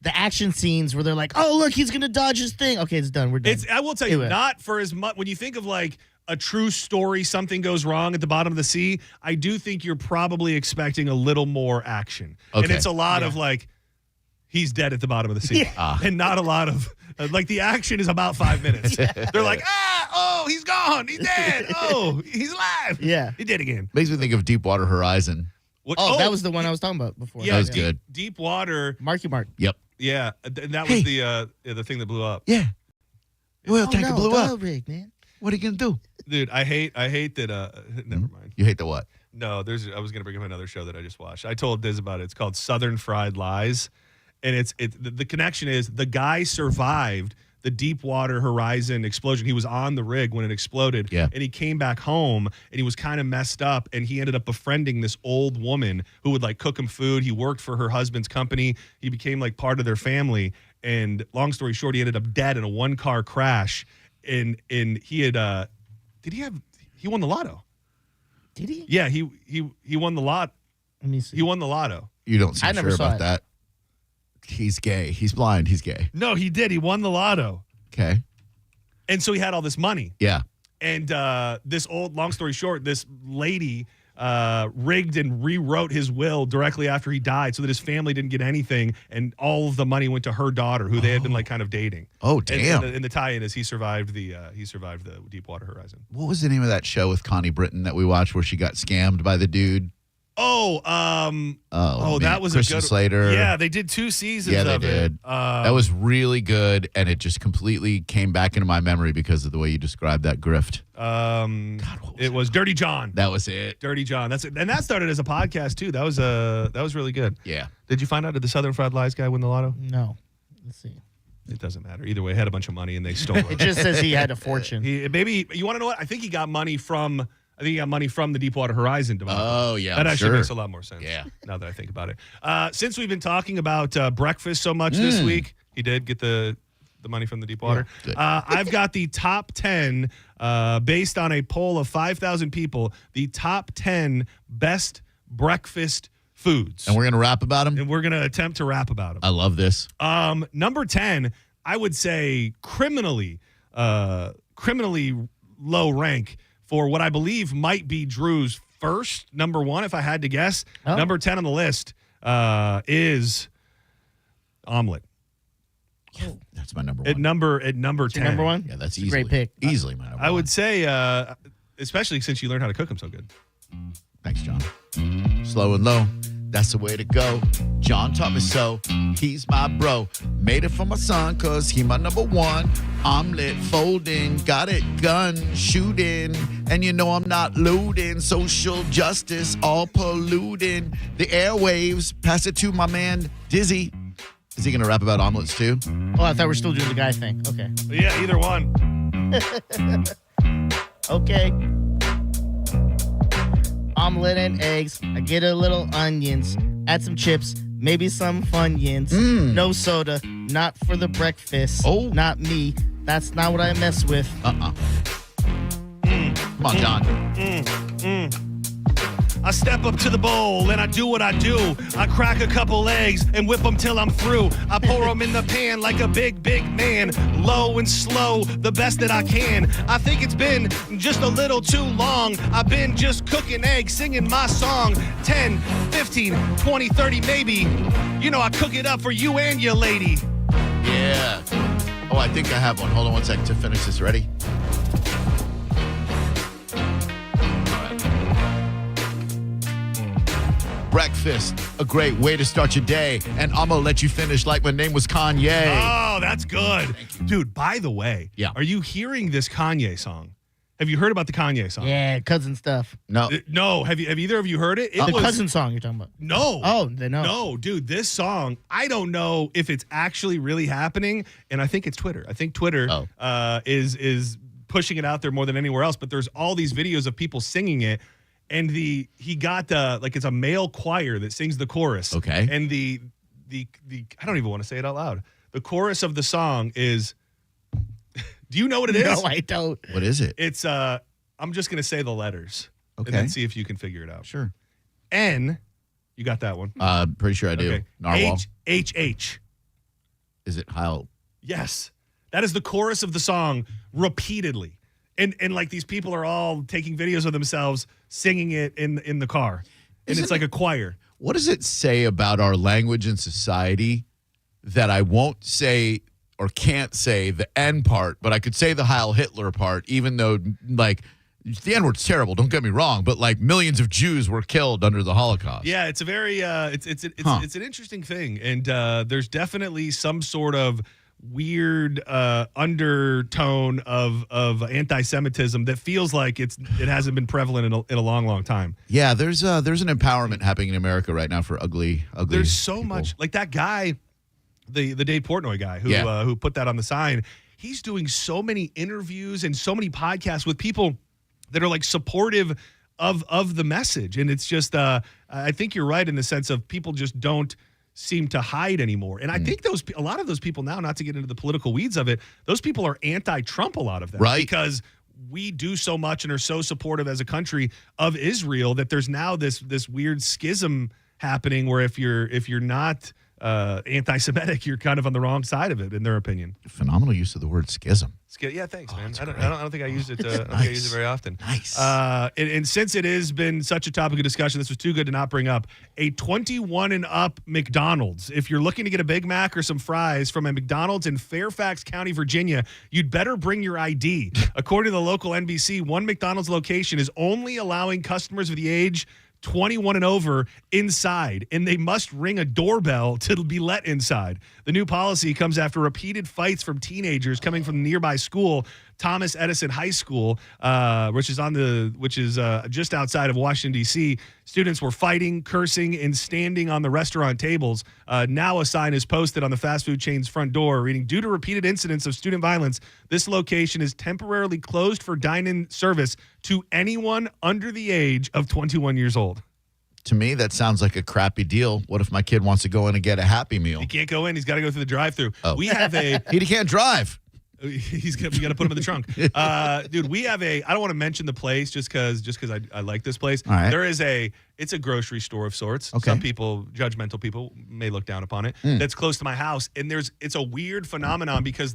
The action scenes where they're like, "Oh, look, he's gonna dodge his thing." Okay, it's done. We're done. I will tell you, not for as much. When you think of like a true story, something goes wrong at the bottom of the sea, I do think you're probably expecting a little more action. Okay. And it's a lot of like, he's dead at the bottom of the sea. And not a lot of, like the action is about 5 minutes. They're like, he's gone. He's dead. Oh, he's alive. Yeah. He did again. Makes me think of Deepwater Horizon. That was the one I was talking about before. Yeah, that was good. Deep Water. Marky Mark. Yep. Yeah. And that was the thing that blew up. Yeah. Oil tanker blew up. Rig, man. What are you gonna do? Dude, I hate that. Never mind. You hate the what? No, I was gonna bring up another show that I just watched. I told Diz about it. It's called Southern Fried Lies, and the connection is the guy survived the Deepwater Horizon explosion. He was on the rig when it exploded, and he came back home and he was kind of messed up, and he ended up befriending this old woman who would like cook him food. He worked for her husband's company. He became like part of their family, and long story short, he ended up dead in a 1-car crash. And he had he won the lotto. Did he? Yeah, he won the lot. Let me see. He won the lotto. You don't seem never sure saw about it. that. He's gay. He's blind. He's gay. No, he did. He won the lotto. Okay. And so he had all this money. Yeah. And long story short, this lady rigged and rewrote his will directly after he died so that his family didn't get anything, and all of the money went to her daughter, who they had been like kind of dating. Oh, damn. And the tie-in is he survived the Deepwater Horizon. What was the name of that show with Connie Britton that we watched where she got scammed by the dude? That was Christian a good Slater. Yeah, they did 2 seasons of it. Yeah, they did. That was really good, and it just completely came back into my memory because of the way you described that grift. It was Dirty John. That was it. Dirty John. That's it. And that started as a podcast too. That was really good. Yeah. Did you find out, did the Southern Fried Lies guy win the lotto? No. Let's see. It doesn't matter. Either way, he had a bunch of money and they stole it. It just says he had a fortune. Maybe you want to know what? I think he got money from the Deepwater Horizon debacle. Oh, yeah. That actually sure. makes a lot more sense. Yeah. Now that I think about it. Since we've been talking about breakfast so much this week, he did get the money from the Deepwater. Yeah, I've got the top 10 based on a poll of 5,000 people, the top 10 best breakfast foods. And we're going to rap about them? And we're going to attempt to rap about them. I love this. Number 10, I would say criminally low rank for what I believe might be Drew's first number one, if I had to guess. Oh. Number 10 on the list is omelet. That's my number one. At number 10. Number one? Yeah, that's a easily great pick. Easily my number one. I would say, especially since you learned how to cook them so good. Thanks, John. Slow and low. That's the way to go. John taught me so. He's my bro. Made it for my son, cause he my number one. Omelet folding, got it gun shooting. And you know I'm not looting. Social justice all polluting the airwaves. Pass it to my man Dizzy. Is he gonna rap about omelets too? Oh, I thought we were still doing the guy thing. Okay. Yeah, either one. Okay. Omelet and eggs. I get a little onions. Add some chips. Maybe some Funyuns. No soda. Not for the breakfast. Oh. Not me. That's not what I mess with. Come on, John. I step up to the bowl and I do what I do. I crack a couple eggs and whip them till I'm through. I pour them in the pan like a big, big man. Low and slow, the best that I can. I think it's been just a little too long. I've been just cooking eggs, singing my song. 10, 15, 20, 30 maybe. You know I cook it up for you and your lady. Yeah. Oh, I think I have one. Hold on 1 second to finish this. Ready? Breakfast, a great way to start your day. And I'm going to let you finish like my name was Kanye. Oh, that's good. Dude, by the way, Yeah. Are you hearing this Kanye song? Have you heard about the Kanye song? Yeah, cousin stuff. No. No, have either of you heard it? The cousin song you're talking about. No. Oh, they know. No, dude, this song, I don't know if it's actually really happening, and I think it's Twitter. I think Twitter is pushing it out there more than anywhere else, but there's all these videos of people singing it, and he got it's a male choir that sings the chorus. Okay. And the I don't even want to say it out loud. The chorus of the song is do you know what it is? No, I don't. What is it? It's I'm just gonna say the letters. Okay. And then see if you can figure it out. Sure. N, you got that one. Pretty sure I do. Okay. Narwhal. H. Is it Heil? Yes. That is the chorus of the song repeatedly. And like these people are all taking videos of themselves singing it in the car. And it's like a choir. What does it say about our language and society that I won't say or can't say the N part, but I could say the Heil Hitler part, even though, like, the N-word's terrible, don't get me wrong, but, like, millions of Jews were killed under the Holocaust. Yeah, it's a very, it's an interesting thing. And there's definitely some sort of weird undertone of anti-Semitism that feels like it hasn't been prevalent in a long, long time. Yeah, there's an empowerment happening in America right now for ugly. There's so people. much, like that guy, the Dave Portnoy guy who put that on the sign. He's doing so many interviews and so many podcasts with people that are like supportive of the message, and it's just I think you're right in the sense of people just don't seem to hide anymore. And I think a lot of those people now, not to get into the political weeds of it, those people are anti-Trump, a lot of them. Right. Because we do so much and are so supportive as a country of Israel that there's now this weird schism happening where if you're not anti-Semitic, you're kind of on the wrong side of it, in their opinion. Phenomenal use of the word schism. Yeah, thanks, man. I don't think I used it. I don't think I use it very often. Nice. And since it has been such a topic of discussion, this was too good to not bring up. A 21 and up McDonald's. If you're looking to get a Big Mac or some fries from a McDonald's in Fairfax County, Virginia, you'd better bring your ID. According to the local NBC, one McDonald's location is only allowing customers of the age 21 and over inside, and they must ring a doorbell to be let inside. The new policy comes after repeated fights from teenagers coming from the nearby school Thomas Edison High School, which is just outside of Washington, D.C., students were fighting, cursing, and standing on the restaurant tables. Now a sign is posted on the fast food chain's front door reading, due to repeated incidents of student violence, this location is temporarily closed for dine-in service to anyone under the age of 21 years old. To me, that sounds like a crappy deal. What if my kid wants to go in and get a Happy Meal? He can't go in. He's got to go through the drive-thru. Oh. We have a... He can't drive. We got to put him in the trunk. Dude, we have I don't want to mention the place just because I like this place. All right. It's a grocery store of sorts. Okay. Some people, judgmental people, may look down upon it. That's close to my house. And it's a weird phenomenon because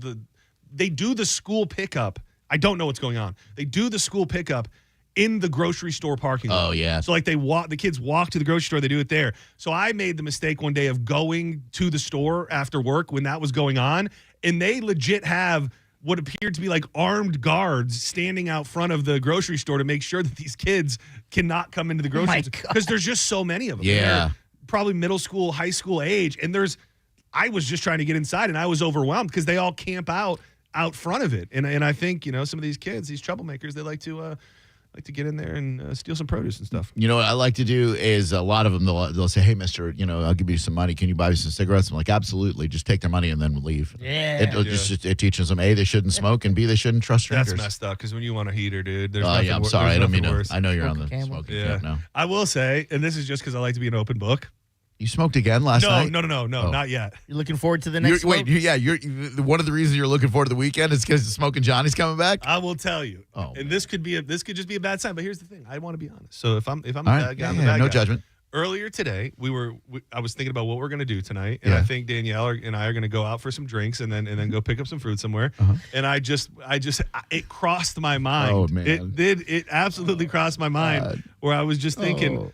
they do the school pickup. I don't know what's going on. They do the school pickup in the grocery store parking lot. Oh, yeah. So like the kids walk to the grocery store, they do it there. So I made the mistake one day of going to the store after work when that was going on, and they legit have what appeared to be like armed guards standing out front of the grocery store to make sure that these kids cannot come into the grocery store because there's just so many of them. Yeah. They're probably middle school, high school age, and I was just trying to get inside and I was overwhelmed because they all camp out front of it. And I think, some of these kids, these troublemakers, they like to get in there and steal some produce and stuff. You know what I like to do is a lot of them, they'll say, hey, mister, I'll give you some money. Can you buy me some cigarettes? I'm like, absolutely. Just take their money and then leave. Yeah. It teaches them, A, they shouldn't smoke, and B, they shouldn't trust strangers. That's messed up because when you want a heater, dude, there's Oh, yeah, I'm sorry. I don't mean to. worse. I know you're on the Camel. smoking Yeah. tip now. I will say, and this is just because I like to be an open book. You smoked again last night? No, Oh. not yet. You're looking forward to the next Wait, you're one of the reasons you're looking forward to the weekend is because Smoking Johnny's coming back? I will tell you. Oh, and this could just be a bad sign, but here's the thing. I want to be honest. So if I'm the All bad right. guy, I'm Yeah, the bad no guy. judgment. Earlier today, I was thinking about what we're going to do tonight, and I think Danielle and I are going to go out for some drinks and then go pick up some fruit somewhere. And it crossed my mind. Oh, man. It absolutely crossed my mind where I was just thinking,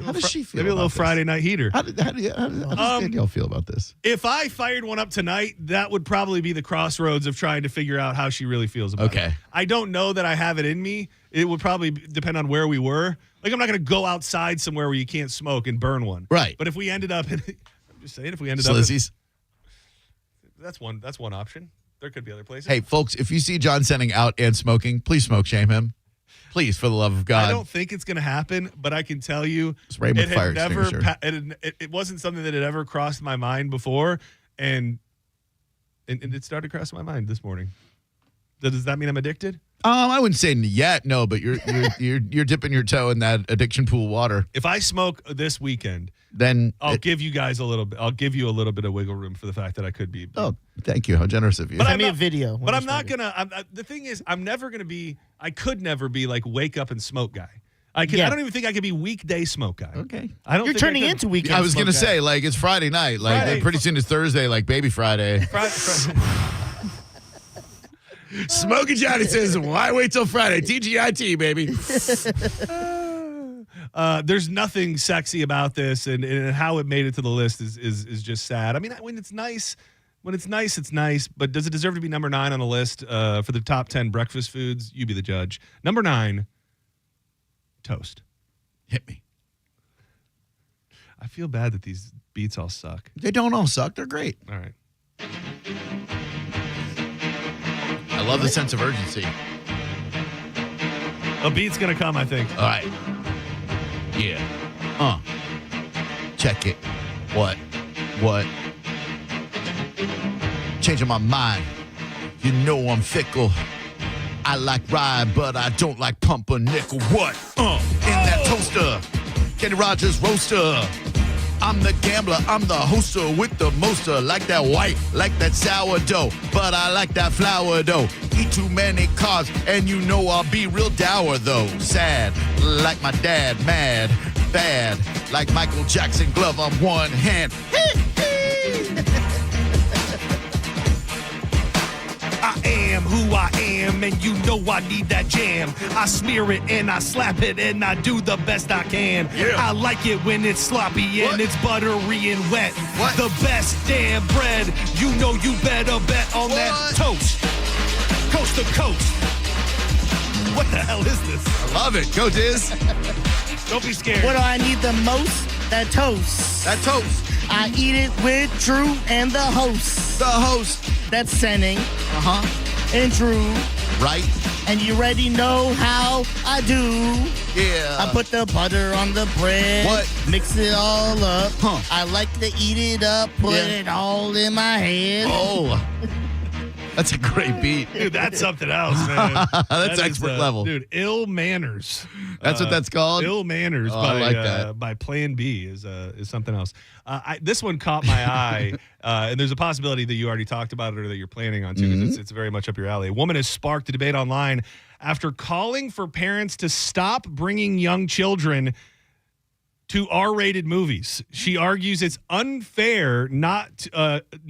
How does she feel? maybe a little about this? Friday night heater. How does Danielle feel about this? If I fired one up tonight, that would probably be the crossroads of trying to figure out how she really feels about it. I don't know that I have it in me. It would probably depend on where we were. Like, I'm not going to go outside somewhere where you can't smoke and burn one. Right. But if we ended up in, I'm just saying, if we ended up Slizzies. that's one option. There could be other places. Hey, folks, if you see John sending out and smoking, please smoke shame him. Please, for the love of God. I don't think it's going to happen, but I can tell you Raymond fire extinguisher. It wasn't something that had ever crossed my mind before, and it started crossing my mind this morning. Does that mean I'm addicted? I wouldn't say yet, no, but you're dipping your toe in that addiction pool water. If I smoke this weekend, then I'll give you guys a little bit. I'll give you a little bit of wiggle room for the fact that I could be. Oh, thank you. How generous of you. But Send me a video. But I'm not gonna. The thing is, I'm never gonna be. I could never be like wake up and smoke guy. I don't even think I could be weekday smoke guy. Okay. I don't. You're think turning I could. into weekend. I was smoke gonna guy. say, like, it's Friday night. Like, Friday. pretty soon it's Thursday, like Baby Friday. Smoking Johnny says, why wait till Friday? TGIT, baby. There's nothing sexy about this, and how it made it to the list is just sad. I mean, when it's nice, it's nice. But does it deserve to be number 9 on the list for the top 10 breakfast foods? You be the judge. Number 9, toast. Hit me. I feel bad that these beats all suck. They don't all suck. They're great. All right. I love the sense of urgency. A beat's gonna come, I think. All right. Yeah. Check it. What? Changing my mind. You know I'm fickle. I like ride, but I don't like pumpernickel. What? In that toaster. Kenny Rogers roaster. I'm the gambler, I'm the hoster with the moster. Like that white, like that sourdough. But I like that flour dough. Eat too many carbs, and you know I'll be real dour though. Sad, like my dad, mad, bad. Like Michael Jackson glove on one hand. I am who I am, and you know I need that jam. I smear it and I slap it and I do the best I can. Yeah. I like it when it's sloppy and it's buttery and wet. What? The best damn bread. You know you better bet on that toast. Coast to coast. What the hell is this? I love it. Go, Diz. Don't be scared. What do I need the most? That toast. That toast. I eat it with Drew and the host. The host. That's sending. and true. Right? And you already know how I do. Yeah. I put the butter on the bread. What? Mix it all up. Huh. I like to eat it up, put it all in my head. Oh. That's a great beat. Dude, that's something else, man. That's expert level. Dude, Ill Manners. That's what that's called? Ill Manners I like that. by Plan B is something else. This one caught my eye, and there's a possibility that you already talked about it or that you're planning on too, because it's very much up your alley. A woman has sparked a debate online after calling for parents to stop bringing young children to R-rated movies. She argues it's unfair not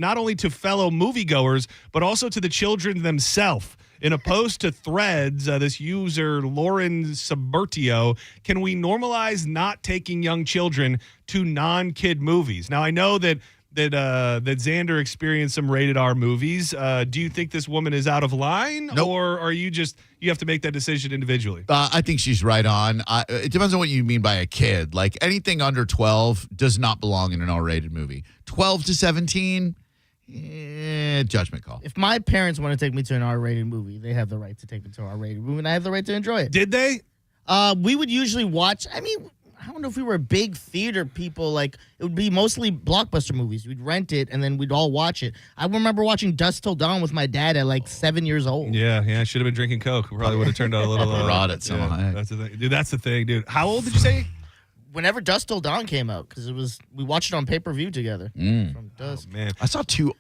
only to fellow moviegoers, but also to the children themselves. In a post to Threads, this user, Lauren Subertio, can we normalize not taking young children to non-kid movies? Now, I know that Xander experienced some rated R movies. Do you think this woman is out of line? Nope. Or are you have to make that decision individually? I think she's right on. It depends on what you mean by a kid. Like anything under 12 does not belong in an R-rated movie. 12 to 17, judgment call. If my parents want to take me to an R-rated movie, they have the right to take me to an R-rated movie, and I have the right to enjoy it. Did they? We would usually watch, I don't know if we were big theater people. Like, it would be mostly blockbuster movies. We'd rent it, and then we'd all watch it. I remember watching Dusk Till Dawn with my dad at like 7 years old. Yeah, I should have been drinking Coke. Probably would have turned out a little... Rot it somehow. That's the thing. Dude, that's the thing, dude. How old did you say? Whenever Dusk Till Dawn came out, because we watched it on pay-per-view together. From Dusk. Oh, man. I saw 2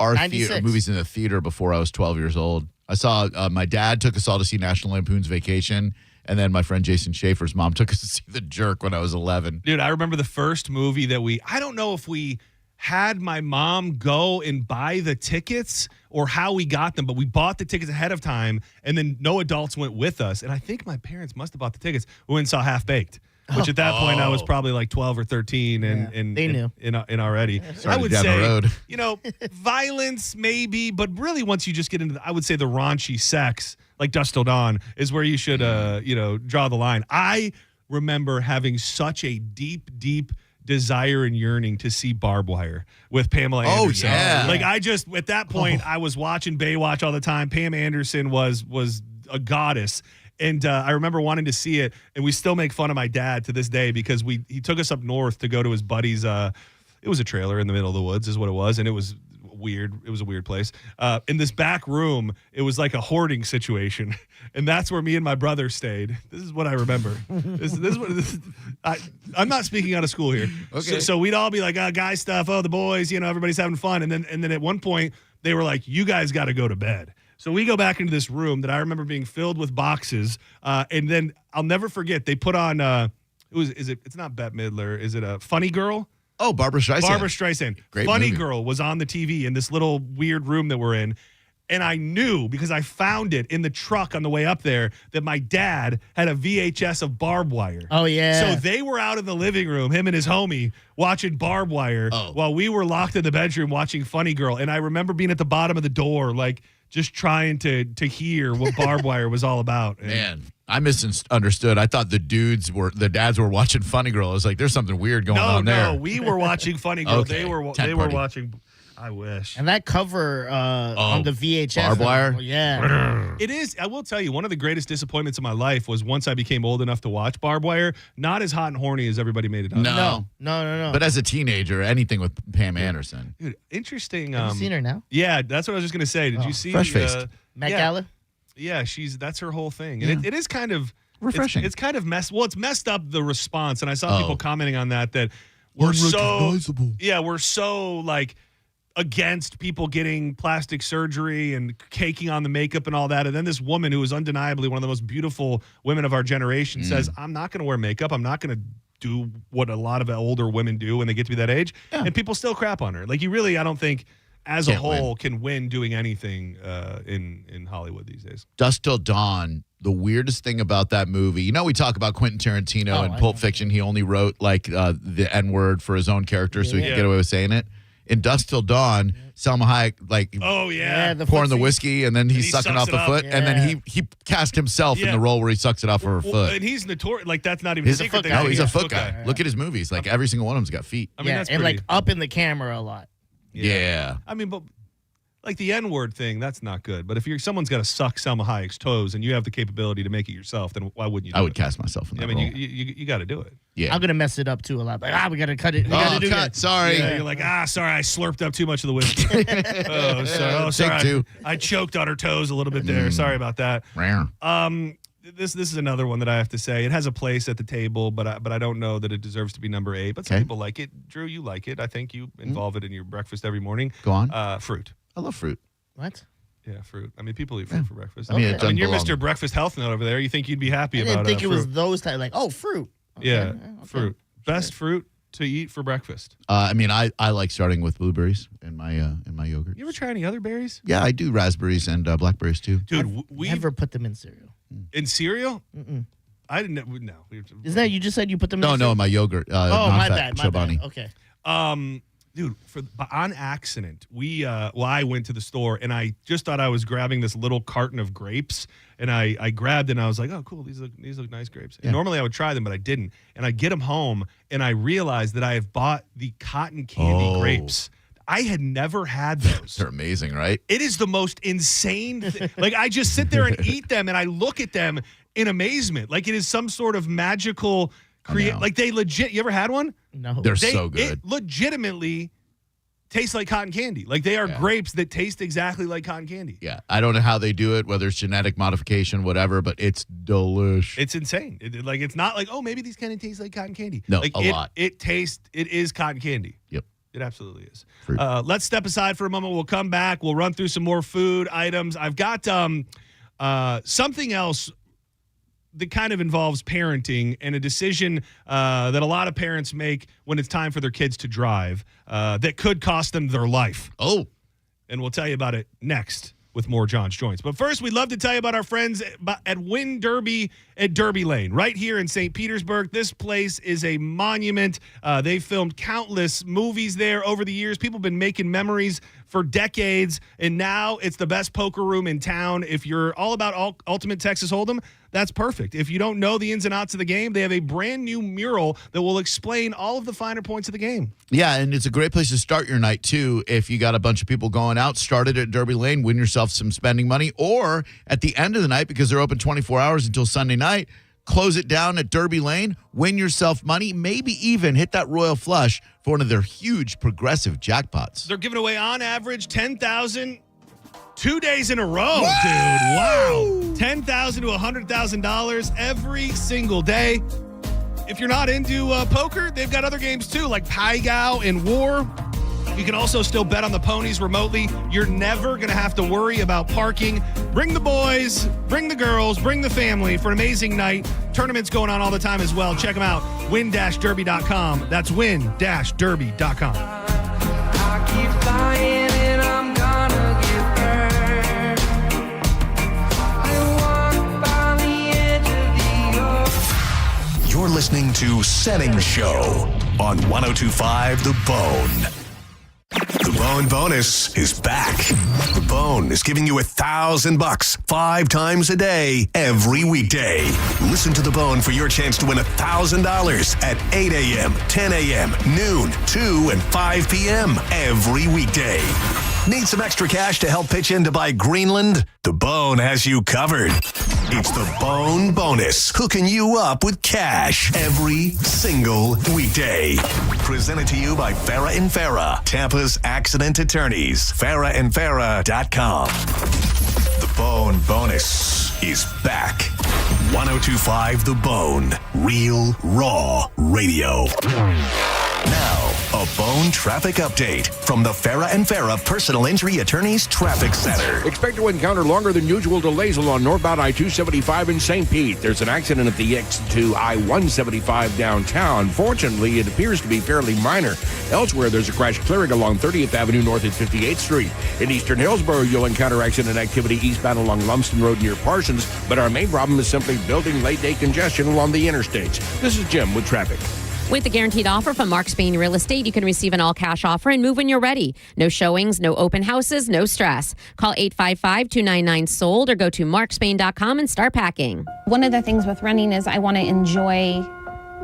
movies in the theater before I was 12 years old. I saw my dad took us all to see National Lampoon's Vacation, and then my friend Jason Schaefer's mom took us to see The Jerk when I was 11. Dude, I remember the first movie that I don't know if we had my mom go and buy the tickets or how we got them, but we bought the tickets ahead of time, and then no adults went with us. And I think my parents must have bought the tickets. We went and saw Half Baked. Which at that point I was probably like 12 or 13 and they knew. In already. I would down say, the road. Violence maybe, but really once you just get into I would say the raunchy sex, like Dusk Till Dawn, is where you should draw the line. I remember having such a deep desire and yearning to see Barbed Wire with Pamela Anderson. Oh, yeah. Like I just at that point I was watching Baywatch all the time. Pam Anderson was a goddess. And I remember wanting to see it, and we still make fun of my dad to this day because he took us up north to go to his buddy's. It was a trailer in the middle of the woods, is what it was, and it was weird. It was a weird place. In this back room, it was like a hoarding situation, and that's where me and my brother stayed. This is what I remember. I'm not speaking out of school here. Okay. So we'd all be like, guy stuff. Oh, the boys, everybody's having fun, and then at one point they were like, you guys got to go to bed. So we go back into this room that I remember being filled with boxes, and then I'll never forget they put on it's not Bette Midler, is it a Funny Girl? Oh, Barbara Streisand. Barbara Streisand. Great Funny movie. Girl was on the TV in this little weird room that we're in. And I knew because I found it in the truck on the way up there that my dad had a VHS of Barbed Wire. Oh, yeah. So they were out in the living room, him and his homie, watching Barbed Wire while we were locked in the bedroom watching Funny Girl. And I remember being at the bottom of the door, like just trying to hear what Barbed Wire was all about. And Man, I misunderstood. I thought the dads were watching Funny Girl. I was like, there's something weird going on there. No, we were watching Funny Girl. Okay. They were watching. I wish. And that cover on the VHS. Barbed Wire? Yeah. It is. I will tell you, one of the greatest disappointments of my life was once I became old enough to watch Barbed Wire. Not as hot and horny as everybody made it out. No. But as a teenager, anything with Pam Anderson. Dude, interesting. Have you seen her now? Yeah, that's what I was just going to say. Did you see? Fresh-faced. Met Gala? Yeah, that's her whole thing. And it is kind of refreshing. It's kind of it's messed up the response. And I saw people commenting on that we're so like against people getting plastic surgery and caking on the makeup and all that. And then this woman who is undeniably one of the most beautiful women of our generation says, I'm not going to wear makeup. I'm not going to do what a lot of older women do when they get to be that age. Yeah. And people still crap on her. Like you really, I don't think as a whole can win doing anything in Hollywood these days. Dusk Till Dawn. The weirdest thing about that movie, we talk about Quentin Tarantino and Pulp Fiction. He only wrote like the N-word for his own character so he could get away with saying it. In Dusk Till Dawn, Salma Hayek, pouring the whiskey, and then he's sucking off the foot, and then he cast himself in the role where he sucks it off of her foot. And he's notorious. Like that's not even he's a secret. No, he's a foot guy. Look at his movies. Like every single one of them's got feet. I mean, that's and pretty, like up in the camera a lot. Yeah. I mean, but like the N-word thing, that's not good. But if someone's got to suck Selma Hayek's toes and you have the capability to make it yourself, then why wouldn't you do I would it? cast myself in that role. You got to do it. Yeah. I'm going to mess it up too a lot. Like, we got to cut it. We got to do that. Sorry. Yeah, you're like, sorry, I slurped up too much of the whiskey. Sorry. I choked on her toes a little bit there. Sorry about that. This is another one that I have to say. It has a place at the table, but I don't know that it deserves to be number 8. But some people like it. Drew, you like it. I think you involve it in your breakfast every morning. Go on. Fruit. I love fruit. What? Yeah, fruit. I mean, people eat fruit for breakfast. I mean, it doesn't you're belong. Mr. Breakfast Health Nut over there. You think you'd be happy about it? I didn't think it was fruit. those type. Like, fruit. Okay. Yeah, fruit. Best fruit to eat for breakfast. I mean, I like starting with blueberries in my yogurt. You ever try any other berries? Yeah, I do raspberries and blackberries too. Dude, we never put them in cereal. In cereal? Mm-mm. I didn't. No. Isn't that you just said you put them? No, in my yogurt. my bad. Chobani. Okay. Dude, on accident, I went to the store and I just thought I was grabbing this little carton of grapes, and I grabbed it and I was like, oh, cool, these look nice grapes. And normally I would try them, but I didn't. And I get them home and I realized that I have bought the cotton candy grapes. I had never had those. They're amazing, right? It is the most insane thing. Like, I just sit there and eat them and I look at them in amazement. Like it is some sort of magical like they legit. You ever had one? No. They're so good. It legitimately tastes like cotton candy. Like they are grapes that taste exactly like cotton candy. Yeah. I don't know how they do it, whether it's genetic modification, whatever, but it's delicious. It's insane. It's not like, maybe these kind of taste like cotton candy. No, like a lot. It is cotton candy. Yep. It absolutely is. Fruit. Let's step aside for a moment. We'll come back. We'll run through some more food items. I've got something else that kind of involves parenting and a decision that a lot of parents make when it's time for their kids to drive that could cost them their life. Oh. And we'll tell you about it next with more John's Joints. But first, we'd love to tell you about our friends at Win Derby at Derby Lane, right here in St. Petersburg. This place is a monument. They've filmed countless movies there over the years. People have been making memories for decades, and now it's the best poker room in town. If you're all about Ultimate Texas Hold'em, that's perfect. If you don't know the ins and outs of the game, they have a brand new mural that will explain all of the finer points of the game. Yeah, and it's a great place to start your night, too. If you got a bunch of people going out, start it at Derby Lane, win yourself some spending money, or at the end of the night, because they're open 24 hours until Sunday night, close it down at Derby Lane, win yourself money, maybe even hit that royal flush for one of their huge progressive jackpots. They're giving away, on average, $10,000 2 days in a row, dude. Wow. $10,000 to $100,000 every single day. If you're not into poker, they've got other games too, like Pai Gow and War. You can also still bet on the ponies remotely. You're never going to have to worry about parking. Bring the boys, bring the girls, bring the family for an amazing night. Tournaments going on all the time as well. Check them out. Win-derby.com. That's win-derby.com. I keep flying and I'm gonna get burned. I walk by the edge of the ocean. You're listening to Setting Show on 102.5 The Bone. The Bone Bonus is back. The Bone is giving you $1,000 5 times a day, every weekday. Listen to The Bone for your chance to win $1,000 at 8 a.m., 10 a.m., noon, 2, and 5 p.m. every weekday. Need some extra cash to help pitch in to buy Greenland? The Bone has you covered. It's the Bone Bonus, hooking you up with cash every single weekday. Presented to you by Farah and Farah, Tampa's accident attorneys. FarahandFarah.com. The Bone Bonus is back. 102.5 The Bone, real, raw radio. Now, a Bone traffic update from the Farah and Farah Personal Injury Attorneys Traffic Center. Expect to encounter longer than usual delays along northbound I-275 in St. Pete. There's an accident at the X2 I-175 downtown. Fortunately, it appears to be fairly minor. Elsewhere, there's a crash clearing along 30th Avenue North at 58th Street. In eastern Hillsborough, you'll encounter accident activity eastbound along Lumsden Road near Parsons, but our main problem is simply building late-day congestion along the interstates. This is Jim with traffic. With the guaranteed offer from Mark Spain Real Estate, you can receive an all-cash offer and move when you're ready. No showings, no open houses, no stress. Call 855-299-SOLD or go to markspain.com and start packing. One of the things with running is I want to enjoy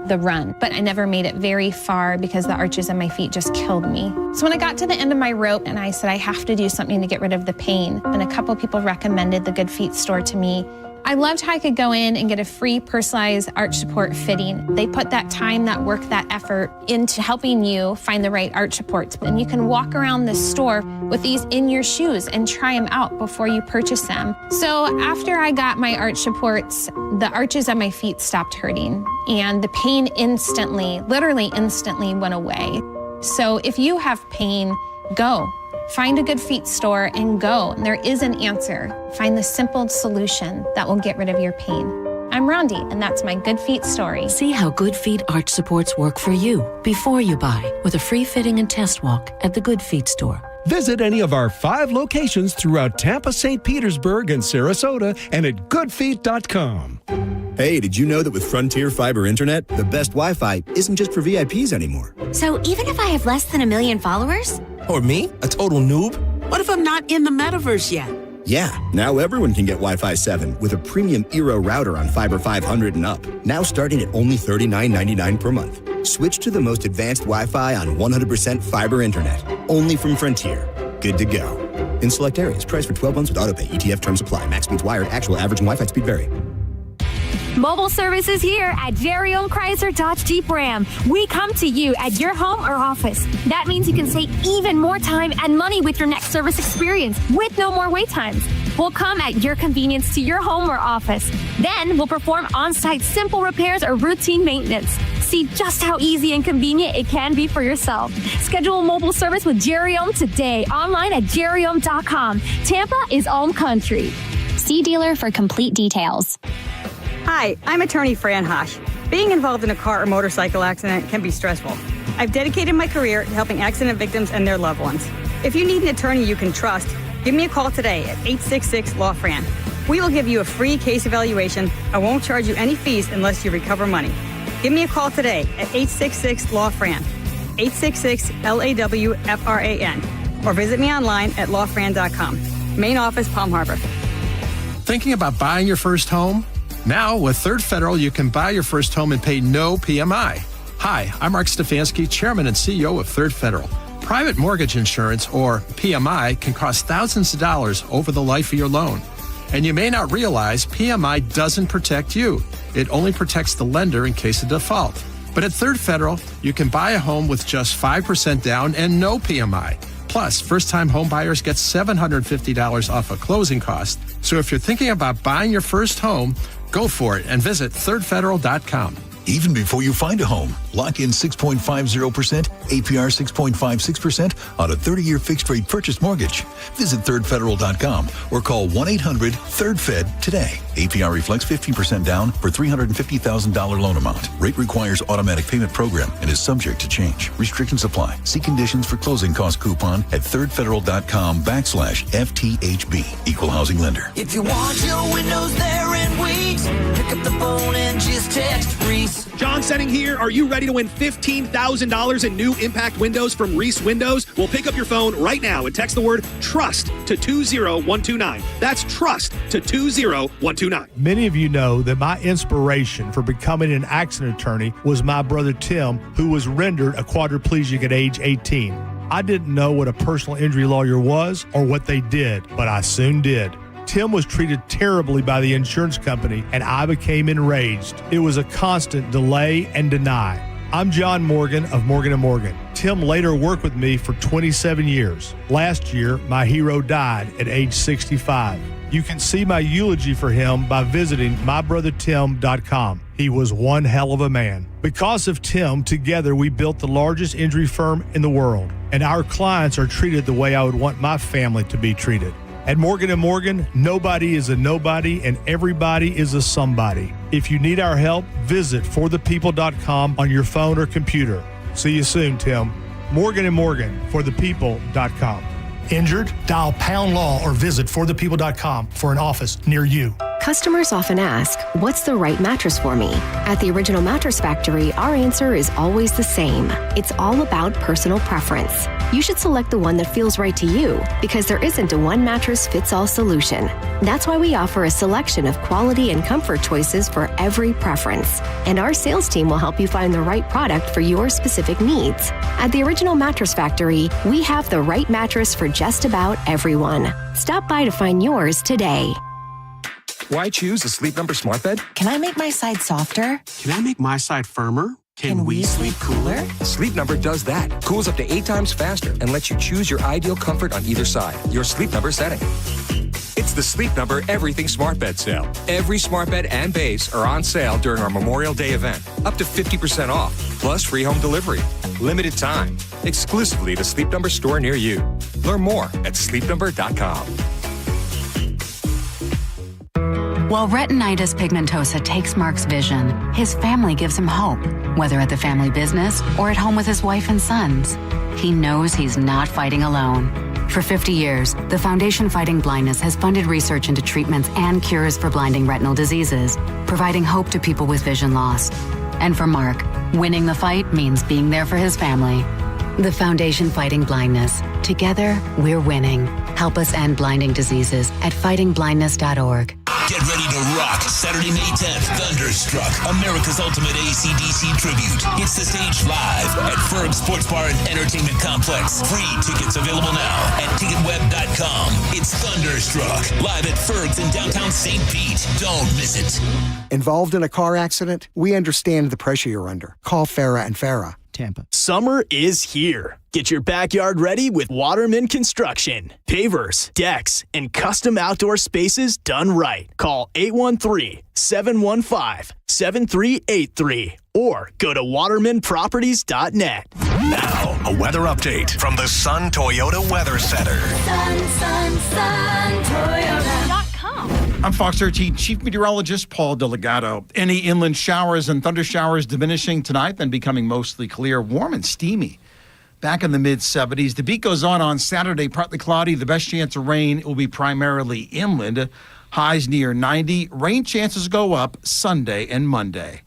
the run, but I never made it very far because the arches in my feet just killed me. So when I got to the end of my rope and I said, I have to do something to get rid of the pain, and a couple people recommended the Good Feet store to me. I loved how I could go in and get a free personalized arch support fitting. They put that time, that work, that effort into helping you find the right arch supports. And you can walk around the store with these in your shoes and try them out before you purchase them. So after I got my arch supports, the arches on my feet stopped hurting and the pain instantly, literally instantly went away. So if you have pain, go. Find a Good Feet store and go. There is an answer. Find the simple solution that will get rid of your pain. I'm Rondi, and that's my Good Feet story. See how Good Feet arch supports work for you before you buy with a free fitting and test walk at the Good Feet store. Visit any of our 5 locations throughout Tampa, St. Petersburg, and Sarasota, and at goodfeet.com. Hey, did you know that with Frontier Fiber Internet, the best Wi-Fi isn't just for VIPs anymore? So even if I have less than 1 million followers? Or me, a total noob? What if I'm not in the metaverse yet? Yeah, now everyone can get Wi-Fi 7 with a premium Eero router on Fiber 500 and up. Now starting at only $39.99 per month. Switch to the most advanced Wi-Fi on 100% fiber internet. Only from Frontier. Good to go. In select areas, price for 12 months with autopay. ETF terms apply. Max speeds wired. Actual average and Wi-Fi speed vary. Mobile service is here at Jerry Owned Chrysler Dodge Jeep Ram. We come to you at your home or office. That means you can save even more time and money with your next service experience with no more wait times. We'll come at your convenience to your home or office. Then we'll perform on-site simple repairs or routine maintenance. See just how easy and convenient it can be for yourself. Schedule a mobile service with Jerry Ohm today online at jerryohm.com. Tampa is Ohm Country. See dealer for complete details. Hi, I'm attorney Fran Hosh. Being involved in a car or motorcycle accident can be stressful. I've dedicated my career to helping accident victims and their loved ones. If you need an attorney you can trust, give me a call today at 866-LAW-FRAN. We will give you a free case evaluation and won't charge you any fees unless you recover money. Give me a call today at 866-LAW-FRAN, 866-LAW-FRAN, or visit me online at lawfran.com. Main office, Palm Harbor. Thinking about buying your first home? Now, with Third Federal, you can buy your first home and pay no PMI. Hi, I'm Mark Stefanski, Chairman and CEO of Third Federal. Private mortgage insurance, or PMI, can cost thousands of dollars over the life of your loan. And you may not realize PMI doesn't protect you. It only protects the lender in case of default. But at Third Federal, you can buy a home with just 5% down and no PMI. Plus, first-time home buyers get $750 off a closing cost. So if you're thinking about buying your first home, go for it and visit thirdfederal.com. Even before you find a home, lock in 6.50%, APR 6.56% on a 30-year fixed-rate purchase mortgage. Visit thirdfederal.com or call 1-800-THIRD-FED today. APR reflects 15% down for $350,000 loan amount. Rate requires automatic payment program and is subject to change. Restrictions apply. See conditions for closing cost coupon at thirdfederal.com/FTHB. Equal housing lender. If you want your windows there in weeks, pick up the phone and just text Reese. John Setting here. Are you ready to win $15,000 in new impact windows from Reese Windows? Well, pick up your phone right now and text the word TRUST to 20129. That's TRUST to 20129. Many of you know that my inspiration for becoming an accident attorney was my brother Tim, who was rendered a quadriplegic at age 18. I didn't know what a personal injury lawyer was or what they did, but I soon did. Tim was treated terribly by the insurance company, and I became enraged. It was a constant delay and deny. I'm John Morgan of Morgan & Morgan. Tim later worked with me for 27 years. Last year, my hero died at age 65. You can see my eulogy for him by visiting mybrothertim.com. He was one hell of a man. Because of Tim, together we built the largest injury firm in the world, and our clients are treated the way I would want my family to be treated. At Morgan & Morgan, nobody is a nobody and everybody is a somebody. If you need our help, visit forthepeople.com on your phone or computer. See you soon, Tim. Morgan & Morgan, forthepeople.com. Injured? Dial #law or visit forthepeople.com for an office near you. Customers often ask, what's the right mattress for me? At the Original Mattress Factory, our answer is always the same. It's all about personal preference. You should select the one that feels right to you because there isn't a one mattress fits all solution. That's why we offer a selection of quality and comfort choices for every preference. And our sales team will help you find the right product for your specific needs. At the Original Mattress Factory, we have the right mattress for just about everyone. Stop by to find yours today. Why choose a Sleep Number smart bed? Can I make my side softer? Can I make my side firmer? Can we sleep cooler? Sleep Number does that. Cools up to 8 times faster and lets you choose your ideal comfort on either side. Your Sleep Number setting. It's the Sleep Number Everything Smart Bed sale. Every smart bed and base are on sale during our Memorial Day event. Up to 50% off, plus free home delivery. Limited time. Exclusively at a Sleep Number store near you. Learn more at sleepnumber.com. While retinitis pigmentosa takes Mark's vision, his family gives him hope, whether at the family business or at home with his wife and sons. He knows he's not fighting alone. For 50 years, the Foundation Fighting Blindness has funded research into treatments and cures for blinding retinal diseases, providing hope to people with vision loss. And for Mark, winning the fight means being there for his family. The Foundation Fighting Blindness. Together, we're winning. Help us end blinding diseases at fightingblindness.org. Get ready to rock Saturday, May 10th, Thunderstruck, America's Ultimate AC/DC Tribute. Hits the stage live at Ferg Sports Bar and Entertainment Complex. Free tickets available now at ticketweb.com. It's Thunderstruck, live at Ferg's in downtown St. Pete. Don't miss it. Involved in a car accident? We understand the pressure you're under. Call Farah and Farah. Tampa. Summer is here. Get your backyard ready with Waterman Construction. Pavers, decks, and custom outdoor spaces done right. Call 813-715-7383 or go to watermanproperties.net. Now, a weather update from the Sun Toyota Weather Center. Sun, Toyota.com. I'm Fox 13 Chief Meteorologist Paul Delgado. Any inland showers and thunder showers diminishing tonight, then becoming mostly clear, warm and steamy. Back in the mid-70s. The beat goes on Saturday, partly cloudy. The best chance of rain will be primarily inland. Highs near 90. Rain chances go up Sunday and Monday.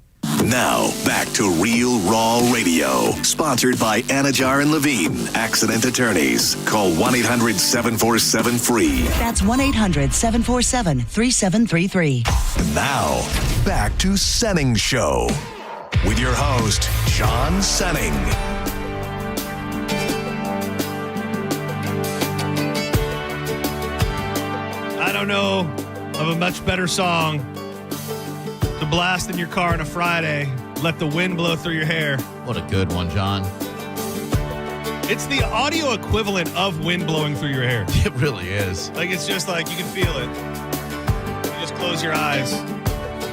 Now, back to Real Raw Radio. Sponsored by Anajar and Levine, accident attorneys. Call 1-800-747-FREE. That's 1-800-747-3733. Now, back to Senning Show with your host, John Senning. I don't know of a much better song to blast in your car on a Friday. Let the wind blow through your hair. What a good one, John. It's the audio equivalent of wind blowing through your hair. It really is. Like, it's just like you can feel it. You just close your eyes.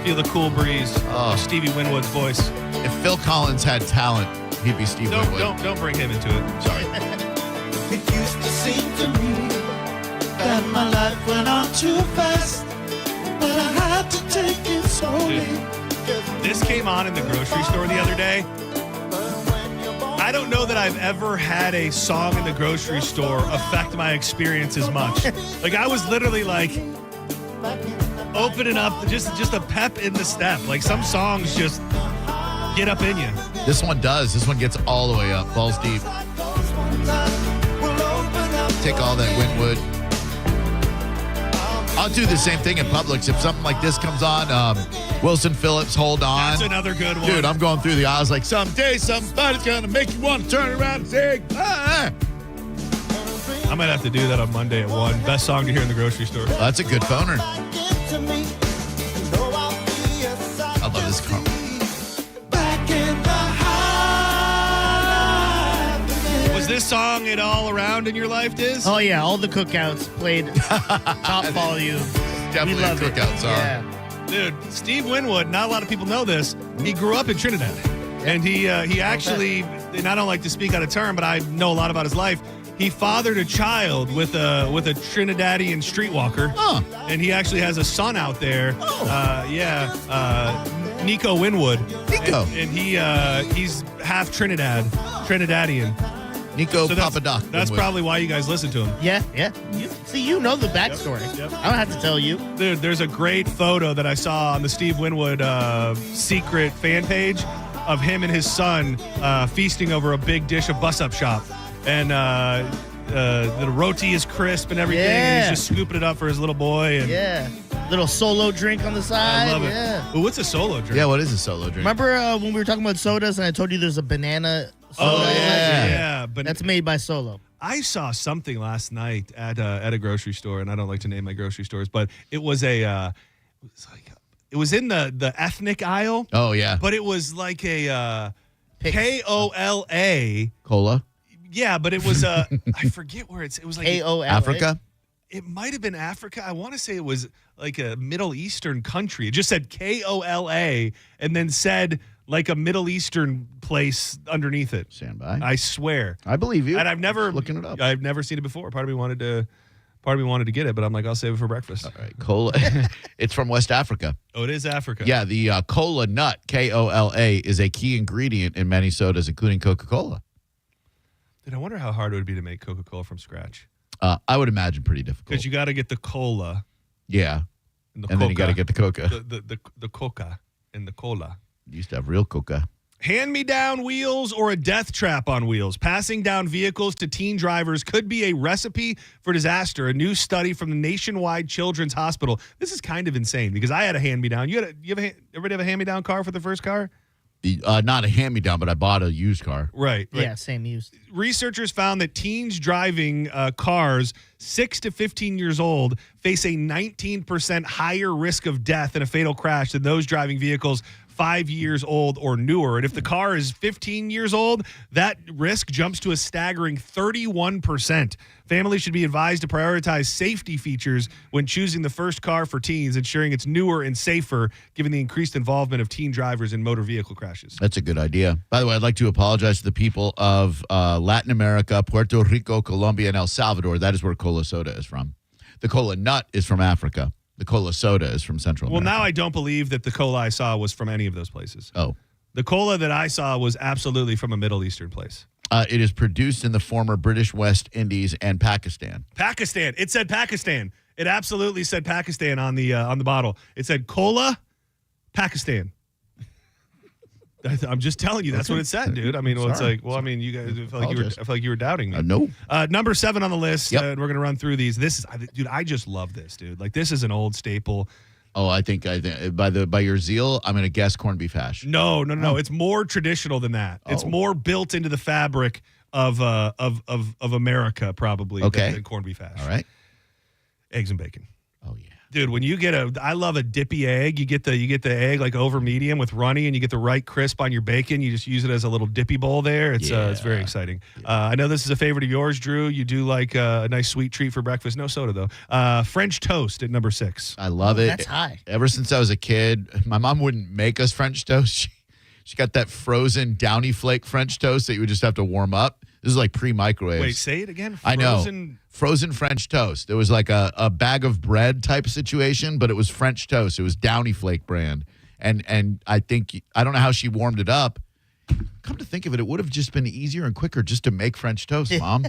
Feel the cool breeze. Oh. Stevie Winwood's voice. If Phil Collins had talent, he'd be Stevie Winwood. Don't bring him into it. Sorry. It used to seem to me that my life went on too fast, but I had to take it slowly. This came on in the grocery store the other day. I don't know that I've ever had a song in the grocery store affect my experience as much. Like, I was literally like opening up, just a pep in the step. Like, some songs just get up in you. This one does. This one gets all the way up, balls deep. Take all that Winwood. I'll do the same thing in Publix. If something like this comes on, Wilson Phillips, Hold On. That's another good one. Dude, I'm going through the aisles like, someday somebody's going to make you want to turn around and sing. I might have to do that on Monday at 1. Best song to hear in the grocery store. Well, that's a good phoner. I love this car. Was this song at all around in your life, Diz? Oh, yeah. All the cookouts played top volume. Definitely a cookout song. Yeah. Dude, Steve Winwood, not a lot of people know this. He grew up in Trinidad. And he actually, and I don't like to speak out of turn, but I know a lot about his life. He fathered a child with a Trinidadian streetwalker. Oh. And he actually has a son out there. Nico Winwood. Nico. And he's half Trinidadian. Nico So that's, Papadoc. that's probably why you guys listen to him. Yeah. You know the backstory. Yep. I don't have to tell you. Dude, there's a great photo that I saw on the Steve Winwood secret fan page of him and his son feasting over a big dish of bus-up shop. And the roti is crisp and everything. And he's just scooping it up for his little boy. And Little solo drink on the side. I love it. Yeah. Ooh, what's a solo drink? Yeah, what is a solo drink? Remember when we were talking about sodas and I told you there's a banana soda? Oh, yeah. But that's made by Solo. I saw something last night at a grocery store, and I don't like to name my grocery stores, but it was it was in the ethnic aisle. Oh, yeah. But it was like a KOLA. Cola? Yeah, but it was I forget where it was like KOLA. Africa? It might have been Africa. I want to say it was like a Middle Eastern country. It just said KOLA and then said like a Middle Eastern place underneath it. Stand by. I swear. I believe you. And I've never Just looking it up. I've never seen it before. Part of me wanted to get it, but I'm like, I'll save it for breakfast. All right, cola. It's from West Africa. Oh, it is Africa. Yeah, the cola nut, Kola, is a key ingredient in many sodas, including Coca-Cola. Dude, I wonder how hard it would be to make Coca-Cola from scratch. I would imagine pretty difficult. Because you got to get the cola. Yeah. And then you got to get the coca. The coca and the cola. You used to have real coca. Hand-me-down wheels or a death trap on wheels. Passing down vehicles to teen drivers could be a recipe for disaster. A new study from the Nationwide Children's Hospital. This is kind of insane because I had a hand-me-down. Everybody have a hand-me-down car for the first car? Not a hand-me-down, but I bought a used car. Right. Yeah, same used. Researchers found that teens driving cars 6 to 15 years old face a 19% higher risk of death in a fatal crash than those driving vehicles 5 years old or newer. And if the car is 15 years old, that risk jumps to a staggering 31%. Families should be advised to prioritize safety features when choosing the first car for teens, ensuring it's newer and safer, given the increased involvement of teen drivers in motor vehicle crashes. That's a good idea. By the way, I'd like to apologize to the people of Latin America, Puerto Rico, Colombia, and El Salvador. That is where cola soda is from. The cola nut is from Africa. The cola soda is from Central America. Well, now I don't believe that the cola I saw was from any of those places. Oh. The cola that I saw was absolutely from a Middle Eastern place. It is produced in the former British West Indies and Pakistan. Pakistan. It said Pakistan. It absolutely said Pakistan on the bottle. It said cola, Pakistan. I'm just telling you, that's what it said, dude. I mean, well, it's like, well, I mean, you guys, I feel like you were doubting me. No. Number 7 on the list. We're going to run through these. This is, dude, I just love this, dude. Like, this is an old staple. Oh, I think by your zeal, I'm going to guess corned beef hash. No. It's more traditional than that. It's more built into the fabric of America, probably. Than corned beef hash. All right. Eggs and bacon. Oh yeah. Dude, when you get I love a dippy egg. You get the egg like over medium with runny, and you get the right crisp on your bacon. You just use it as a little dippy bowl there. It's very exciting. Yeah. I know this is a favorite of yours, Drew. You do like a nice sweet treat for breakfast. No soda though. French toast at number 6. I love it. That's high. Ever since I was a kid, my mom wouldn't make us French toast. She got that frozen Downy Flake French toast that you would just have to warm up. This is like pre-microwaves. Wait, say it again? I know. Frozen French toast. It was like a bag of bread type situation, but it was French toast. It was Downy Flake brand. And I think, I don't know how she warmed it up. Come to think of it, it would have just been easier and quicker just to make French toast, Mom.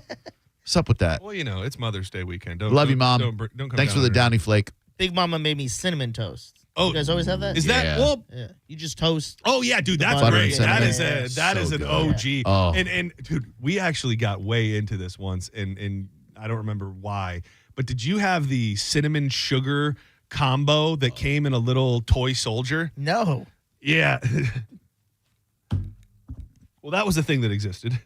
What's up with that? Well, you know, it's Mother's Day weekend. Love you, Mom. Don't come Thanks down for the here. Downy Flake. Big Mama made me cinnamon toast. Oh, you guys always have that? Is that well? Yeah. You just toast. Oh yeah, dude, that's butter great. and That cinnamon. is that is So an good. OG. Oh. And dude, we actually got way into this once, and I don't remember why. But did you have the cinnamon sugar combo that came in a little toy soldier? No. Yeah. Well, that was a thing that existed.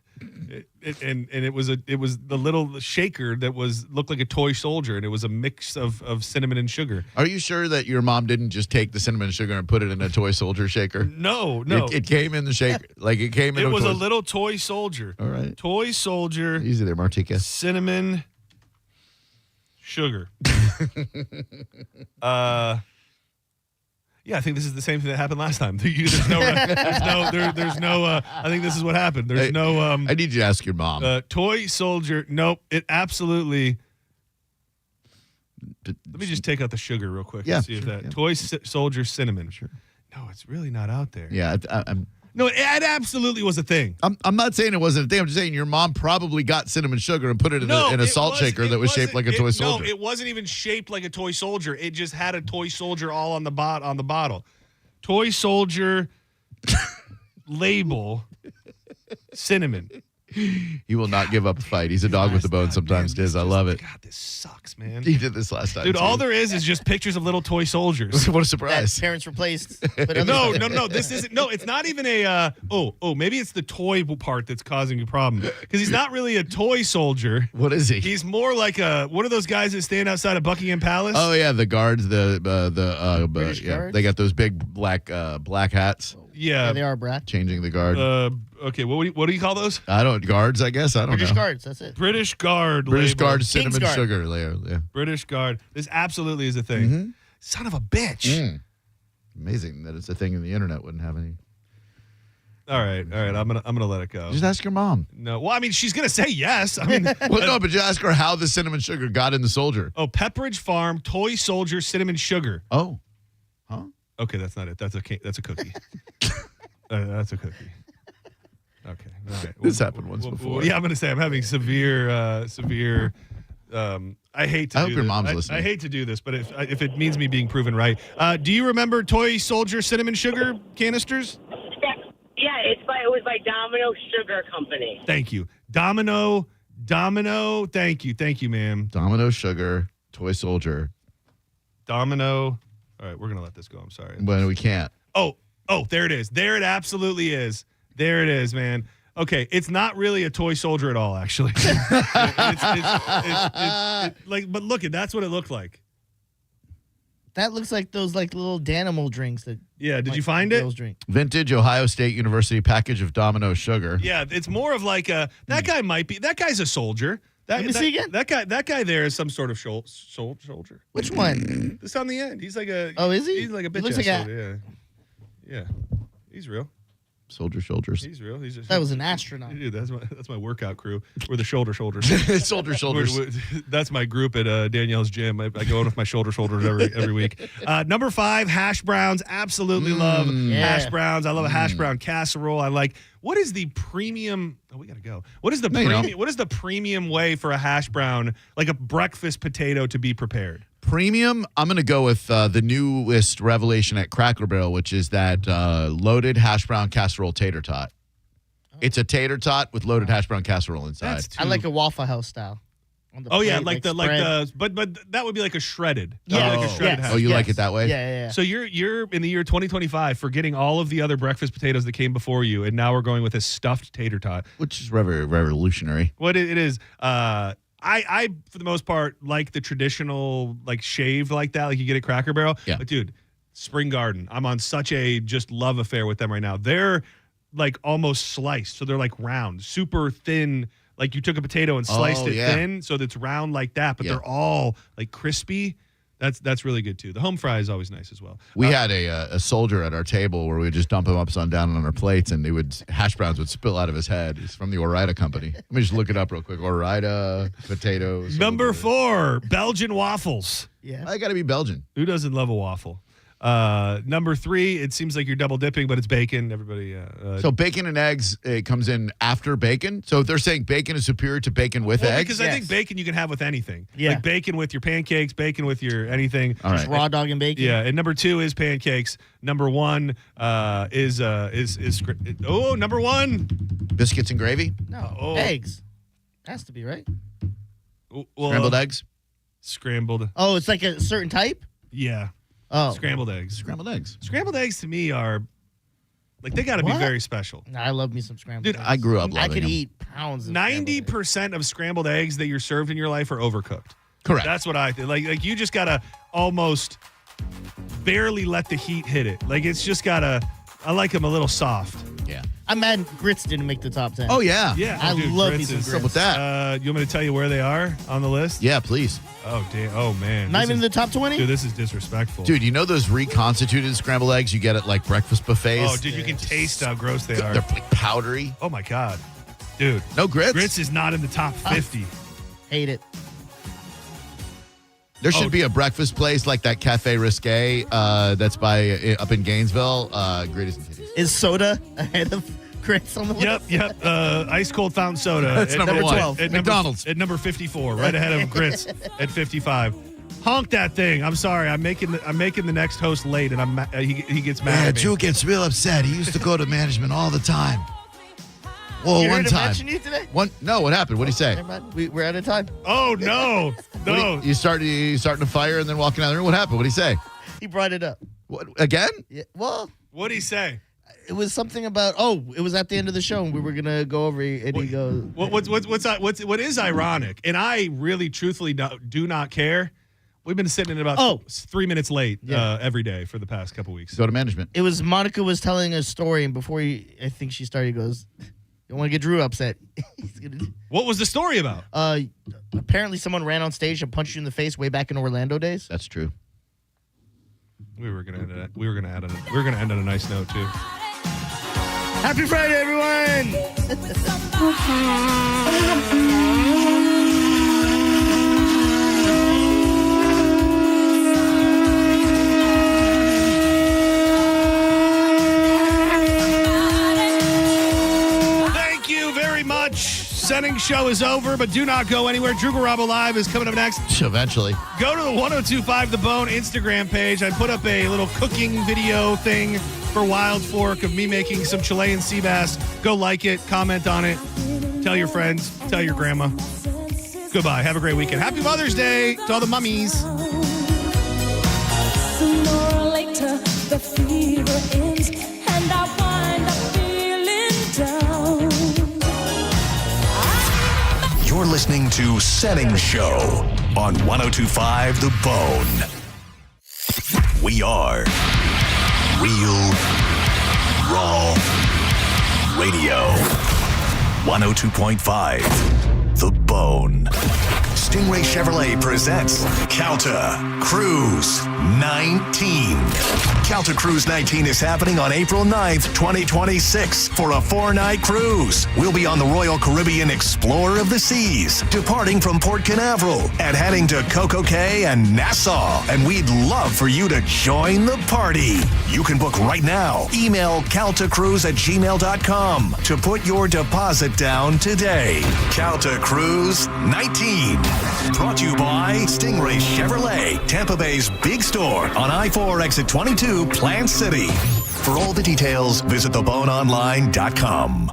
It was the little shaker that looked like a toy soldier, and it was a mix of cinnamon and sugar. Are you sure that your mom didn't just take the cinnamon and sugar and put it in a toy soldier shaker? No. It came in the shaker. Like it came in It was toy a little toy soldier. All right. Toy soldier. Easy there, Martika. Cinnamon sugar. Yeah, I think this is the same thing that happened last time. There's no. I think this is what happened. There's no. I need you to ask your mom. Toy soldier. Nope. It absolutely. Let me just take out the sugar real quick. Yeah, And see if sure, that yeah. toy soldier cinnamon. Sure. No, it's really not out there. Yeah, I'm. No, it absolutely was a thing. I'm not saying it wasn't a thing. I'm just saying your mom probably got cinnamon sugar and put it in a salt shaker that was shaped like a toy soldier. No, it wasn't even shaped like a toy soldier. It just had a toy soldier all on the bottle. Toy soldier label cinnamon. He will not give up a fight. He's a dog with a bone sometimes, Diz. I love it. God, this sucks, man. He did this last time. Dude, too. all there is just pictures of little toy soldies. What a surprise. That parents replaced. No. This isn't. No, it's not even a. Maybe it's the toy part that's causing a problem. Because he's not really a toy soldier. What is he? He's more like one of those guys that stand outside of Buckingham Palace. Oh yeah, the guards. British guards? They got those big black hats. Yeah, they are, Brad. Changing the guard. Okay, what do you call those? Guards, I guess. I don't know. British guards, that's it. British Guard. British label. Guard cinnamon Guard. sugar layer. Yeah. British Guard. This absolutely is a thing. Mm-hmm. Son of a bitch. Amazing that it's a thing, and the internet wouldn't have any. All right. I'm gonna let it go. Just ask your mom. No, well, I mean, she's gonna say yes. I mean, No, but just ask her how the cinnamon sugar got in the soldier. Oh, Pepperidge Farm Toy Soldier Cinnamon Sugar. Oh, huh? Okay, that's not it. That's a cookie. That's a cookie. Okay, all right. This happened once before. Yeah, I'm gonna say I'm having severe. I hate to. I hope your mom's listening. I hate to do this, but if it means me being proven right, do you remember Toy Soldier Cinnamon Sugar canisters? Yeah, it was by Domino Sugar Company. Thank you, Domino. Thank you, ma'am. Domino Sugar Toy Soldier. Domino. All right, we're gonna let this go. I'm sorry. But we can't. Oh, there it is. There it absolutely is. There it is, man. Okay, it's not really a toy soldier at all, actually. But look, that's what it looked like. That looks like those little Danimal drinks that. Yeah, did you find it? Drink. Vintage Ohio State University package of Domino Sugar. Yeah, it's more of like that guy's a soldier. Let me see again. That guy there is some sort of soldier. Which one? This on the end. He's like a. Oh, is he? He's like a bitch. He looks like soldier. Yeah. He's real. Soldier shoulders. He's real. That was an astronaut. Dude, that's my workout crew. We're the shoulder shoulders. Soldier shoulders. That's my group at Danielle's gym. I go in with my shoulder shoulders every week. Number 5, hash browns. Absolutely love hash browns. I love a hash brown casserole. I like. What is the premium? Oh, we gotta go. What is the premium? What is the premium way for a hash brown, like a breakfast potato, to be prepared? Premium, I'm going to go with the newest revelation at Cracker Barrel, which is that loaded hash brown casserole tater tot. It's a tater tot with loaded hash brown casserole inside. I like a Waffle House style. Oh yeah, but that would be like a shredded. Yeah, like a shredded hash. Oh, you like it that way? Yeah. So you're in the year 2025 forgetting all of the other breakfast potatoes that came before you, and now we're going with a stuffed tater tot, which is very revolutionary. What it is. I for the most part like the traditional like shaved like that, like you get at Cracker Barrel. Yeah. But dude, Spring Garden, I'm on such a just love affair with them right now. They're like almost sliced, so they're like round, super thin. Like you took a potato and sliced it thin, so that it's round like that, but they're all like crispy. That's really good too. The home fry is always nice as well. We had a soldier at our table where we would just dump him upside down on our plates, and hash browns would spill out of his head. He's from the Ore-Ida company. Let me just look it up real quick. Ore-Ida potatoes. Number 4, Belgian waffles. Yeah, I got to be Belgian. Who doesn't love a waffle? Number 3, it seems like you're double dipping, but it's bacon. Everybody. So bacon and eggs, it comes in after bacon. So if they're saying bacon is superior to bacon with eggs, because I think bacon you can have with anything. Yeah, like bacon with your pancakes, bacon with your anything. All right. Just raw dog and bacon. Yeah, and number 2 is pancakes. Number 1 is number 1 biscuits and gravy. No, eggs. Has to be right. Well, scrambled eggs. Scrambled. Oh, it's like a certain type. Yeah. Oh, scrambled eggs. Scrambled eggs. Scrambled eggs to me are like they got to be very special. Nah, I love me some scrambled eggs. I grew up loving I could them. eat pounds of 90% of scrambled eggs that you're served in your life are overcooked. Correct. That's what I think. Like you just got to almost barely let the heat hit it. Like it's just got to I like them a little soft. Yeah. I'm mad grits didn't make the top 10. Oh, yeah. Yeah. I love me grits some is- grits. What's up with that? You want me to tell you where they are on the list? Yeah, please. Oh, damn. Oh, man. Not This even in is- the top 20? Dude, this is disrespectful. Dude, you know those reconstituted scrambled eggs you get at like breakfast buffets? Oh, dude, you can taste how gross they are. They're like powdery. Oh, my God. Dude. No grits? Grits is not in the top 50. Hate it. There should be a breakfast place like that Cafe Risque that's up in Gainesville. Greatest and titties. Is soda ahead of grits on the list? Yep. Ice cold fountain soda. That's number 12. At McDonald's. At number 54, right ahead of grits at 55. Honk that thing. I'm sorry. I'm making the next host late, and he gets mad at me. Drew gets real upset. He used to go to management all the time. Well, You one here to time. mention you today? No, what happened? What did he say? Never mind. We're out of time. Oh, no. No. You starting to fire and then walking out of the room. What happened? What did he say? He brought it up. What, again? Yeah. Well, What did he say? it was something about. It was at the end of the show, and we were gonna go over it, and he goes, What is ironic, and I really truthfully do not care. We've been sitting in about 3 minutes late every day for the past couple weeks. Go to management. It was Monica was telling a story, and before I think she started, he goes, "Don't want to get Drew upset." What was the story about? Apparently, someone ran on stage and punched you in the face way back in Orlando days. That's true. We were gonna end on a nice note too. Happy Friday, everyone! Thank you very much. Setting show is over, but do not go anywhere. Drew Garabo Live is coming up next. Eventually. Go to the 1025 The Bone Instagram page. I put up a little cooking video thing for Wild Fork of me making some Chilean sea bass. Go like it, comment on it, tell your friends, tell your grandma. Goodbye. Have a great weekend. Happy Mother's Day to all the mummies. Sooner or later, the fever ends, and I wind up feeling down. You're listening to Setting Show on 1025 The Bone. We are Real Raw Radio. 102.5 The Bone. Stingray Chevrolet presents Calta Cruise 19. Calta Cruise 19 is happening on April 9th, 2026 for a 4-night cruise. We'll be on the Royal Caribbean Explorer of the Seas, departing from Port Canaveral and heading to Coco Cay and Nassau. And we'd love for you to join the party. You can book right now. Email caltacruise@gmail.com to put your deposit down today. Calta Cruise 19. Brought to you by Stingray Chevrolet, Tampa Bay's big store on I-4 exit 22, Plant City. For all the details, visit theboneonline.com.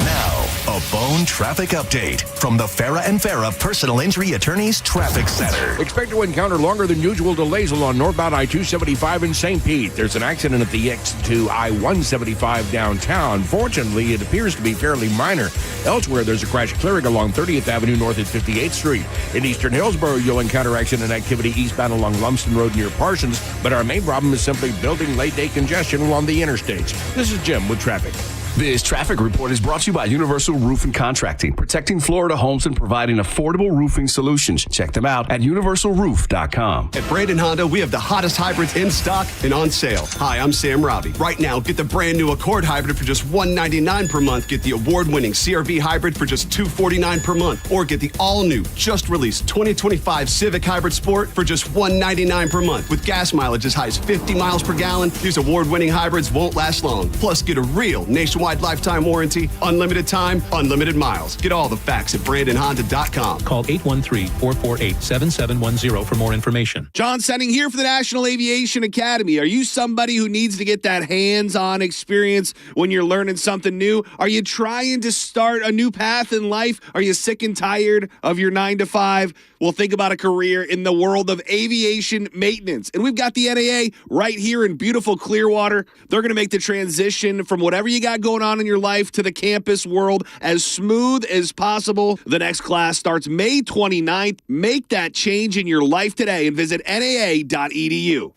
Now, a Bone traffic update from the Farah and Farah Personal Injury Attorneys Traffic Center. Expect to encounter longer than usual delays along northbound I-275 in St. Pete. There's an accident at the exit to I-175 downtown. Fortunately, it appears to be fairly minor. Elsewhere, there's a crash clearing along 30th Avenue north at 58th Street. In eastern Hillsborough, you'll encounter accident activity eastbound along Lumsden Road near Parsons, but our main problem is simply building late-day congestion along the interstates. This is Jim with traffic. This traffic report is brought to you by Universal Roof and Contracting, protecting Florida homes and providing affordable roofing solutions. Check them out at universalroof.com. At Brandon Honda, we have the hottest hybrids in stock and on sale. Hi, I'm Sam Rowdy. Right now, get the brand new Accord hybrid for just $199 per month. Get the award-winning CR-V hybrid for just $249 per month. Or get the all-new, just released 2025 Civic Hybrid Sport for just $199 per month. With gas mileage as high as 50 miles per gallon, these award-winning hybrids won't last long. Plus, get a real nationwide lifetime warranty, unlimited time, unlimited miles. Get all the facts at BrandonHonda.com. Call 813-448-7710 for more information. John Senning here for the National Aviation Academy. Are you somebody who needs to get that hands-on experience when you're learning something new? Are you trying to start a new path in life? Are you sick and tired of your 9-to-5? Well, think about a career in the world of aviation maintenance. And we've got the NAA right here in beautiful Clearwater. They're going to make the transition from whatever you got going on in your life to the campus world as smooth as possible. The next class starts May 29th. Make that change in your life today and visit NAA.edu.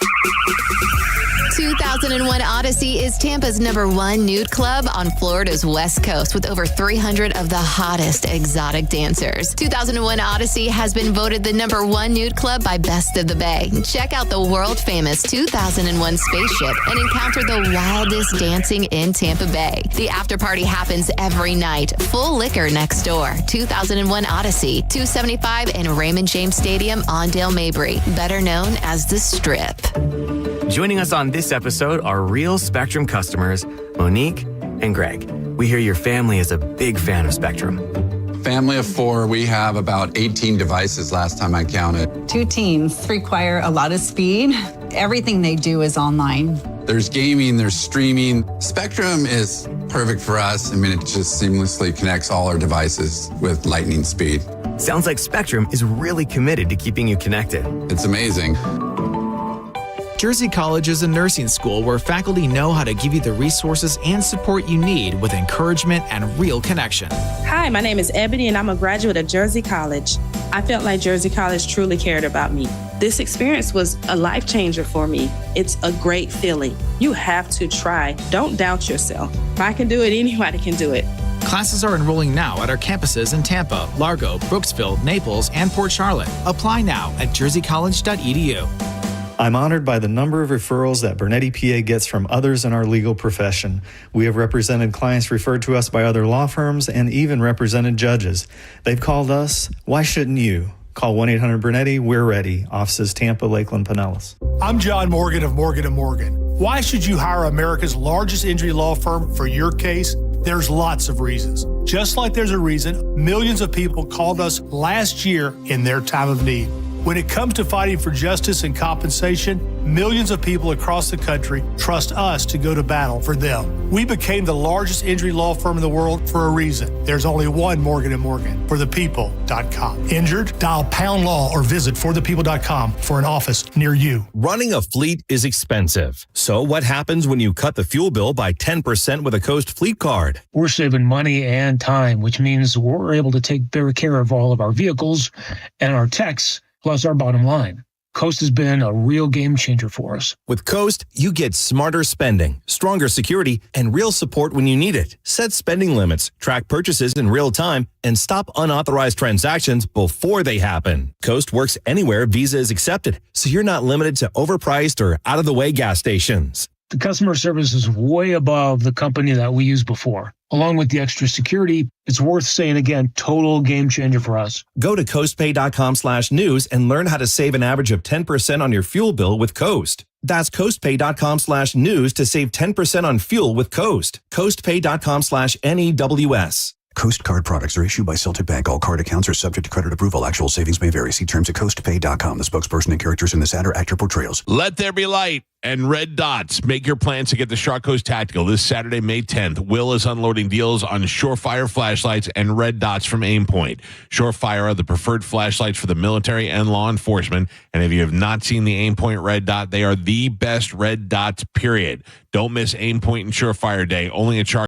2001 Odyssey is Tampa's #1 nude club on Florida's West Coast with over 300 of the hottest exotic dancers. 2001 Odyssey has been voted the #1 nude club by Best of the Bay. Check out the world-famous 2001 spaceship and encounter the wildest dancing in Tampa Bay. The after party happens every night. Full liquor next door. 2001 Odyssey, 275 in Raymond James Stadium on Dale Mabry, better known as the Strip. Joining us on this episode are real Spectrum customers, Monique and Greg. We hear your family is a big fan of Spectrum. Family of 4, we have about 18 devices last time I counted. 2 teams require a lot of speed. Everything they do is online. There's gaming, there's streaming. Spectrum is perfect for us. I mean, it just seamlessly connects all our devices with lightning speed. Sounds like Spectrum is really committed to keeping you connected. It's amazing. Jersey College is a nursing school where faculty know how to give you the resources and support you need with encouragement and real connection. Hi, my name is Ebony and I'm a graduate of Jersey College. I felt like Jersey College truly cared about me. This experience was a life changer for me. It's a great feeling. You have to try. Don't doubt yourself. If I can do it, anybody can do it. Classes are enrolling now at our campuses in Tampa, Largo, Brooksville, Naples, and Port Charlotte. Apply now at jerseycollege.edu. I'm honored by the number of referrals that Bernetti PA gets from others in our legal profession. We have represented clients referred to us by other law firms and even represented judges. They've called us. Why shouldn't you? Call 1-800-BERNETTI. We're ready. Offices Tampa, Lakeland, Pinellas. I'm John Morgan of Morgan & Morgan. Why should you hire America's largest injury law firm for your case? There's lots of reasons. Just like there's a reason millions of people called us last year in their time of need. When it comes to fighting for justice and compensation, millions of people across the country trust us to go to battle for them. We became the largest injury law firm in the world for a reason. There's only one Morgan & Morgan, forthepeople.com. Injured? Dial pound law or visit forthepeople.com for an office near you. Running a fleet is expensive. So what happens when you cut the fuel bill by 10% with a Coast Fleet Card? We're saving money and time, which means we're able to take better care of all of our vehicles and our techs, plus our bottom line. Coast has been a real game changer for us. With Coast, you get smarter spending, stronger security, and real support when you need it. Set spending limits, track purchases in real time, and stop unauthorized transactions before they happen. Coast works anywhere Visa is accepted, so you're not limited to overpriced or out-of-the-way gas stations. The customer service is way above the company that we used before. Along with the extra security, it's worth saying again, total game changer for us. Go to coastpay.com/news and learn how to save an average of 10% on your fuel bill with Coast. That's coastpay.com/news to save 10% on fuel with Coast. Coastpay.com/NEWS. Coast Card products are issued by Celtic Bank. All card accounts are subject to credit approval. Actual savings may vary. See terms at coastpay.com. The spokesperson and characters in this ad are actor portrayals. Let there be light and red dots. Make your plans to get the Shark Coast Tactical this Saturday, May 10th. Will is unloading deals on Surefire flashlights and red dots from Aimpoint. Surefire are the preferred flashlights for the military and law enforcement. And if you have not seen the Aimpoint red dot, they are the best red dots, period. Don't miss Aimpoint and Surefire Day. Only at Shark